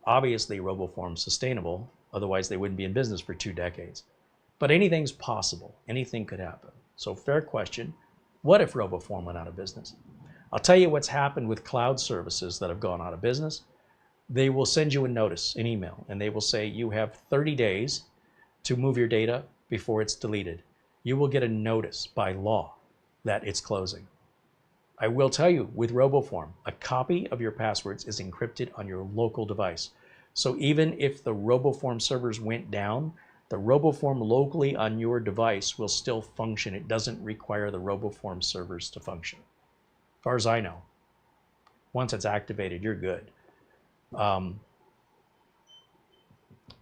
Obviously, RoboForm's sustainable, otherwise they wouldn't be in business for 2 decades. But anything's possible. Anything could happen. So fair question, what if RoboForm went out of business? I'll tell you what's happened with cloud services that have gone out of business. They will send you a notice, an email, and they will say you have 30 days to move your data before it's deleted. You will get a notice by law that it's closing. I will tell you, with RoboForm, a copy of your passwords is encrypted on your local device. So even if the RoboForm servers went down, the RoboForm locally on your device will still function. It doesn't require the RoboForm servers to function. As far as I know, once it's activated, you're good.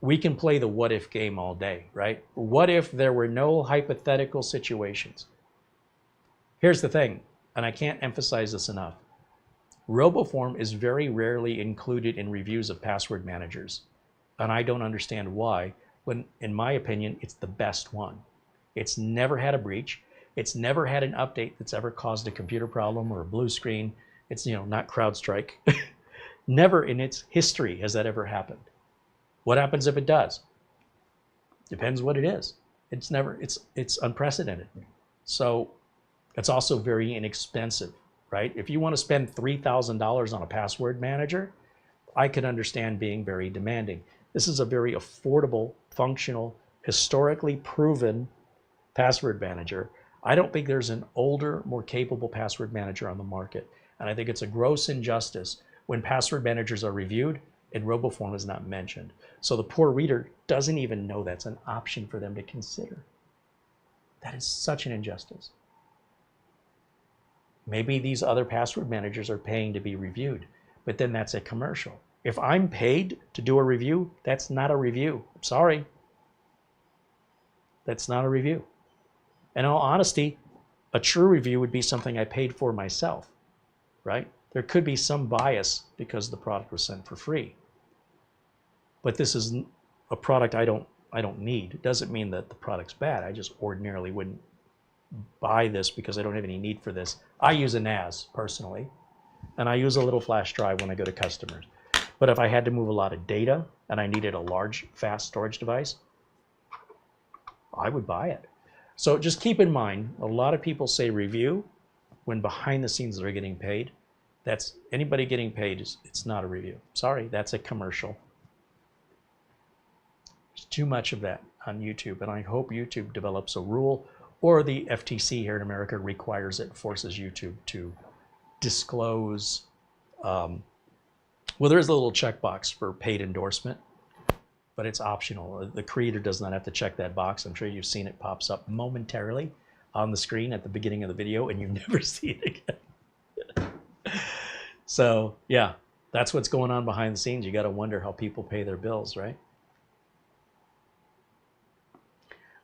We can play the what if game all day, right? What if there were no hypothetical situations? Here's the thing, and I can't emphasize this enough. RoboForm is very rarely included in reviews of password managers, and I don't understand why, when in my opinion, it's the best one. It's never had a breach. It's never had an update that's ever caused a computer problem or a blue screen. It's, not CrowdStrike. Never in its history has that ever happened. What happens if it does? Depends what it is. It's unprecedented. So it's also very inexpensive, right? If you want to spend $3,000 on a password manager, I could understand being very demanding. This is a very affordable, functional, historically proven password manager. I don't think there's an older, more capable password manager on the market. And I think it's a gross injustice when password managers are reviewed and RoboForm is not mentioned. So the poor reader doesn't even know that's an option for them to consider. That is such an injustice. Maybe these other password managers are paying to be reviewed, but then that's a commercial. If I'm paid to do a review, that's not a review. I'm sorry. That's not a review. In all honesty, a true review would be something I paid for myself, right? There could be some bias because the product was sent for free. But this is a product I don't need. It doesn't mean that the product's bad. I just ordinarily wouldn't buy this because I don't have any need for this. I use a NAS personally, and I use a little flash drive when I go to customers. But if I had to move a lot of data and I needed a large, fast storage device, I would buy it. So just keep in mind, a lot of people say review when behind the scenes they're getting paid. That's anybody getting paid, it's not a review. Sorry, that's a commercial. There's too much of that on YouTube, and I hope YouTube develops a rule, or the FTC here in America requires it, forces YouTube to disclose. Well, there's a little checkbox for paid endorsement, but it's optional. The creator does not have to check that box. I'm sure you've seen it pops up momentarily on the screen at the beginning of the video, and you never see it again. So yeah, that's what's going on behind the scenes. You got to wonder how people pay their bills, right?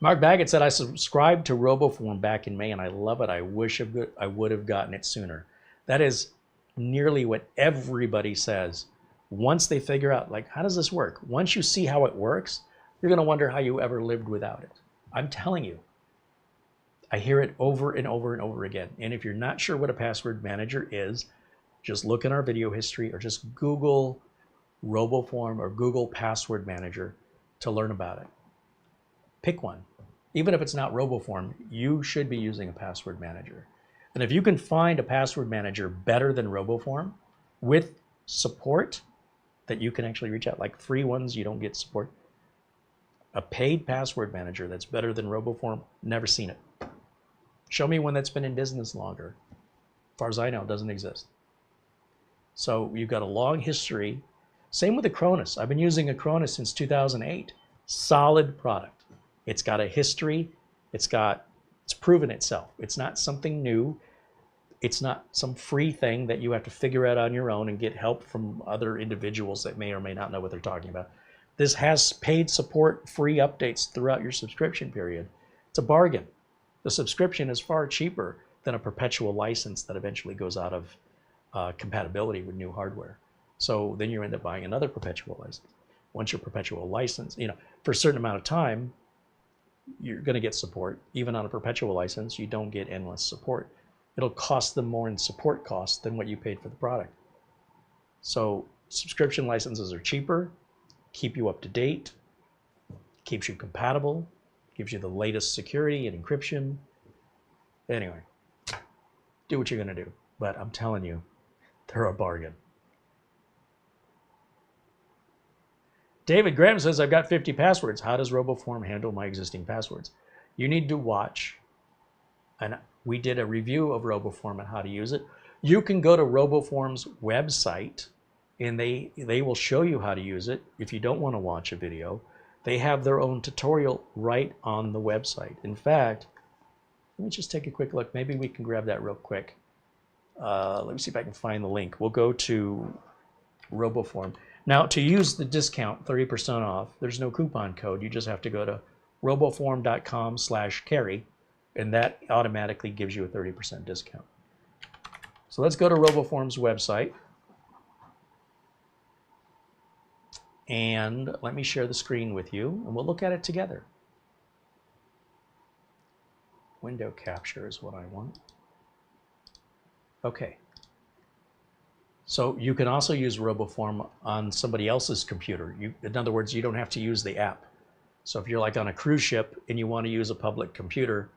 Mark Baggett said, I subscribed to RoboForm back in May and I love it. I wish I would have gotten it sooner. That is nearly what everybody says. Once they figure out, like, how does this work? Once you see how it works, you're going to wonder how you ever lived without it. I'm telling you. I hear it over and over and over again. And if you're not sure what a password manager is, just look in our video history or just Google RoboForm or Google Password Manager to learn about it. Pick one. Even if it's not RoboForm, you should be using a password manager. And if you can find a password manager better than RoboForm with support that you can actually reach out, like free ones, you don't get support. A paid password manager that's better than RoboForm, never seen it. Show me one that's been in business longer. As far as I know, it doesn't exist. So you've got a long history. Same with the Cronus. I've been using a Cronus since 2008. Solid product. It's got a history. It's proven itself. It's not something new. It's not some free thing that you have to figure out on your own and get help from other individuals that may or may not know what they're talking about. This has paid support, free updates throughout your subscription period. It's a bargain. The subscription is far cheaper than a perpetual license that eventually goes out of compatibility with new hardware. So then you end up buying another perpetual license. Once your perpetual license, for a certain amount of time, you're going to get support. Even on a perpetual license, you don't get endless support. It'll cost them more in support costs than what you paid for the product. So subscription licenses are cheaper, keep you up to date, keeps you compatible, gives you the latest security and encryption. Anyway, do what you're going to do. But I'm telling you, they're a bargain. David Graham says, I've got 50 passwords. How does RoboForm handle my existing passwords? You need to watch. And we did a review of RoboForm and how to use it. You can go to RoboForm's website and they will show you how to use it. If you don't want to watch a video, they have their own tutorial right on the website. In fact, let me just take a quick look. Maybe we can grab that real quick. Let me see if I can find the link. We'll go to RoboForm. Now, to use the discount, 30% off, there's no coupon code. You just have to go to roboform.com/Carey, and that automatically gives you a 30% discount. So let's go to Roboform's website. And let me share the screen with you, and we'll look at it together. Window capture is what I want. Okay. So you can also use Roboform on somebody else's computer. In other words, you don't have to use the app. So if you're like on a cruise ship and you want to use a public computer,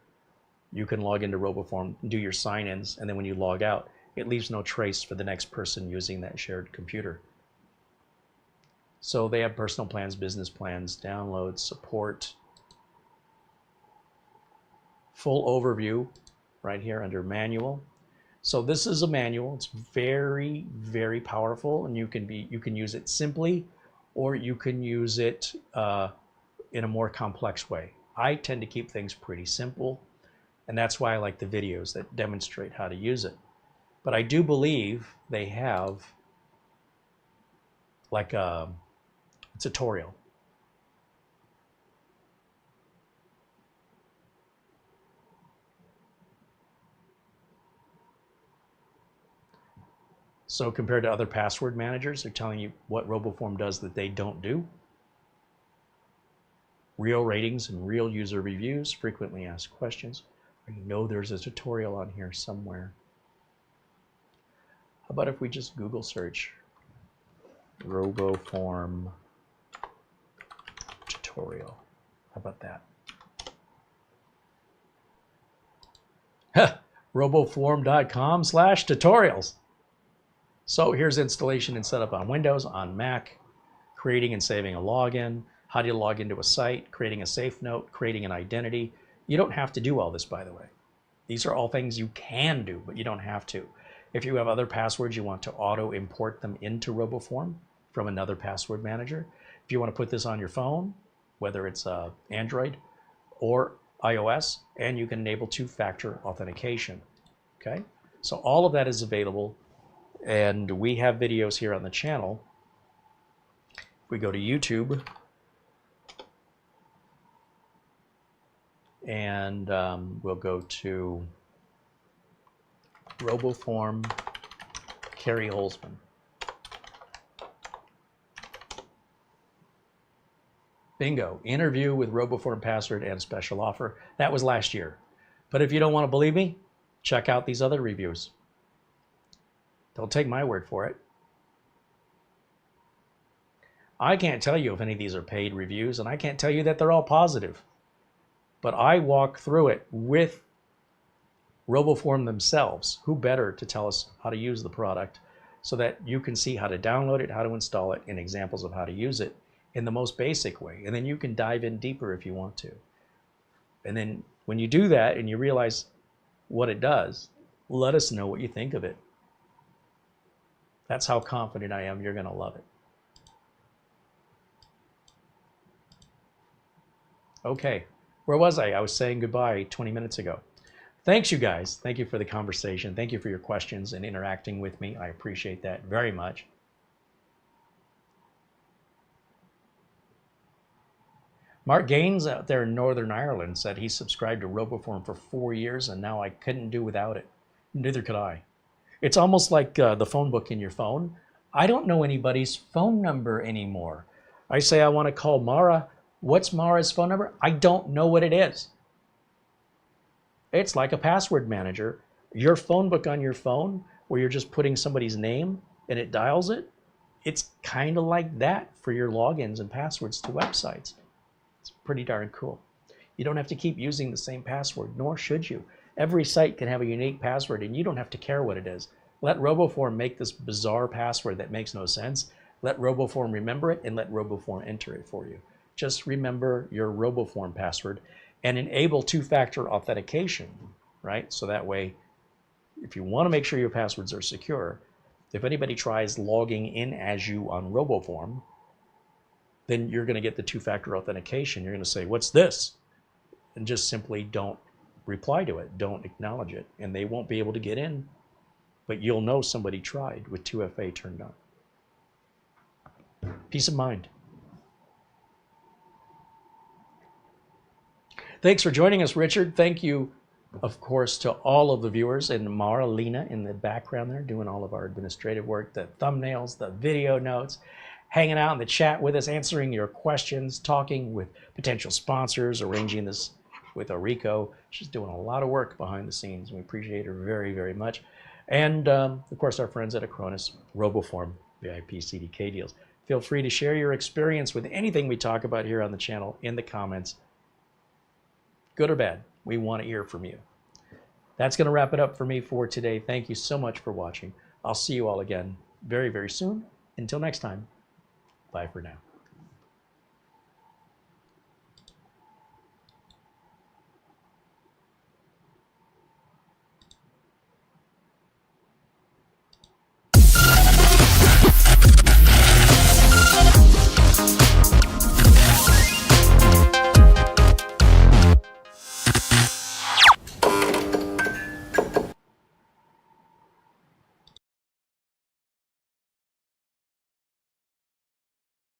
you can log into Roboform, do your sign-ins, and then when you log out, it leaves no trace for the next person using that shared computer. So they have personal plans, business plans, download, support, full overview right here under manual. So this is a manual. It's very, very powerful, and you can use it simply, or you can use it in a more complex way. I tend to keep things pretty simple, and that's why I like the videos that demonstrate how to use it. But I do believe they have like a tutorial. So compared to other password managers, they're telling you what Roboform does that they don't do. Real ratings and real user reviews, frequently asked questions. I know there's a tutorial on here somewhere. How about if we just Google search Roboform tutorial? How about that? Roboform.com/tutorials. So here's installation and setup on Windows, on Mac, creating and saving a login, how do you log into a site, creating a safe note, creating an identity. You don't have to do all this, by the way. These are all things you can do, but you don't have to. If you have other passwords, you want to auto import them into Roboform from another password manager. If you want to put this on your phone, whether it's Android or iOS, and you can enable two-factor authentication. Okay, so all of that is available, and we have videos here on the channel. If we go to YouTube, and we'll go to Roboform Carey Holzman. Bingo, interview with Roboform password and special offer. That was last year. But if you don't want to believe me, check out these other reviews. Don't take my word for it. I can't tell you if any of these are paid reviews, and I can't tell you that they're all positive. But I walk through it with Roboform themselves. Who better to tell us how to use the product so that you can see how to download it, how to install it, and examples of how to use it in the most basic way. And then you can dive in deeper if you want to. And then when you do that and you realize what it does, let us know what you think of it. That's how confident I am you're going to love it. Okay, where was I? I was saying goodbye 20 minutes ago. Thanks, you guys. Thank you for the conversation. Thank you for your questions and interacting with me. I appreciate that very much. Mark Gaines out there in Northern Ireland said he subscribed to Roboform for 4 years, and now I couldn't do without it. Neither could I. It's almost like the phone book in your phone. I don't know anybody's phone number anymore. I say I want to call Mara. What's Mara's phone number? I don't know what it is. It's like a password manager. Your phone book on your phone, where you're just putting somebody's name and it dials it, it's kind of like that for your logins and passwords to websites. It's pretty darn cool. You don't have to keep using the same password, nor should you. Every site can have a unique password, and you don't have to care what it is. Let Roboform make this bizarre password that makes no sense. Let Roboform remember it, and let Roboform enter it for you. Just remember your Roboform password and enable two-factor authentication, right? So that way, if you want to make sure your passwords are secure, if anybody tries logging in as you on Roboform, then you're going to get the two-factor authentication. You're going to say, what's this? And just simply don't reply to it. Don't acknowledge it. And they won't be able to get in, but you'll know somebody tried with 2FA turned on. Peace of mind. Thanks for joining us, Richard. Thank you, of course, to all of the viewers, and Marlena in the background there doing all of our administrative work, the thumbnails, the video notes, hanging out in the chat with us, answering your questions, talking with potential sponsors, arranging this with ORICO. She's doing a lot of work behind the scenes. We appreciate her very, very much. And, of course, our friends at Acronis, RoboForm, VIP CDK deals. Feel free to share your experience with anything we talk about here on the channel in the comments. Good or bad, we want to hear from you. That's going to wrap it up for me for today. Thank you so much for watching. I'll see you all again very, very soon. Until next time, bye for now.